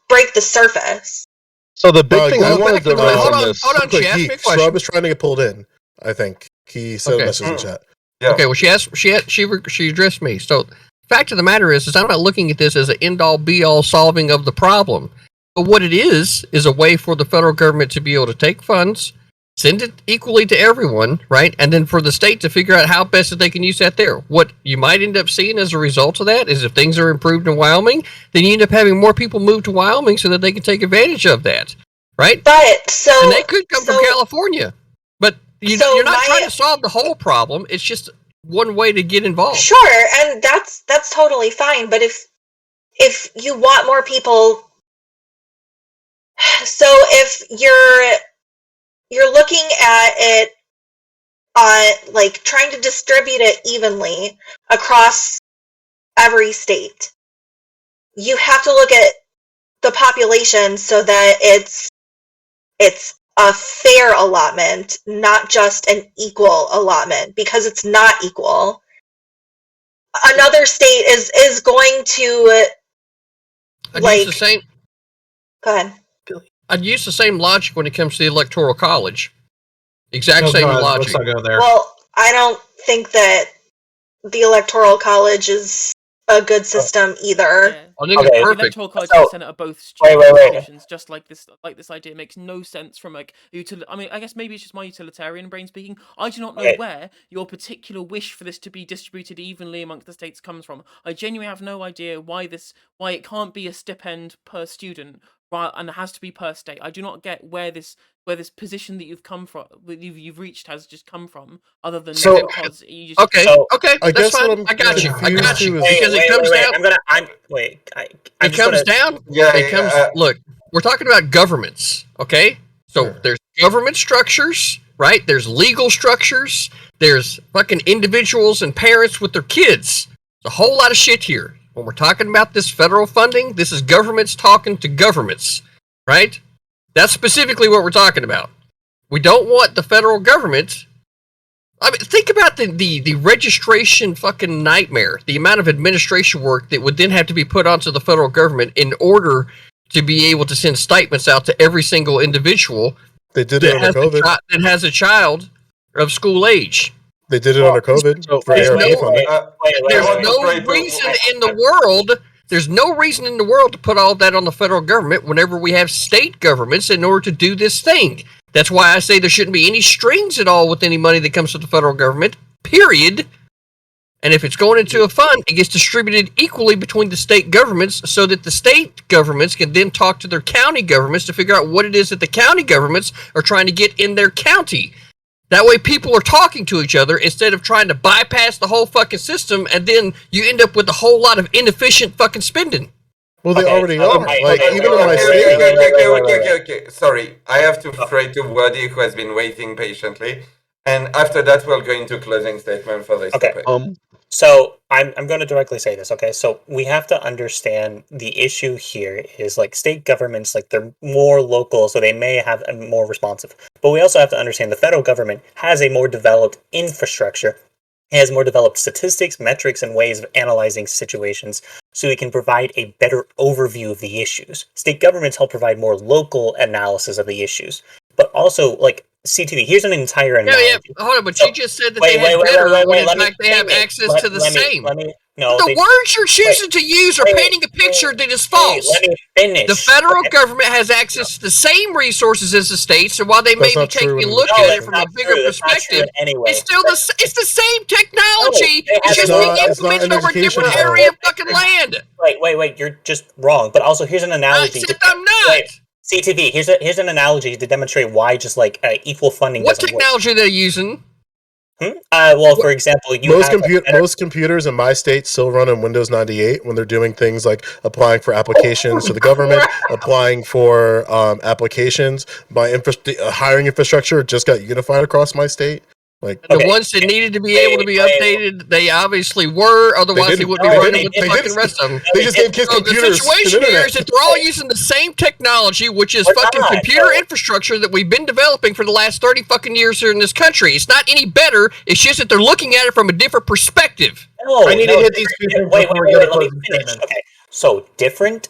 break the surface. So the big thing I wanted to raise on this. Hold on, she asked me a question. Rob was trying to get pulled in, I think. He sent a message in chat. Yeah. Okay, well, she addressed me. So the fact of the matter is I'm not looking at this as an end-all, be-all solving of the problem. But what it is a way for the federal government to be able to take funds, send it equally to everyone, right? And then for the state to figure out how best that they can use that there. What you might end up seeing as a result of that is if things are improved in Wyoming, then you end up having more people move to Wyoming so that they can take advantage of that, right? And they could come from California. But you're not trying to solve the whole problem. It's just one way to get involved. Sure, and that's totally fine. But if you want more people, so if you're looking at it trying to distribute it evenly across every state, you have to look at the population so that it's a fair allotment, not just an equal allotment, because it's not equal. Another state is going to Use the same. Go ahead. I'd use the same logic when it comes to the Electoral College. Exact same logic. Let's not go there. Well, I don't think that the Electoral College is a good system either. Yeah. I think Okay. it's The perfect. Electoral College So- and the Senate are both Wait. institutions, just like this idea makes no sense from like I mean, I guess maybe it's just my utilitarian brain speaking. I do not know Okay. where your particular wish for this to be distributed evenly amongst the states comes from. I genuinely have no idea why it can't be a stipend per student, and it has to be per state. I do not get where this position that you've come from, you've reached, has just come from, other than So- because you just Okay, So, okay, I that's guess what fine. I'm I got you. confused to is- Because it comes down. I'm It comes down. Yeah, It comes. Look, we're talking about governments, okay? So Sure. there's government structures, right? There's legal structures. There's fucking individuals and parents with their kids. There's a whole lot of shit here. When we're talking about this federal funding, this is governments talking to governments, right? That's specifically what we're talking about. We don't want the federal government. I mean, think about the registration fucking nightmare. The amount of administration work that would then have to be put onto the federal government in order to be able to send statements out to every single individual They did it under COVID. that has a child of school age. They did it under COVID for there's ARP no- funding. There's I want to no try to- reason in the world. There's no reason in the world to put all that on the federal government whenever we have state governments in order to do this thing. That's why I say there shouldn't be any strings at all with any money that comes to the federal government, period. And if it's going into a fund, it gets distributed equally between the state governments so that the state governments can then talk to their county governments to figure out what it is that the county governments are trying to get in their county. That way people are talking to each other instead of trying to bypass the whole fucking system, and then you end up with a whole lot of inefficient fucking spending. Well, they Okay, already okay, are. Like, okay, even in my Okay, state. okay. Sorry, I have to throw to Wordy, who has been waiting patiently, and after that we'll go into closing statement for this Okay. topic. So I'm going to directly say this, okay? So we have to understand the issue here is like state governments, like they're more local, so they may have a more responsive. But we also have to understand the federal government has a more developed infrastructure. It has more developed statistics, metrics, and ways of analyzing situations so we can provide a better overview of the issues. State governments help provide more local analysis of the issues. But also, like, CTV, here's an entire analogy. Yeah, hold on, but So- you just said that they had better when in fact they have access to the same. The words you're choosing to use are painting a picture that is false. Let me finish. The federal Okay. government has access to the same resources as the states, and while they may That's be not true taking a in- look No, at that's it from not a bigger true. That's not true perspective, anyway. it's still it's the same technology. No, It's just it's being not- it's not implemented an over a different education area of fucking land. Wait, you're just wrong. But also, here's an analogy. Except I'm not. Wait, CTV, here's an analogy to demonstrate why just like equal funding What doesn't technology are they using? work. Well, for example, you Most have most computers in my state still run on Windows 98 when they're doing things like applying for applications to the government, applying for applications. My hiring infrastructure just got unified across my state. Like, The Okay. ones that needed to be able to be Wait. updated, they obviously were. Otherwise, they didn't. wouldn't be No, running they with the didn't. fucking rest of them. they just gave kids So the computers. situation and here internet. is that they're all using the same technology, which is We're fucking not, computer no. infrastructure that we've been developing for the last 30 fucking years here in this country. It's not any better. It's just that they're looking at it from a different perspective. No, I need to no, hit these two things Wait, before we go to let me closing finish. statements. Okay, so different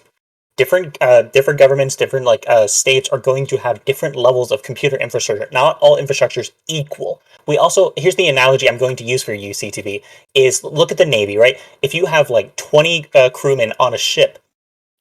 governments, different states are going to have different levels of computer infrastructure. Not all infrastructure is equal. We also, here's the analogy I'm going to use for you, CTV, is look at the Navy, right? If you have like 20 crewmen on a ship,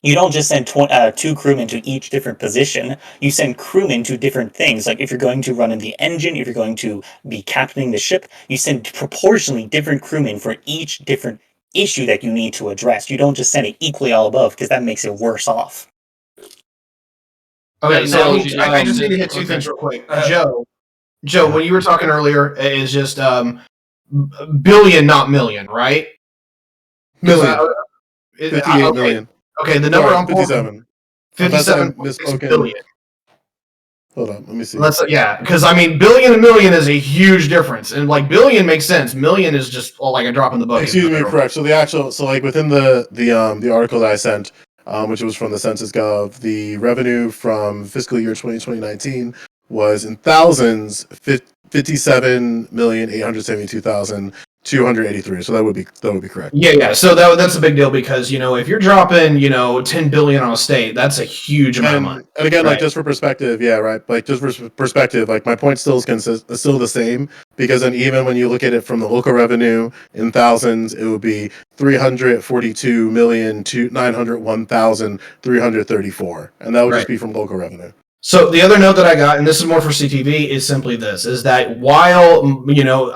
you don't just send 2 crewmen to each different position. You send crewmen to different things. Like if you're going to run in the engine, if you're going to be captaining the ship, you send proportionally different crewmen for each different issue that you need to address. You don't just send it equally all above because that makes it worse off. Okay, That so analogy- I just need to hit two Okay. things real quick. Joe, when you were talking earlier, it is just billion, not million, right? 'Cause Million. 58 million. Okay, the number I'm pulling 57. 57 Unless I misspoken. billion. Hold on, let me see. Because I mean, billion and million is a huge difference, and like billion makes sense. Million is just like a drop in the bucket. Excuse me, correct. So like within the article that I sent, which was from the Census Gov, the revenue from fiscal year 2019 was in thousands, 57,872,283. So that would be correct. Yeah. So that's a big deal because if you're dropping 10 billion on a state, that's a huge amount of money. And again, right? like just for perspective, yeah, right. Like just for perspective, like my point still is still the same because then even when you look at it from the local revenue in thousands, it would be 342,901,334, and that would just be from local revenue. So the other note that I got, and this is more for CTV, is simply this: is that while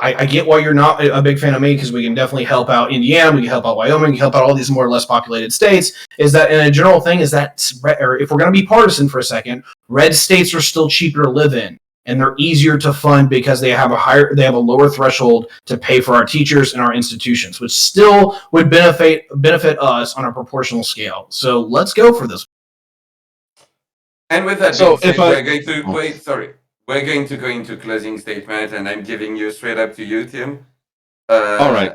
I get why you're not a big fan of me because we can definitely help out Indiana, we can help out Wyoming, we can help out all these more or less populated states. Is that in a general thing? Is that, or if we're going to be partisan for a second, red states are still cheaper to live in, and they're easier to fund because they have a lower threshold to pay for our teachers and our institutions, which still would benefit us on a proportional scale. So let's go for this. And with that being said, we're going to go into closing statement, and I'm giving you straight up to you, Tim. All right.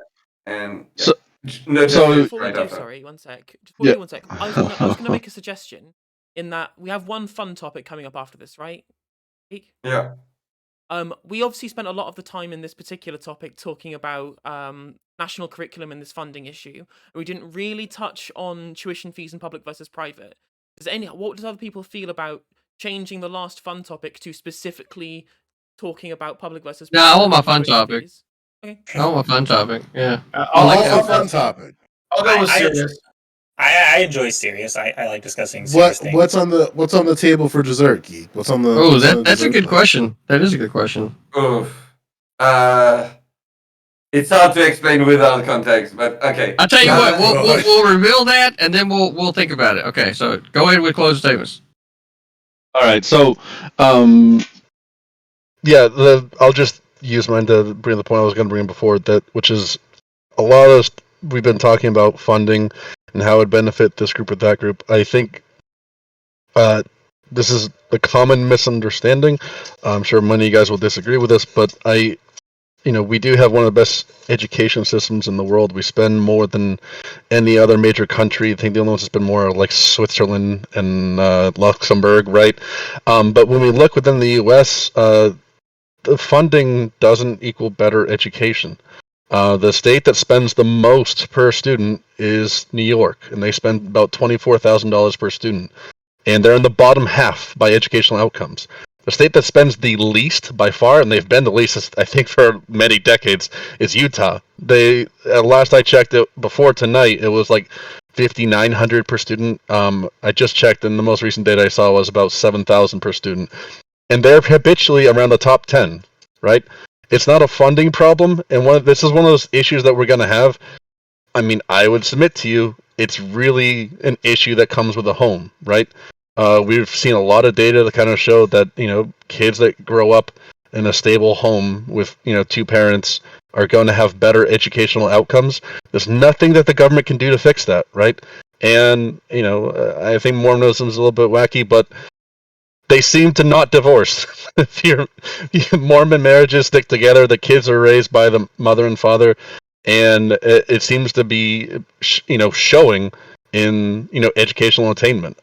And So before we do, sorry, one sec. One sec. I was gonna make a suggestion in that we have one fun topic coming up after this, right? Yeah. We obviously spent a lot of the time in this particular topic talking about national curriculum and this funding issue. We didn't really touch on tuition fees and public versus private. What does other people feel about changing the last fun topic to specifically talking about public versus private? No, I want my fun topic. Okay. I want my fun topic. Yeah. I like a fun topic. I'll go with serious. I enjoy serious. I like discussing serious things. What's on the table for dessert, Geek? What's on the? Oh, that's a good question. That is a good question. Oof. It's hard to explain without context, but okay. I'll tell you what. We'll reveal that, and then we'll think about it. Okay. So go ahead with closing statements. All right. So, I'll just use mine to bring the point I was going to bring before that, which is a lot of we've been talking about funding and how it would benefit this group or that group. I think this is a common misunderstanding. I'm sure many of you guys will disagree with this, but we do have one of the best education systems in the world. We spend more than any other major country. I think the only ones that spend more are like Switzerland and Luxembourg, right? But when we look within the U.S., the funding doesn't equal better education. The state that spends the most per student is New York, and they spend about $24,000 per student. And they're in the bottom half by educational outcomes. The state that spends the least by far, and they've been the least, I think, for many decades, is Utah. Last I checked it before tonight, it was like $5,900 per student. I just checked, and the most recent data I saw was about $7,000 per student. And they're habitually around the top 10, right? It's not a funding problem, and this is one of those issues that we're going to have. I mean, I would submit to you, it's really an issue that comes with a home, right? We've seen a lot of data that kind of show that, kids that grow up in a stable home with, two parents are going to have better educational outcomes. There's nothing that the government can do to fix that, right? And, I think Mormonism is a little bit wacky, but they seem to not divorce. If Mormon marriages stick together, the kids are raised by the mother and father, and it seems to be, showing in educational attainment.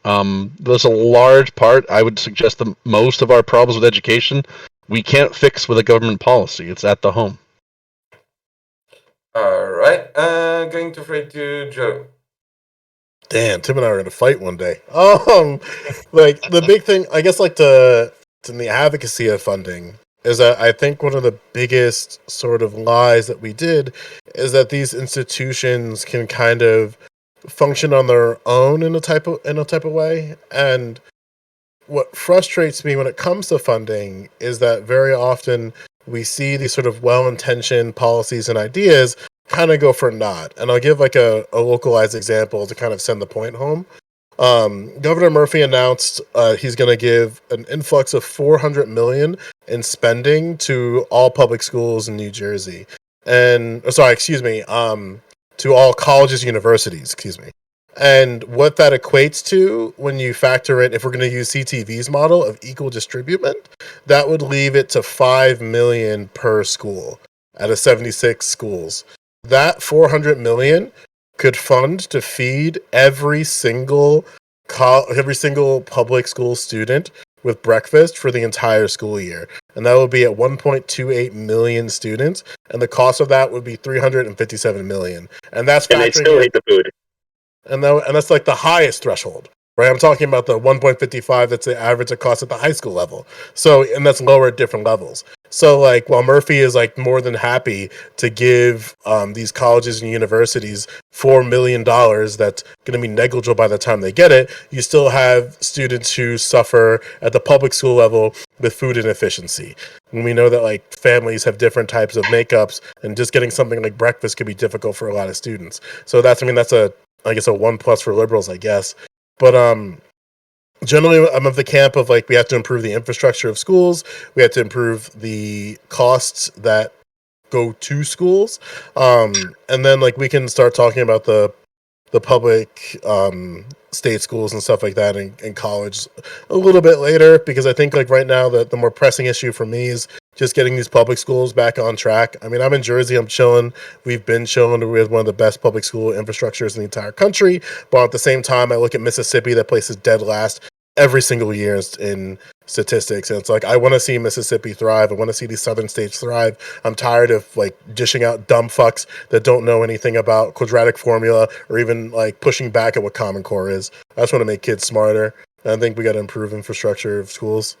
There's a large part, I would suggest, that most of our problems with education we can't fix with a government policy. It's at the home. All right, going to throw to Joe. Damn, Tim and I are gonna fight one day. Like the big thing, I guess, like in the advocacy of funding, is that I think one of the biggest sort of lies that we did is that these institutions can kind of function on their own in a type of way. And what frustrates me when it comes to funding is that very often we see these sort of well-intentioned policies and ideas kind of go for naught. And I'll give like a localized example to kind of send the point home. Governor Murphy announced he's going to give an influx of $400 million in spending to all public schools in New Jersey, to all colleges, universities, And what that equates to when you factor in, if we're going to use CTV's model of equal distribution, that would leave it to 5 million per school out of 76 schools. That 400 million could fund to feed every single public school student with breakfast for the entire school year. And that would be at 1.28 million students. And the cost of that would be 357 million. And that's And they'd still hate the food. and that's like the highest threshold, right? I'm talking about the 1.55. That's the average it costs at the high school level. So, and that's lower at different levels. So, like, while Murphy is like more than happy to give these colleges and universities $4 million, that's going to be negligible by the time they get it. You still have students who suffer at the public school level with food inefficiency. And we know that like families have different types of makeups, and just getting something like breakfast could be difficult for a lot of students. So that's I guess a 1+ for liberals, I guess. But generally, I'm of the camp of like we have to improve the infrastructure of schools. We have to improve the costs that go to schools, and then like we can start talking about the public state schools and stuff like that in college a little bit later, because I think like right now the more pressing issue for me is just getting these public schools back on track. I mean, I'm in Jersey, I'm chilling. We've been chilling with one of the best public school infrastructures in the entire country. But at the same time, I look at Mississippi, that place is dead last every single year in statistics. And it's like, I want to see Mississippi thrive. I want to see these southern states thrive. I'm tired of like dishing out dumb fucks that don't know anything about quadratic formula or even like pushing back at what Common Core is. I just want to make kids smarter. And I think we got to improve infrastructure of schools.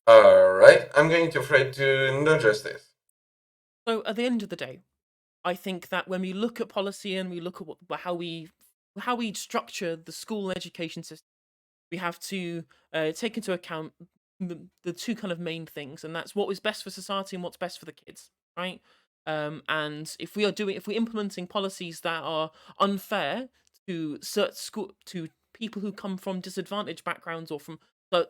All right, I'm going to Fred to No Justice. So at the end of the day, I think that when we look at policy and we look at how we structure the school education system, we have to take into account the two kind of main things, and that's what is best for society and what's best for the kids, right? And if we're implementing policies that are unfair to people who come from disadvantaged backgrounds or from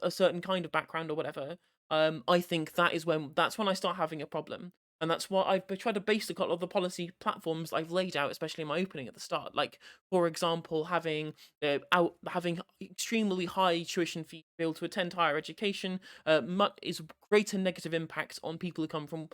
a certain kind of background or whatever, I think that's when I start having a problem. And that's why I've tried to base a lot of the policy platforms I've laid out, especially in my opening at the start. Like, for example, having extremely high tuition fees to be able to attend higher education is greater negative impact on people who come from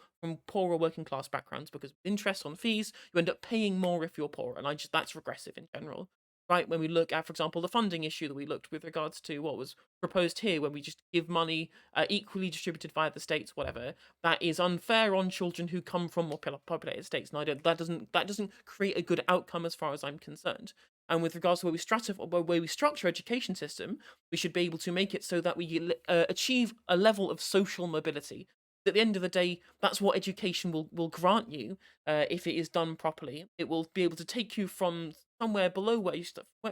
poorer working class backgrounds, because with interest on fees, you end up paying more if you're poor, and that's regressive in general. Right, when we look at, for example, the funding issue that we looked with regards to what was proposed here, when we just give money equally distributed via the states, whatever, that is unfair on children who come from more populated states, and that doesn't create a good outcome as far as I'm concerned. And with regards to where we structure education system, we should be able to make it so that we achieve a level of social mobility. At the end of the day, that's what education will grant you if it is done properly. It will be able to take you from somewhere below where you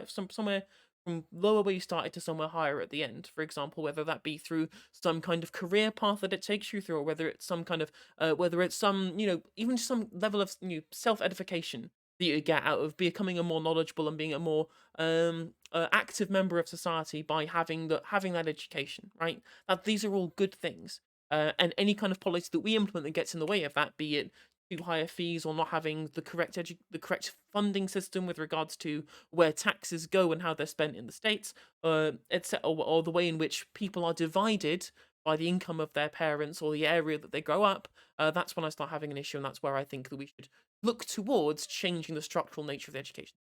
somewhere from lower where you started to somewhere higher at the end. For example, whether that be through some kind of career path that it takes you through, or whether it's some kind of even some level of self-edification that you get out of becoming a more knowledgeable and being a more active member of society by having that education, right? That these are all good things. And any kind of policy that we implement that gets in the way of that, be it too higher fees or not having the correct funding system with regards to where taxes go and how they're spent in the states, etc., or the way in which people are divided by the income of their parents or the area that they grow up, that's when I start having an issue, and that's where I think that we should look towards changing the structural nature of the education.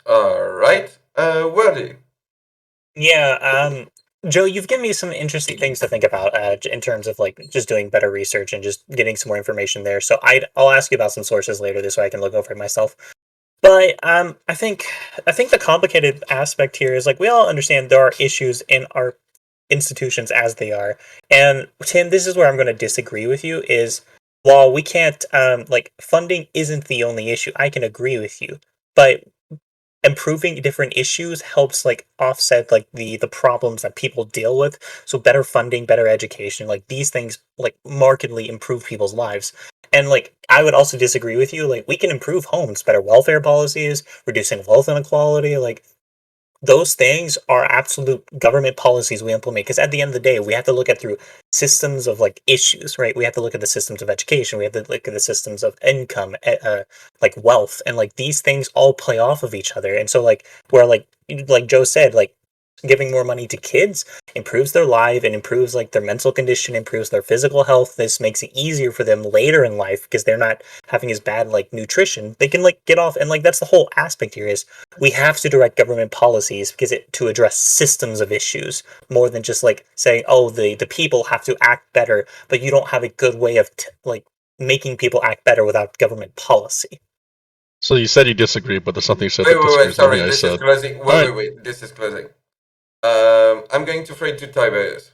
All right, Wordy. Yeah, Joe, you've given me some interesting things to think about in terms of like just doing better research and just getting some more information there. So I'll ask you about some sources later, this way I can look over it myself. But I think the complicated aspect here is like we all understand there are issues in our institutions as they are. And Tim, this is where I'm going to disagree with you. Is while we can't like funding isn't the only issue, I can agree with you, but improving different issues helps like offset like the problems that people deal with. So better funding, better education, like these things like markedly improve people's lives. And like I would also disagree with you, like we can improve homes, better welfare policies, reducing wealth inequality, like those things are absolute government policies we implement, because at the end of the day, we have to look at through systems of like issues, right? We have to look at the systems of education, we have to look at the systems of income, like wealth, and like these things all play off of each other. And so like where like Joe said, like giving more money to kids improves their life and improves like their mental condition, improves their physical health. This makes it easier for them later in life because they're not having as bad like nutrition. They can like get off, and like that's the whole aspect here is we have to direct government policies because to address systems of issues more than just like saying, oh, the people have to act better, but you don't have a good way of like making people act better without government policy. So you said you disagree, but there's something you said Wait, that wait, disagrees wait. with Sorry, everything I this said. is closing. Wait, Alright. wait. This is closing. I'm going to fade to Tiberius.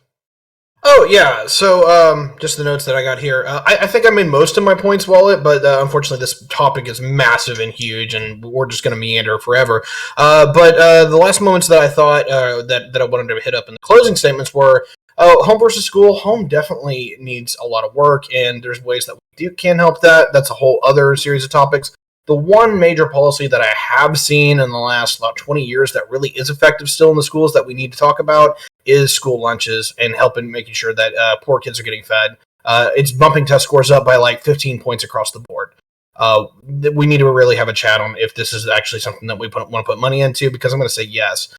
Oh yeah, so just the notes that I got here. I think I made most of my points, Wallet, but unfortunately this topic is massive and huge, and we're just going to meander forever. But the last moments that I thought that I wanted to hit up in the closing statements were, home versus school. Home definitely needs a lot of work, and there's ways that we can help that. That's a whole other series of topics. The one major policy that I have seen in the last about 20 years that really is effective still in the schools that we need to talk about is school lunches and helping making sure that poor kids are getting fed. It's bumping test scores up by like 15 points across the board. We need to really have a chat on if this is actually something that we want to put money into, because I'm going to say yes.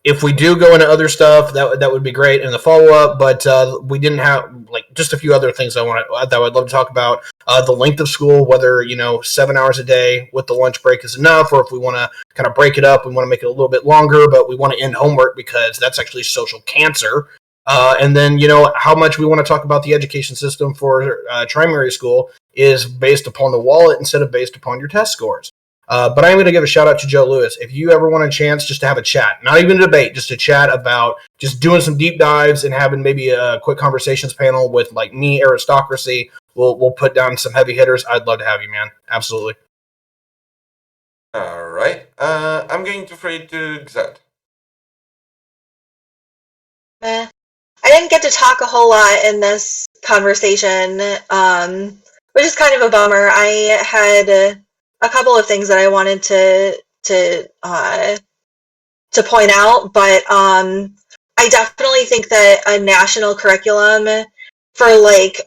If we do go into other stuff, that would be great in the follow up. But we didn't have like just a few other things that I would love to talk about. The length of school, whether 7 hours a day with the lunch break is enough, or if we want to kind of break it up, we want to make it a little bit longer, but we want to end homework because that's actually social cancer. And then how much we want to talk about the education system for primary school is based upon the wallet instead of based upon your test scores. But I'm going to give a shout out to Joe Lewis. If you ever want a chance just to have a chat, not even a debate, just a chat about just doing some deep dives and having maybe a quick conversations panel with like me, aristocracy, we'll put down some heavy hitters. I'd love to have you, man. Absolutely. All right. I'm going to fade to Xat. I didn't get to talk a whole lot in this conversation, which is kind of a bummer. I had a couple of things that I wanted to point out, but I definitely think that a national curriculum for like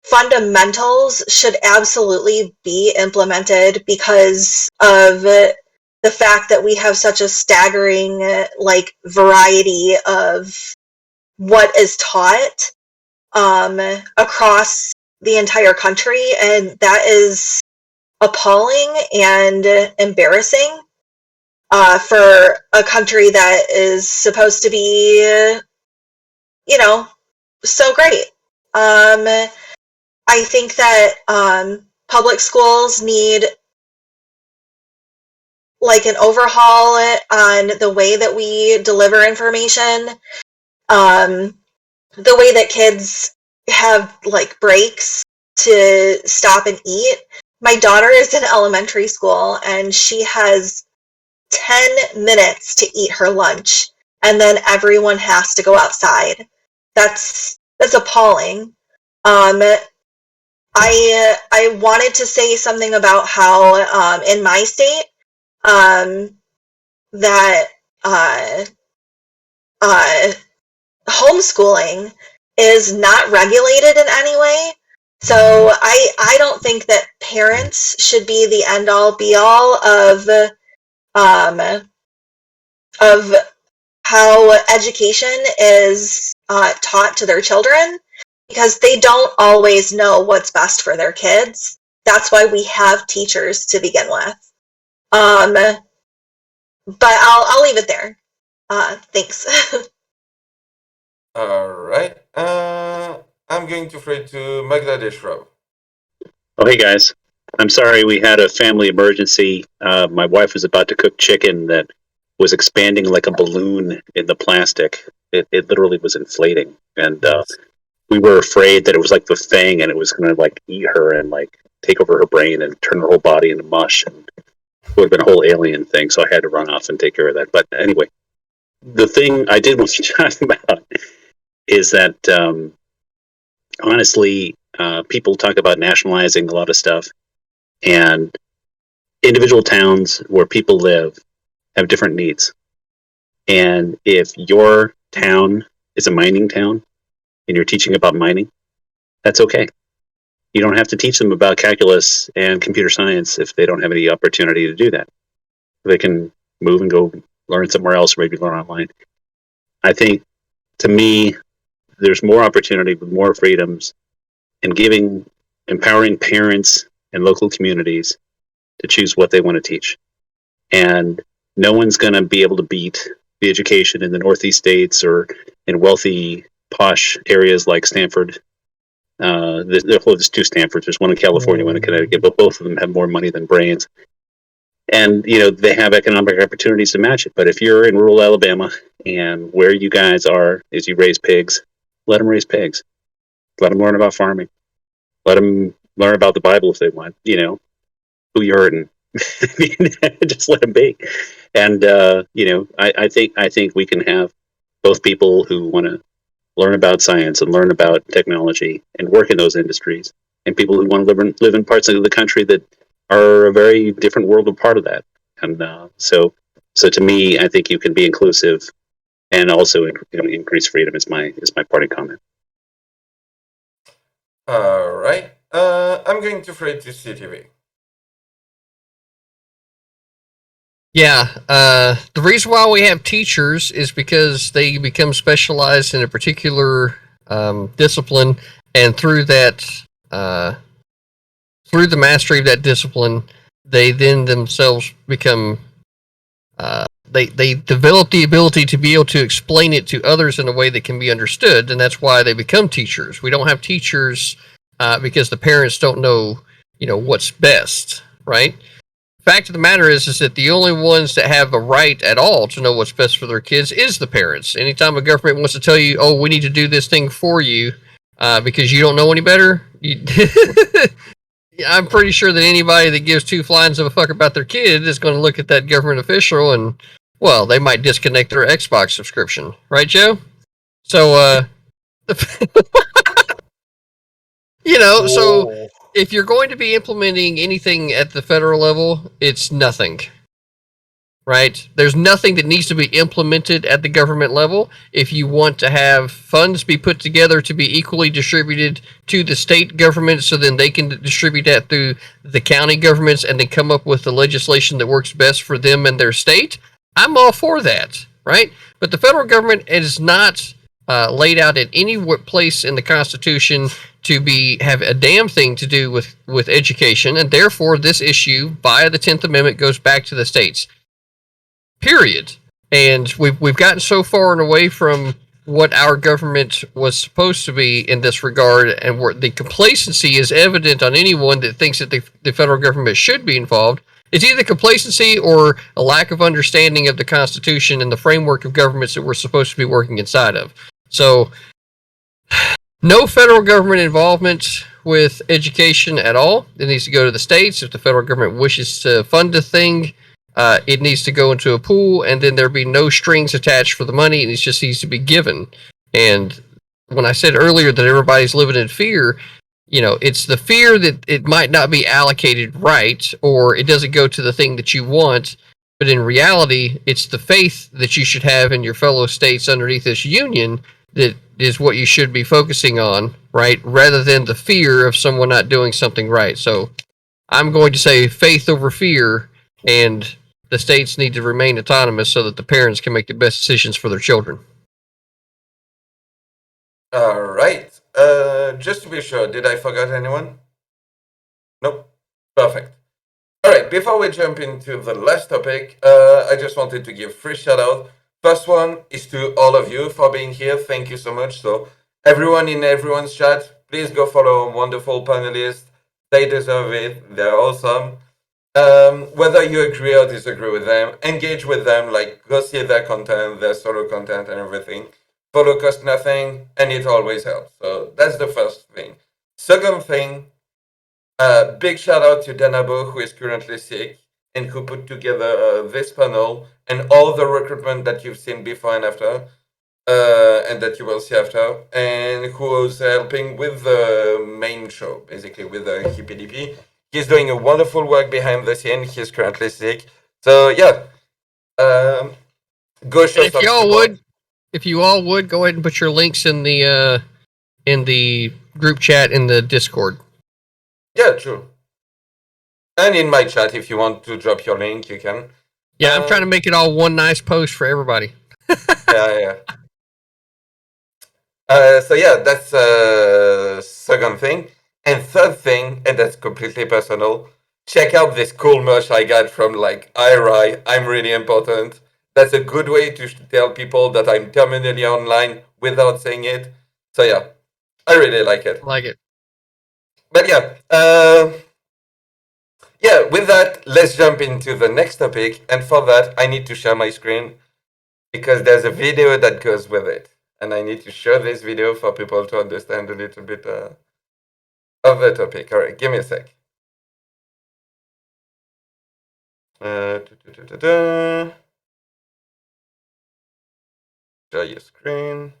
fundamentals should absolutely be implemented because of the fact that we have such a staggering like variety of what is taught across the entire country, and that is appalling and embarrassing for a country that is supposed to be, so great. I think that public schools need like an overhaul on the way that we deliver information, the way that kids have like breaks to stop and eat. My daughter is in elementary school and she has 10 minutes to eat her lunch, and then everyone has to go outside. That's appalling. I wanted to say something about how in my state that homeschooling is not regulated in any way. So I don't think that parents should be the end all be all of how education is taught to their children, because they don't always know what's best for their kids. That's why we have teachers to begin with. But I'll leave it there. Thanks. All right. I'm going to fade to Bangladesh Rob. Oh, hey guys. I'm sorry we had a family emergency. My wife was about to cook chicken that was expanding like a balloon in the plastic. It literally was inflating. And we were afraid that it was like the thing and it was going to like eat her and like take over her brain and turn her whole body into mush. And it would have been a whole alien thing. So I had to run off and take care of that. But anyway, the thing I did want to talk about is that honestly, people talk about nationalizing a lot of stuff, and individual towns where people live have different needs. And if your town is a mining town and you're teaching about mining, that's okay. You don't have to teach them about calculus and computer science if they don't have any opportunity to do that. They can move and go learn somewhere else, or maybe learn online. I think, to me, there's more opportunity with more freedoms and empowering parents and local communities to choose what they want to teach. And no one's going to be able to beat the education in the Northeast states or in wealthy, posh areas like Stanford. There's two Stanfords. There's one in California, one in Connecticut, but both of them have more money than brains. And, they have economic opportunities to match it. But if you're in rural Alabama and where you guys are is you raise pigs, let them raise pigs. Let them learn about farming. Let them learn about the Bible if they want. Who you hurting? Just let them be. And I think we can have both people who want to learn about science and learn about technology and work in those industries, and people who want to live in parts of the country that are a very different world of part of that. And so to me, I think you can be inclusive and also increase freedom is my parting comment. All right. I'm going to throw it to CTV. Yeah, the reason why we have teachers is because they become specialized in a particular discipline, and through that, through the mastery of that discipline, they then themselves become, they develop the ability to be able to explain it to others in a way that can be understood, and that's why they become teachers. We don't have teachers because the parents don't know, what's best, right? Fact of the matter is that the only ones that have a right at all to know what's best for their kids is the parents. Anytime a government wants to tell you, oh, we need to do this thing for you because you don't know any better, I'm pretty sure that anybody that gives two flies of a fuck about their kid is going to look at that government official and, well, they might disconnect their Xbox subscription. Right, Joe? So, so if you're going to be implementing anything at the federal level, it's nothing. Right? There's nothing that needs to be implemented at the government level. If you want to have funds be put together to be equally distributed to the state government so then they can distribute that through the county governments and then come up with the legislation that works best for them and their state, I'm all for that. Right? But the federal government is not laid out at any place in the Constitution to have a damn thing to do with education, and therefore this issue via the 10th Amendment goes back to the states. Period. And we've gotten so far and away from what our government was supposed to be in this regard, and where the complacency is evident on anyone that thinks that the federal government should be involved. It's either complacency or a lack of understanding of the Constitution and the framework of governments that we're supposed to be working inside of. So, no federal government involvement with education at all. It needs to go to the states. If the federal government wishes to fund a thing, it needs to go into a pool, and then there be no strings attached for the money, and it just needs to be given. And when I said earlier that everybody's living in fear, it's the fear that it might not be allocated right, or it doesn't go to the thing that you want. But in reality, it's the faith that you should have in your fellow states underneath this union that is what you should be focusing on, right? Rather than the fear of someone not doing something right. So I'm going to say faith over fear, and the states need to remain autonomous so that the parents can make the best decisions for their children. All right. Just to be sure, did I forget anyone? Nope. Perfect. All right. Before we jump into the last topic, I just wanted to give 3 shout-outs. First one is to all of you for being here. Thank you so much. So everyone in everyone's chat, please go follow wonderful panelists. They deserve it. They're awesome. Whether you agree or disagree with them, engage with them, go see their content, their solo content and everything. Follow costs nothing, and it always helps. So that's the first thing. Second thing, big shout out to Danabo, who is currently sick and who put together this panel and all the recruitment that you've seen before and after, and that you will see after, and who was helping with the main show, basically with the Hippy. He's doing a wonderful work behind the scene. He's currently sick. So yeah, Go show And some support. if you all would, go ahead and put your links in the group chat in the Discord. Yeah, true. And in my chat, if you want to drop your link, you can. Yeah, I'm trying to make it all one nice post for everybody. Yeah. So yeah, that's second thing. And third thing, and that's completely personal, check out this cool merch I got from like IRI. I'm really important. That's a good way to tell people that I'm terminally online without saying it. So yeah, I really like it. Like it. But yeah, with that, let's jump into the next topic. And for that, I need to share my screen because there's a video that goes with it. And I need to show this video for people to understand a little bit of the topic. All right, give me a sec. Share your screen.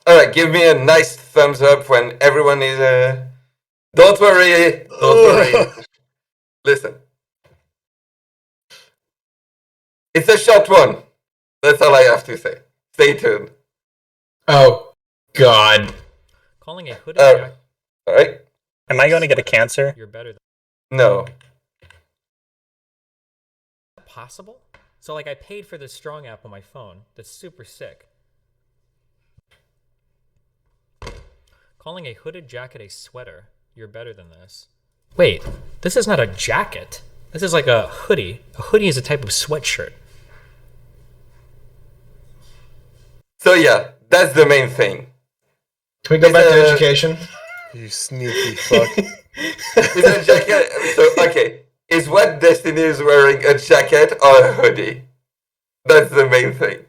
All right, give me a nice thumbs up when everyone is. Don't worry. Listen, it's a short one. That's all I have to say. Stay tuned. Oh, God. Calling a hoodie jack. All right. Am I going to get a cancer? You're better than No. possible. So like I paid for this strong app on my phone. That's super sick. Calling a hooded jacket a sweater. You're better than this. Wait, this is not a jacket. This is like a hoodie. A hoodie is a type of sweatshirt. So yeah, that's the main thing. Can we go back to education? You sneaky fuck. Is a jacket? So okay, is what Destiny is wearing a jacket or a hoodie? That's the main thing.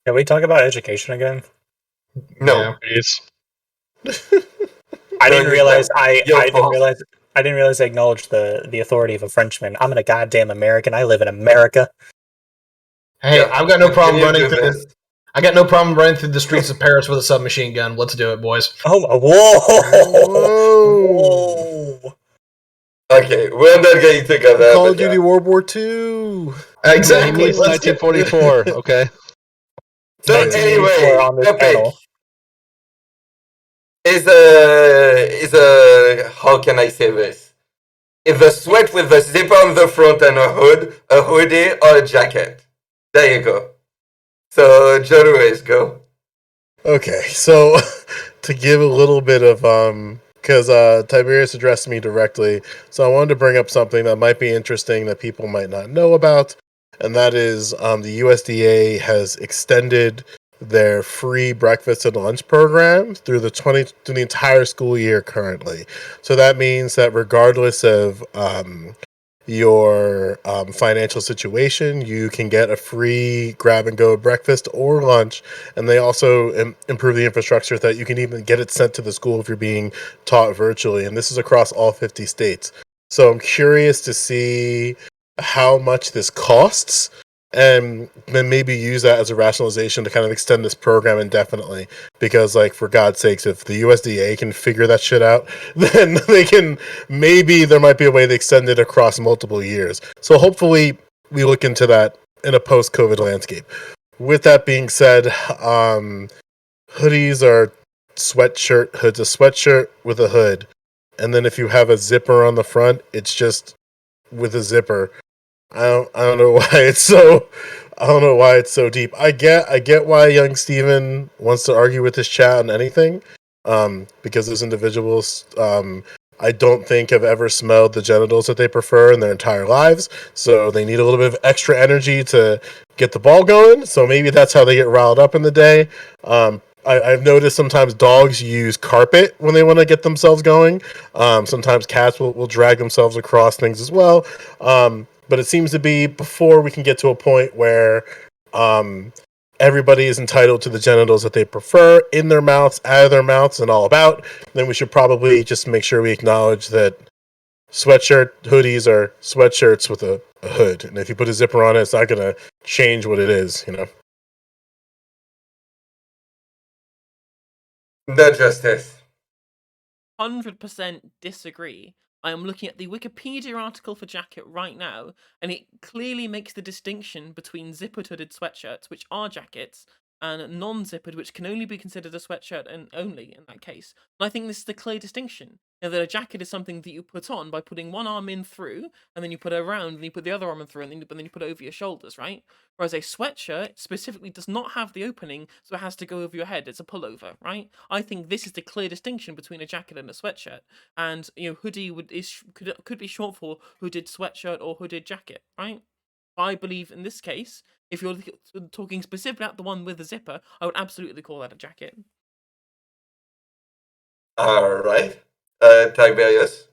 Can we talk about education again? No. I didn't realize I Your didn't realize I acknowledged the authority of a Frenchman. I'm a goddamn American. I live in America. Hey, Yeah, I've got no problem continue running to through this. I got no problem running through the streets of Paris with a submachine gun. Let's do it, boys. Oh, whoa! Okay, we're not going to go there. Call of but yeah. Duty World War II. Exactly. It's 1944. Okay. So Yeah. anyway, On this topic panel. is a how can I say this? Is a sweat with a zipper on the front and a hoodie, or a jacket. There you go. So Joe Lewis, go. Okay, so to give a little bit of because Tiberius addressed me directly, so I wanted to bring up something that might be interesting that people might not know about, and that is the USDA has extended their free breakfast and lunch program through the entire school year currently. So that means that regardless of your financial situation, you can get a free grab and go breakfast or lunch, and they also improve the infrastructure that you can even get it sent to the school if you're being taught virtually, and this is across all 50 states. So I'm curious to see how much this costs, and then maybe use that as a rationalization to kind of extend this program indefinitely, because like, for God's sakes, if the USDA can figure that shit out, then they can, maybe there might be a way to extend it across multiple years. So hopefully we look into that in a post-COVID landscape. With that being said, hoodies are sweatshirt. Hood's a sweatshirt with a hood, and then if you have a zipper on the front, it's just with a zipper. I don't know why it's so deep. I get why young Steven wants to argue with this chat on anything, because those individuals, I don't think have ever smelled the genitals that they prefer in their entire lives, so they need a little bit of extra energy to get the ball going. So maybe that's how they get riled up in the day. I've noticed sometimes dogs use carpet when they want to get themselves going. Sometimes cats will drag themselves across things as well. But it seems to be, before we can get to a point where everybody is entitled to the genitals that they prefer in their mouths, out of their mouths, and all about, then we should probably just make sure we acknowledge that hoodies are sweatshirts with a hood. And if you put a zipper on it, it's not going to change what it is, you know? No justice. 100% disagree. I am looking at the Wikipedia article for jacket right now, and it clearly makes the distinction between zippered hooded sweatshirts, which are jackets, and non-zippered, which can only be considered a sweatshirt and only in that case. And I think this is the clear distinction. That a jacket is something that you put on by putting one arm in through, and then you put it around, and you put the other arm in through, and then you put it over your shoulders, right? Whereas a sweatshirt specifically does not have the opening, so it has to go over your head. It's a pullover, right? I think this is the clear distinction between a jacket and a sweatshirt. And hoodie could be short for hooded sweatshirt or hooded jacket, right? I believe in this case, if you're talking specifically about the one with the zipper, I would absolutely call that a jacket. All right. Tiberius.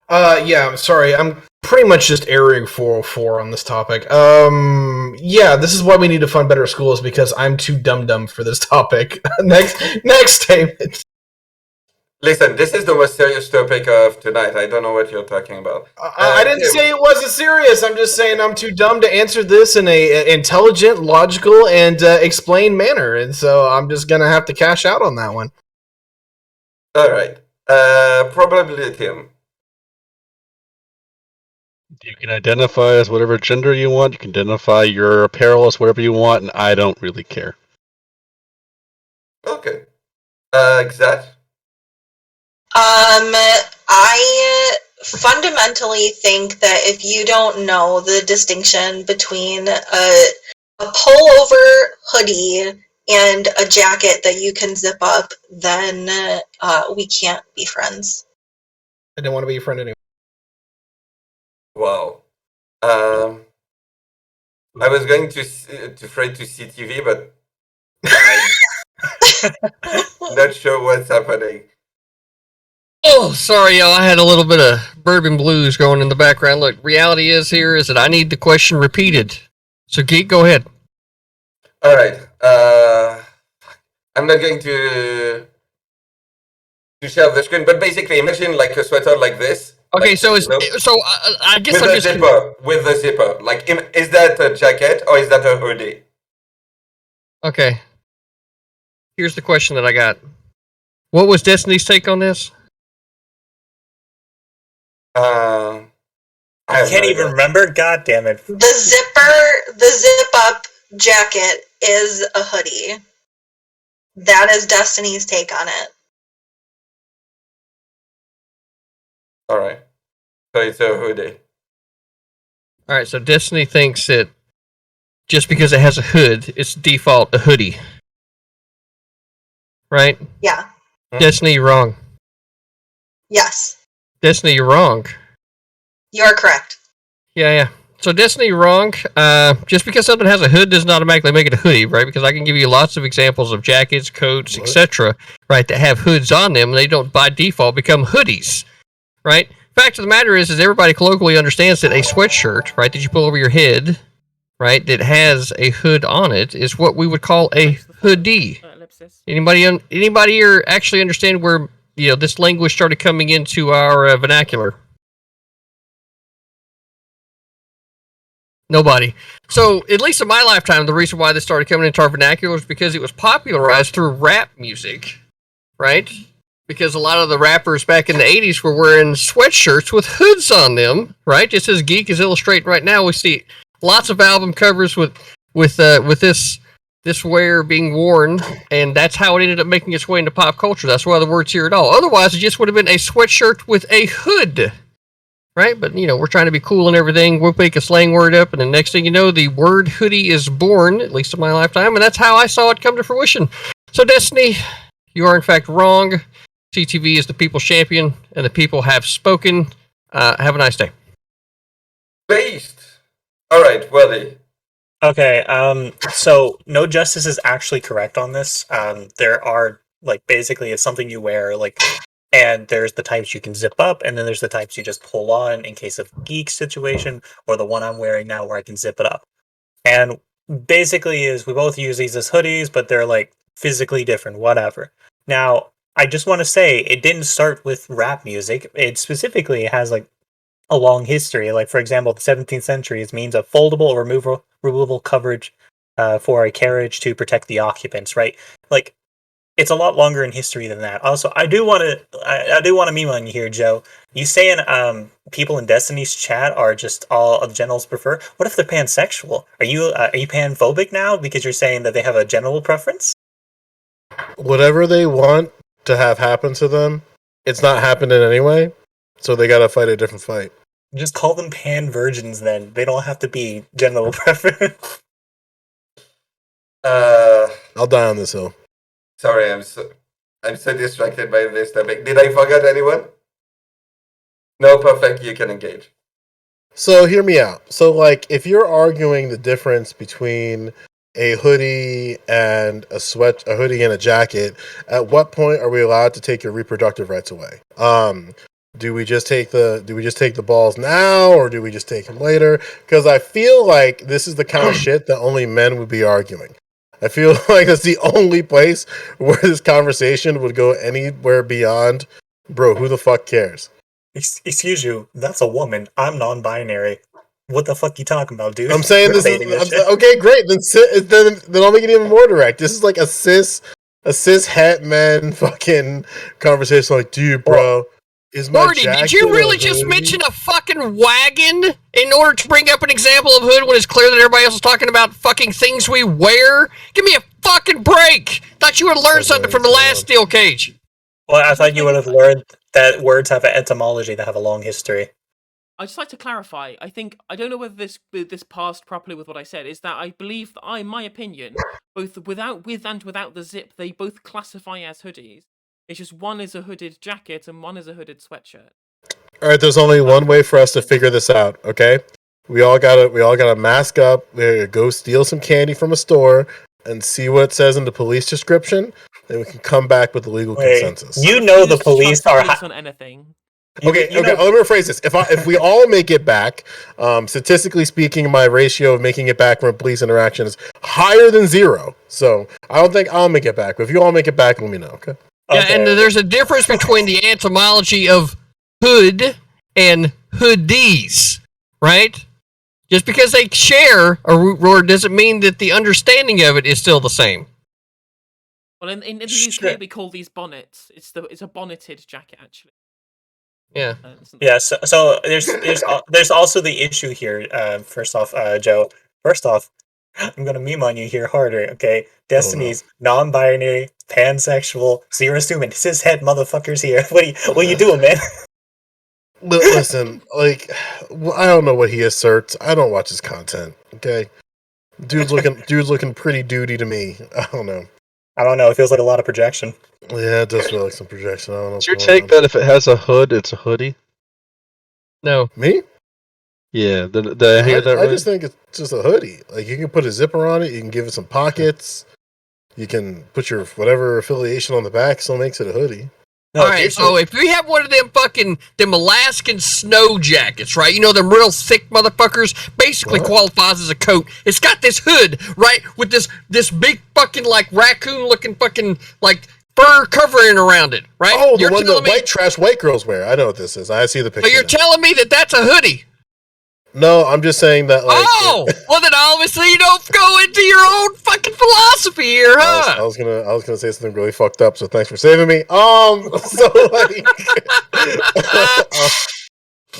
Yeah, I'm sorry. I'm pretty much just airing 404 on this topic. Yeah, this is why we need to fund better schools, because I'm too dumb for this topic. Next statement. Listen, this is the most serious topic of tonight. I don't know what you're talking about. I didn't say it wasn't serious. I'm just saying I'm too dumb to answer this in a intelligent, logical, and explained manner, and so I'm just gonna have to cash out on that one. All right. Probability. You can identify as whatever gender you want. You can identify your apparel as whatever you want, and I don't really care. Okay. Xat? I fundamentally think that if you don't know the distinction between a pullover hoodie and a jacket that you can zip up, then we can't be friends. I didn't want to be your friend anyway. Wow. I was going to trade to CTV, but I'm not sure what's happening. Oh, sorry, y'all. I had a little bit of bourbon blues going in the background. Look, reality is that I need the question repeated. So, Geek, go ahead. All right. I'm not going to share the screen, but basically, imagine like a sweater like this. Okay, like, so I guess with I'm the just zipper. With the zipper, like, is that a jacket or is that a hoodie? Okay. Here's the question that I got. What was Destiny's take on this? I can't even remember. God damn it! The zip up jacket is a hoodie. That is Destiny's take on it. All right. So it's a hoodie. All right, so Destiny thinks that just because it has a hood, it's default a hoodie. Right? Yeah. Destiny, you're wrong. Yes. Destiny, you're wrong. You're correct. Yeah. So Destiny, you're wrong. Just because something has a hood doesn't automatically make it a hoodie, right? Because I can give you lots of examples of jackets, coats, etc., right, that have hoods on them, and they don't by default become hoodies, right? Fact of the matter is everybody colloquially understands that a sweatshirt, right, that you pull over your head, right, that has a hood on it, is what we would call a hoodie. Anybody here actually understand where this language started coming into our vernacular? Nobody. So, at least in my lifetime, the reason why this started coming into our vernacular is because it was popularized through rap music, right? Because a lot of the rappers back in the 80s were wearing sweatshirts with hoods on them, right? Just as Geek is illustrating right now, we see lots of album covers with this wear being worn, and that's how it ended up making its way into pop culture. That's why the word's here at all. Otherwise, it just would have been a sweatshirt with a hood, right? But, we're trying to be cool and everything. We'll make a slang word up, and the next thing you know, the word hoodie is born, at least in my lifetime, and that's how I saw it come to fruition. So, Destiny, you are in fact wrong. CTV is the people's champion, and the people have spoken. Have a nice day. Based. All right, Wally. Okay, so No Justice is actually correct on this. There are, basically it's something you wear, and there's the types you can zip up, and then there's the types you just pull on in case of geek situation, or the one I'm wearing now where I can zip it up. And basically is we both use these as hoodies, but they're, physically different, whatever. Now, I just want to say, it didn't start with rap music. It specifically has, a long history. For example, the 17th century is means of foldable or removable coverage for a carriage to protect the occupants, right? it's a lot longer in history than that. Also, I do want to meme on you here, Joe. You saying people in Destiny's chat are just all of genitals prefer? What if they're pansexual? Are you panphobic now because you're saying that they have a genital preference? Whatever they want to have happen to them, it's not happening anyway. So they gotta fight a different fight. Just call them pan virgins then. They don't have to be genital preference. I'll die on this hill. Sorry, I'm so distracted by this topic. Did I forget anyone? No, perfect. You can engage. So hear me out. So like, if you're arguing the difference between a hoodie and a hoodie and a jacket, at what point are we allowed to take your reproductive rights away? Do we just take the balls now, or do we just take them later? Because I feel like this is the kind of shit that only men would be arguing. I feel like that's the only place where this conversation would go anywhere beyond, bro, who the fuck cares? Excuse you, that's a woman. I'm non-binary. What the fuck you talking about, dude? I'm saying this is okay, great. Then I'll make it even more direct. This is like a cis het man fucking conversation. Like, dude, bro, is my Marty, jacket did you really a just hoodie? mention a fucking wagon in order to bring up an example of hood when it's clear that everybody else is talking about fucking things we wear? Give me a fucking break. Thought you would have learned something from the last steel cage. Well, I thought you would have learned that words have an etymology that have a long history. I'd just like to clarify. I don't know whether this passed properly with what I said. Is that I believe that in my opinion, both with and without the zip, they both classify as hoodies. It's just one is a hooded jacket and one is a hooded sweatshirt. All right, there's only one way for us to figure this out. Okay, we all gotta mask up. We gotta go steal some candy from a store and see what it says in the police description. Then we can come back with the legal consensus. You know the police are on anything. Okay, let me rephrase this. If we all make it back, statistically speaking, my ratio of making it back from police interaction is higher than 0. So I don't think I'll make it back. But if you all make it back, let me know. Okay. Yeah, and there's a difference between the etymology of hood and hoodies, right? Just because they share a root word doesn't mean that the understanding of it is still the same. Well, in the UK we call these bonnets. It's a bonneted jacket actually. Yeah. Yeah. So there's also the issue here. First off, Joe. First off, I'm gonna meme on you here harder. Okay, Destiny's non-binary, pansexual. So you're assuming cishet motherfuckers here. What are you doing, man? Listen, like, I don't know what he asserts. I don't watch his content. Okay, dude's looking pretty duty to me. I don't know. It feels like a lot of projection. Yeah, it does feel like some projection. I don't know. Is your take that if it has a hood, it's a hoodie? No. Me? Yeah, did I hear that right? I just think it's just a hoodie. Like, you can put a zipper on it, you can give it some pockets, you can put your whatever affiliation on the back, still makes it a hoodie. All right, so if we have one of them Alaskan snow jackets, right? You know, them real thick motherfuckers, basically qualifies as a coat. It's got this hood, right, with this big fucking, like, raccoon-looking fucking, like, fur covering around it, right? Oh, the one that white girls wear. I know what this is. I see the picture. So you're telling me that that's a hoodie? No, I'm just saying that, like... Oh! Well, then obviously you don't go into your own fucking philosophy here, huh? I was gonna say something really fucked up, so thanks for saving me. So,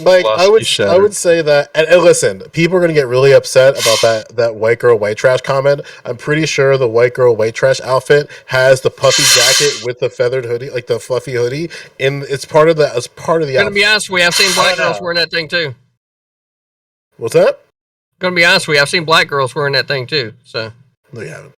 like, I would say that... And listen, people are gonna get really upset about that white girl, white trash comment. I'm pretty sure the white girl, white trash outfit has the puffy jacket with the feathered hoodie, like the fluffy hoodie, it's part of the outfit. I'm gonna be honest with you, I've seen black girls wearing that thing too. What's that? Gonna be honest with you, I've seen black girls wearing that thing too. So no, you haven't.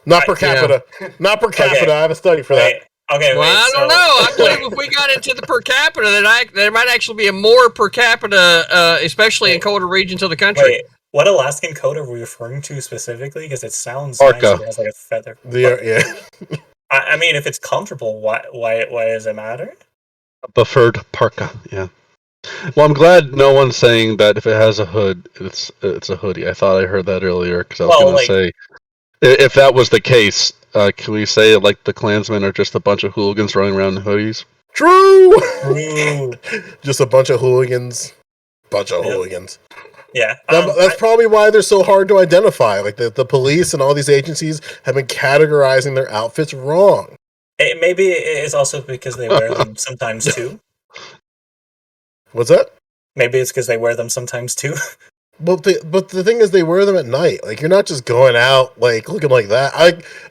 Not per capita. Not per capita. Okay. I have a study for that. Okay. Well, I don't know. I believe if we got into the per capita, there might actually be a more per capita, especially in colder regions of the country. Wait, what Alaskan coat are we referring to specifically? Because it sounds nice. It has like a feather. Yeah. I mean, if it's comfortable, why does it matter? A buffered parka. Yeah. Well, I'm glad no one's saying that if it has a hood, it's a hoodie. I thought I heard that earlier because I was going to say, if that was the case, can we say like the Klansmen are just a bunch of hooligans running around in hoodies? True. Just a bunch of hooligans. Hooligans. Yeah. That's probably why they're so hard to identify. Like the police and all these agencies have been categorizing their outfits wrong. Maybe it's also because they wear them sometimes too. What's that? Maybe it's because they wear them sometimes too. But the thing is, they wear them at night. Like, you're not just going out like looking like that.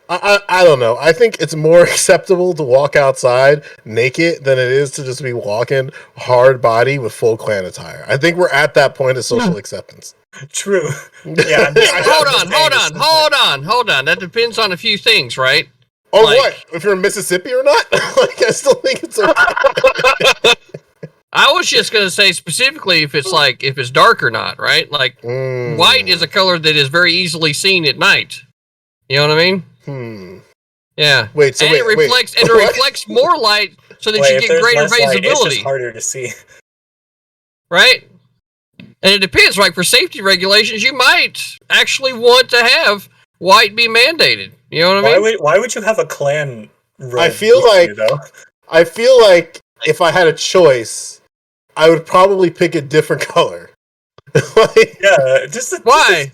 I don't know. I think it's more acceptable to walk outside naked than it is to just be walking hard body with full clan attire. I think we're at that point of social acceptance. True. Yeah. Hold on. That depends on a few things, right? Oh, like, what? If you're in Mississippi or not? Like, I still think it's okay. I was just gonna say specifically if it's dark or not, right? Like white is a color that is very easily seen at night. You know what I mean? Yeah. It reflects more light so that you get greater visibility. It's just harder to see. Right? And it depends, like for safety regulations, you might actually want to have white be mandated. You know what I mean? Why would you have a clan I feel like if I had a choice, I would probably pick a different color. Why?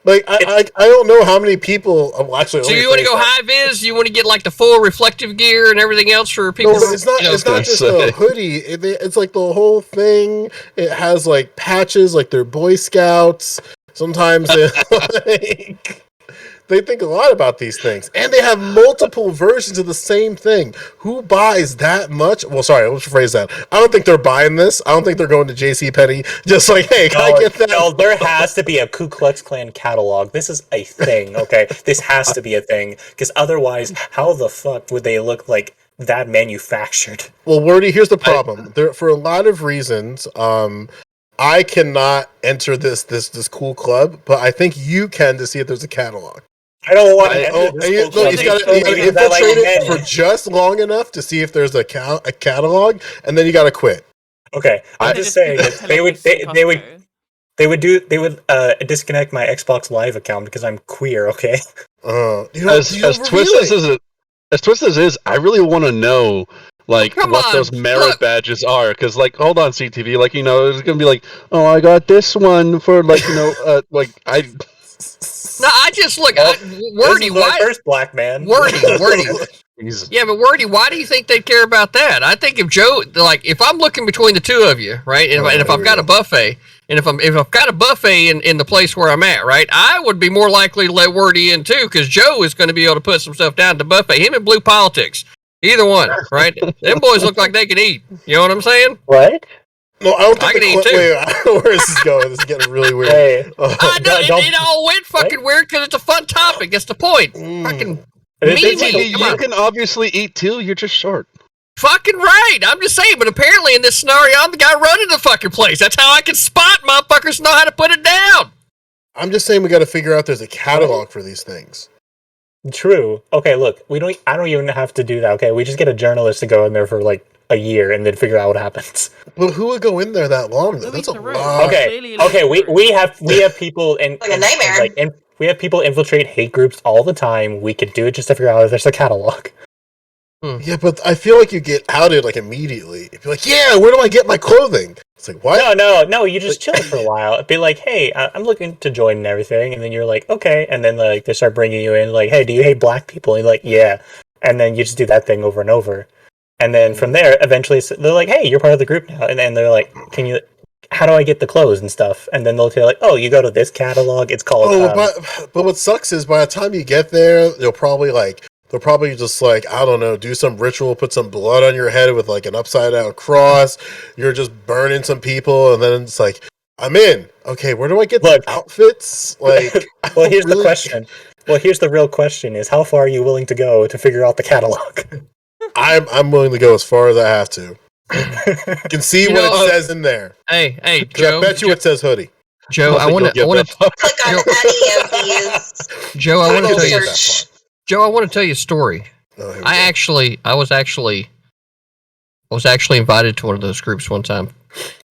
I don't know how many people. Actually, so you want to go high vis? You want to get like the full reflective gear and everything else for people? No, it's not. It's not just a hoodie. It's like the whole thing. It has like patches, like they're Boy Scouts. Sometimes they think a lot about these things, and they have multiple versions of the same thing. Who buys that much? Well, sorry, let's rephrase that. I don't think they're buying this. I don't think they're going to JCPenney just like, hey, can I get that? No, there has to be a Ku Klux Klan catalog. This is a thing, okay? This has to be a thing, because otherwise, how the fuck would they look like that manufactured? Well, Wordy, here's the problem. For a lot of reasons, I cannot enter this cool club, but I think you can to see if there's a catalog. I don't want to enter this you got to infiltrate it for just long enough to see if there's a catalog, and then you got to quit. Okay, I'm just saying that they would disconnect my Xbox Live account because I'm queer. Okay. As twisted as it is, I really want to know what those merit badges are, because hold on, CTV, it's gonna be like, oh, I got this one for No, I just look. Wordy, why? First black man. Wordy. Yeah, but Wordy, why do you think they care about that? I think if I'm looking between the two of you, right, and if I've got a buffet, and if I've got a buffet in the place where I'm at, right, I would be more likely to let Wordy in too, because Joe is going to be able to put some stuff down at the buffet. Him and Blue Politics, either one, right? Them boys look like they can eat. You know what I'm saying? What? No, I don't think I don't know where this is going. This is getting really weird. Hey, it all went fucking weird because it's a fun topic. That's the point. Fucking you can obviously eat too. You're just short. Fucking right. I'm just saying, but apparently in this scenario, I'm the guy running the fucking place. That's how I can spot motherfuckers know how to put it down. I'm just saying we got to figure out there's a catalog for these things. True. Okay, look, I don't even have to do that. Okay, we just get a journalist to go in there for a year and then figure out what happens. But who would go in there that long? That's a lot. Okay. We have people in like a nightmare. We have people infiltrate hate groups all the time. We could do it just to figure out if there's a catalog. Yeah, but I feel like you get outed immediately. You'd be like, yeah, where do I get my clothing? It's like, what? No, you just chill for a while. It'd be like, hey, I'm looking to join and everything, and then you're like, okay, and then they start bringing you in, like, hey, do you hate black people? And you're like, yeah, and then you just do that thing over and over. And then from there, eventually, they're like, hey, you're part of the group now. And then they're like, how do I get the clothes and stuff? And then they'll tell you, like, oh, you go to this catalog. It's called... but what sucks is by the time you get there, they'll probably just I don't know, do some ritual, put some blood on your head with an upside down cross. You're just burning some people. And then it's like, I'm in. Okay, where do I get the outfits? Well, here's the question. Well, here's the real question is, how far are you willing to go to figure out the catalog? I'm willing to go as far as I have to. You can see what it says in there. Hey, Joe. I bet you it says hoodie. Joe, I want to click on any of these. Joe, I want to tell you. Joe, I want to tell you a story. I was actually invited to one of those groups one time.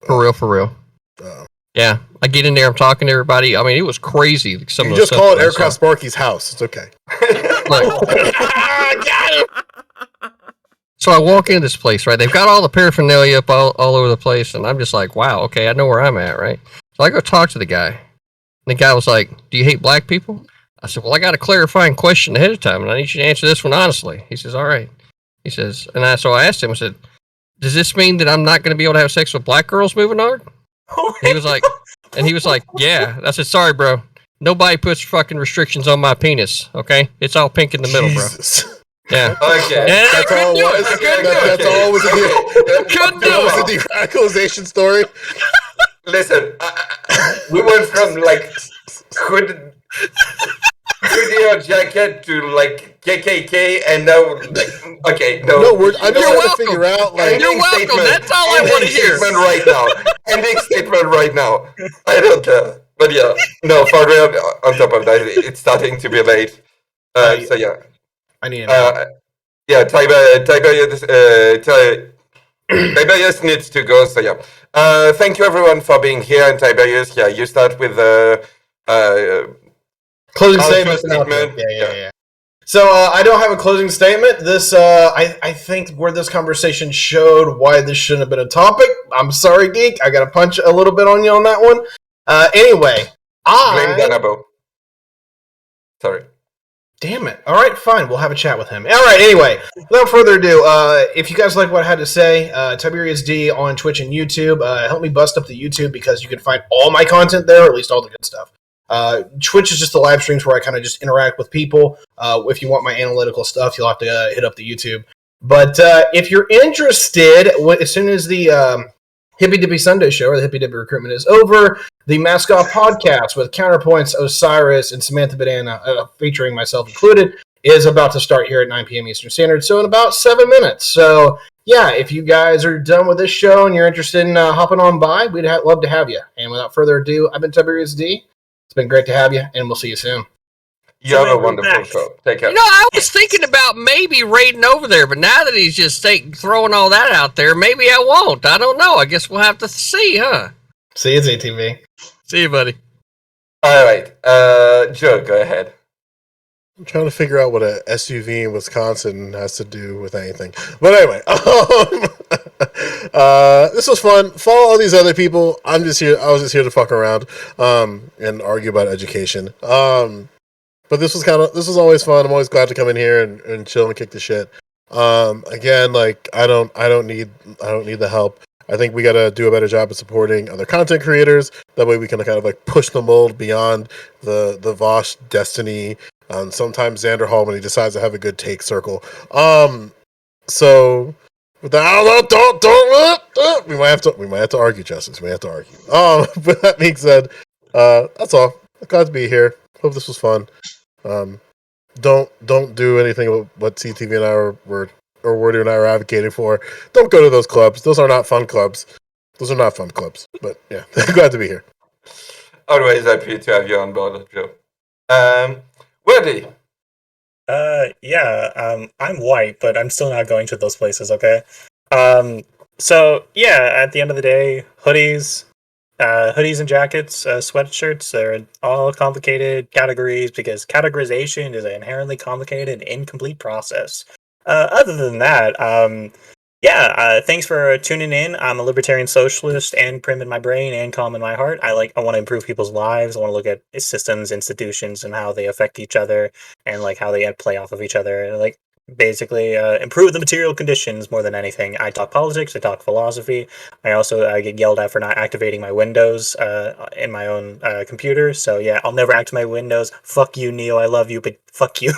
For real. Oh. Yeah, I get in there. I'm talking to everybody. I mean, it was crazy. You just call it Aircraft Sparky's house. It's okay. Got it. So I walk into this place, right? They've got all the paraphernalia up all over the place, and I'm just like, wow, okay, I know where I'm at, right? So I go talk to the guy. And the guy was like, do you hate black people? I said, well, I got a clarifying question ahead of time, and I need you to answer this one honestly. He says, all right. He says, so I asked him, I said, does this mean that I'm not going to be able to have sex with black girls moving on? He was like, yeah. I said, sorry, bro. Nobody puts fucking restrictions on my penis, okay? It's all pink in the middle, bro. Yeah. Okay. And I That's all. couldn't do it. I couldn't do it. That's all was a Couldn't that was do a it. deradicalization story. Listen, we went from like hoodie or jacket to like KKK, and now like okay, no. No, I'm You're trying to welcome. figure out like You're welcome. That's all I want to hear. Statement right now. Ending statement right now. I don't care. But yeah, no. For real. On top of that, it's starting to be late. So yeah. I need a Yeah, Tiberius needs to go. So yeah. Thank you everyone for being here. And Tiberius, yeah, you start with the closing outro statement. Yeah. So I don't have a closing statement. This, I think, where this conversation showed why this shouldn't have been a topic. I'm sorry, Geek. I got to punch a little bit on you on that one. Anyway, blame Danabo. Sorry. Damn it. All right, fine. We'll have a chat with him. All right, anyway, without further ado, if you guys like what I had to say, Tiberius D on Twitch and YouTube, help me bust up the YouTube because you can find all my content there, or at least all the good stuff. Twitch is just the live streams where I kind of just interact with people. If you want my analytical stuff, you'll have to hit up the YouTube. But if you're interested, as soon as the Hippy Dippy Sunday show or the Hippy Dippy recruitment is over, the Mascot podcast with Counterpoints, Osiris, and Samantha Banana, featuring myself included, is about to start here at 9 p.m. Eastern Standard, so in about 7 minutes. So, yeah, if you guys are done with this show and you're interested in hopping on by, we'd love to have you. And without further ado, I've been Tiberius D. It's been great to have you, and we'll see you soon. You have a wonderful show. Take care. I was thinking about maybe raiding over there, but now that he's just throwing all that out there, maybe I won't. I don't know. I guess we'll have to see, huh? See you, ZTV. See you, buddy. All right. Joe, go ahead. I'm trying to figure out what a SUV in Wisconsin has to do with anything. But anyway, this was fun. Follow all these other people. I was just here to fuck around and argue about education. But this was always fun. I'm always glad to come in here and chill and kick the shit. Again, like I don't need the help. I think we got to do a better job of supporting other content creators. That way we can kind of like push the mold beyond the Vosh Destiny. Sometimes Xander Hall when he decides to have a good take circle. So with that, we might have to argue, Justice. We might have to argue. With that being said, that's all. Glad to be here. Hope this was fun. Don't do anything with what CTV and I were Wordy and I are advocating for. Don't go to those clubs. Those are not fun clubs. But yeah, glad to be here. Always happy to have you on board, Joe. Wordy. I'm white, but I'm still not going to those places, okay? So yeah, at the end of the day, hoodies and jackets, sweatshirts, they're all complicated categories because categorization is an inherently complicated and incomplete process. Other than that, thanks for tuning in. I'm a libertarian socialist and prim in my brain and calm in my heart. I want to improve people's lives. I want to look at systems, institutions, and how they affect each other and like how they play off of each other. And, basically improve the material conditions more than anything. I talk politics. I talk philosophy. I also get yelled at for not activating my Windows in my own computer. So yeah, I'll never activate my Windows. Fuck you, Neo. I love you, but fuck you.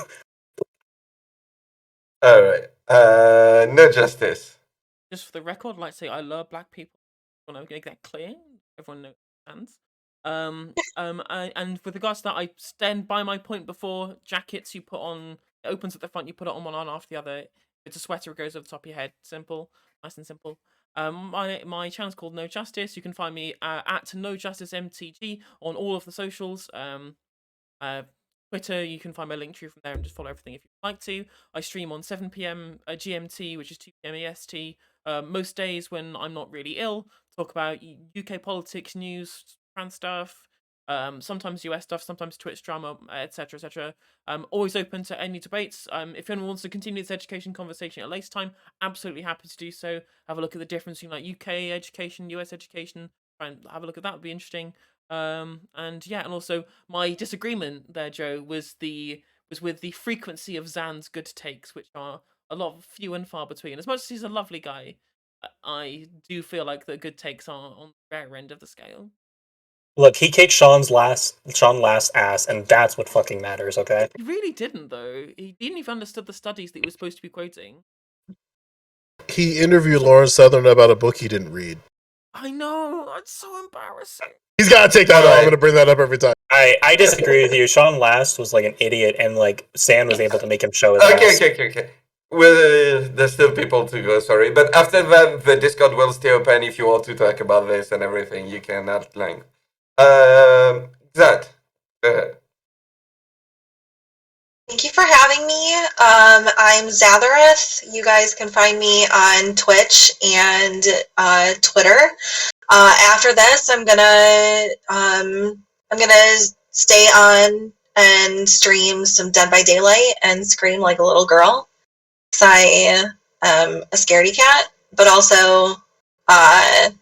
All right. No justice. Just for the record, I'd like to say I love black people. I want to make that clear. Everyone understands. And with regards to that, I stand by my point before. Jackets you put on, it opens at the front, you put it on one arm after the other. If it's a sweater, it goes over the top of your head. Simple, nice and simple. My channel's called No Justice. You can find me at No Justice MTG on all of the socials. Twitter, you can find my link tree from there and just follow everything if you'd like to. I stream on 7 p.m. GMT, which is 2 p.m. EST. Most days when I'm not really ill, talk about UK politics, news, trans stuff, sometimes US stuff, sometimes Twitch drama, etc., etc. Always open to any debates. If anyone wants to continue this education conversation at later time, absolutely happy to do so. Have a look at the difference between like UK education, US education. Try and have a look at that. Would be interesting. And also my disagreement there, Joe, was with the frequency of Zan's good takes, which are a lot of few and far between. As much as he's a lovely guy, I do feel like the good takes are on the rare end of the scale. Look, he kicked Sean Last's ass, and that's what fucking matters, okay? He really didn't, though. He didn't even understand the studies that he was supposed to be quoting. He interviewed Lawrence Southern about a book he didn't read. I know. It's so embarrassing. He's got to take that out. I'm going to bring that up every time. I disagree with you. Sean Last was like an idiot, and like Stan was able to make him show his ass. Okay. Well, there's still people to go, sorry. But after that, the Discord will stay open if you want to talk about this and everything. You can at length. That. Go ahead. Thank you for having me. I'm Zathareth. You guys can find me on Twitch and Twitter. After this, I'm gonna stay on and stream some Dead by Daylight and scream like a little girl, because I am a scaredy cat. But also, I'm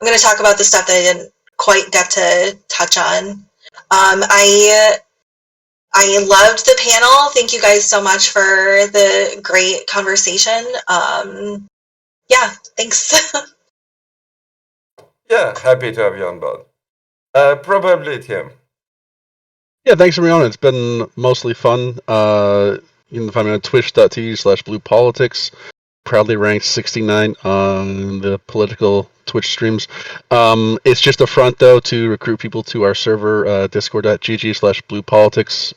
gonna talk about the stuff that I didn't quite get to touch on. I loved the panel. Thank you guys so much for the great conversation. Yeah, thanks. Yeah, happy to have you on board. Probably Tim. Yeah, thanks for being on. It's been mostly fun. You can find me on twitch.tv/bluepolitics. Proudly ranked 69 on the political Twitch streams. It's just a front, though, to recruit people to our server, discord.gg/bluepolitics.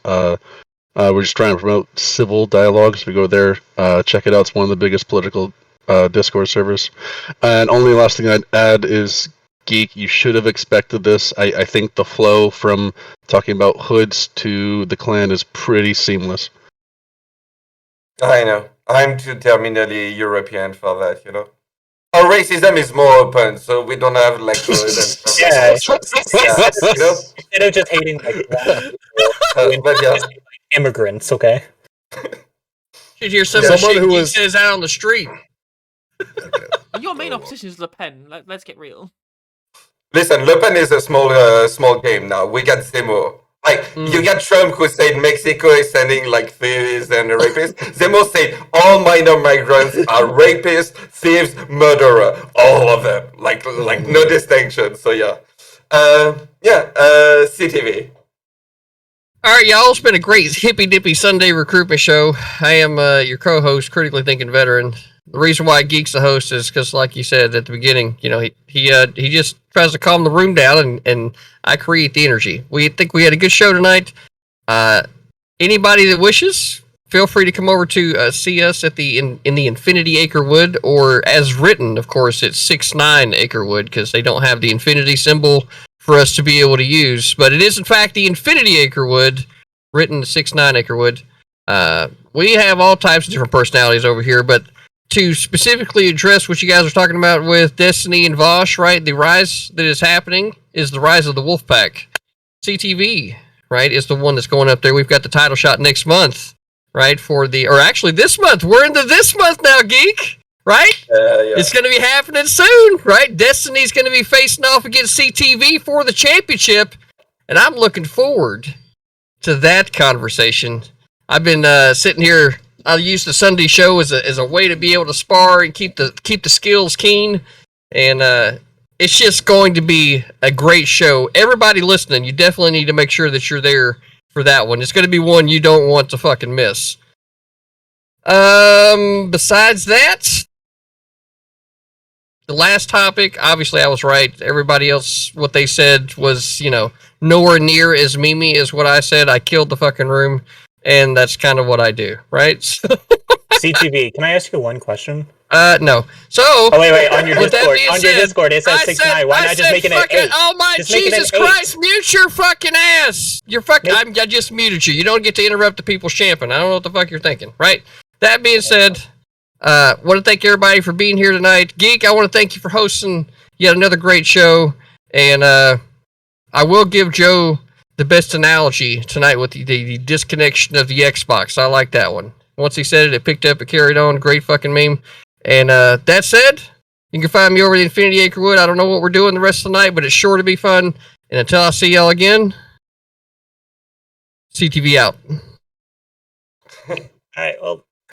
We're just trying to promote civil dialogue, so we go there, check it out. It's one of the biggest political Discord servers. And only last thing I'd add is, Geek, you should have expected this. I think the flow from talking about hoods to the clan is pretty seamless. I know. I'm too terminally European for that, you know. Our racism is more open, so we don't have like hood and stuff. Yeah, You know? instead of just hating like black people, But yeah. immigrants, okay? Should hear some Someone shit who Geek was- says out on the street. Your main opposition is Le Pen. Let's get real. Listen, Le Pen is a small game now. We got Zemmour. Like, you got Trump who said Mexico is sending like thieves and rapists. Zemmour said all minor migrants are rapists, thieves, murderer. All of them. Like no distinction. So yeah. CTV. All right, y'all. It's been a great Hippy Dippy Sunday recruitment show. I am your co-host, critically thinking veteran. The reason why Geek's the host is because, like you said at the beginning, you know, he just tries to calm the room down, and I create the energy. We think we had a good show tonight. Anybody that wishes, feel free to come over to see us at in the Infinity Acre Wood, or as written, of course, it's 69 Acre Wood, because they don't have the infinity symbol for us to be able to use. But it is, in fact, the Infinity Acre Wood, written 69 Acre Wood. We have all types of different personalities over here, but to specifically address what you guys are talking about with Destiny and Vosh, right? The rise that is happening is the rise of the Wolfpack. CTV, right, is the one that's going up there. We've got the title shot next month, right? Or actually this month. We're into this month now, Geek, right? Yeah. It's going to be happening soon, right? Destiny's going to be facing off against CTV for the championship, and I'm looking forward to that conversation. I've been sitting here. I use the Sunday show as a way to be able to spar and keep the skills keen, and it's just going to be a great show. Everybody listening, you definitely need to make sure that you're there for that one. It's going to be one you don't want to fucking miss. Besides that, the last topic, obviously I was right. Everybody else, what they said was, you know, nowhere near as memey as what I said. I killed the fucking room. And that's kind of what I do, right? CTV, can I ask you one question? No. So. Oh wait, on your Discord, it says 69. Why not just make it an 8? Oh my Jesus Christ! Mute your fucking ass! You're fucking. I just muted you. You don't get to interrupt the people's champion. I don't know what the fuck you're thinking, right? That being said, want to thank everybody for being here tonight. Geek, I want to thank you for hosting yet another great show, and I will give Joe the best analogy tonight with the disconnection of the Xbox. I like that one. Once he said it, it picked up, it carried on. Great fucking meme. And that said, you can find me over the Infinity Acre Wood. I don't know what we're doing the rest of the night, but it's sure to be fun. And until I see y'all again, CTV out. Alright, well,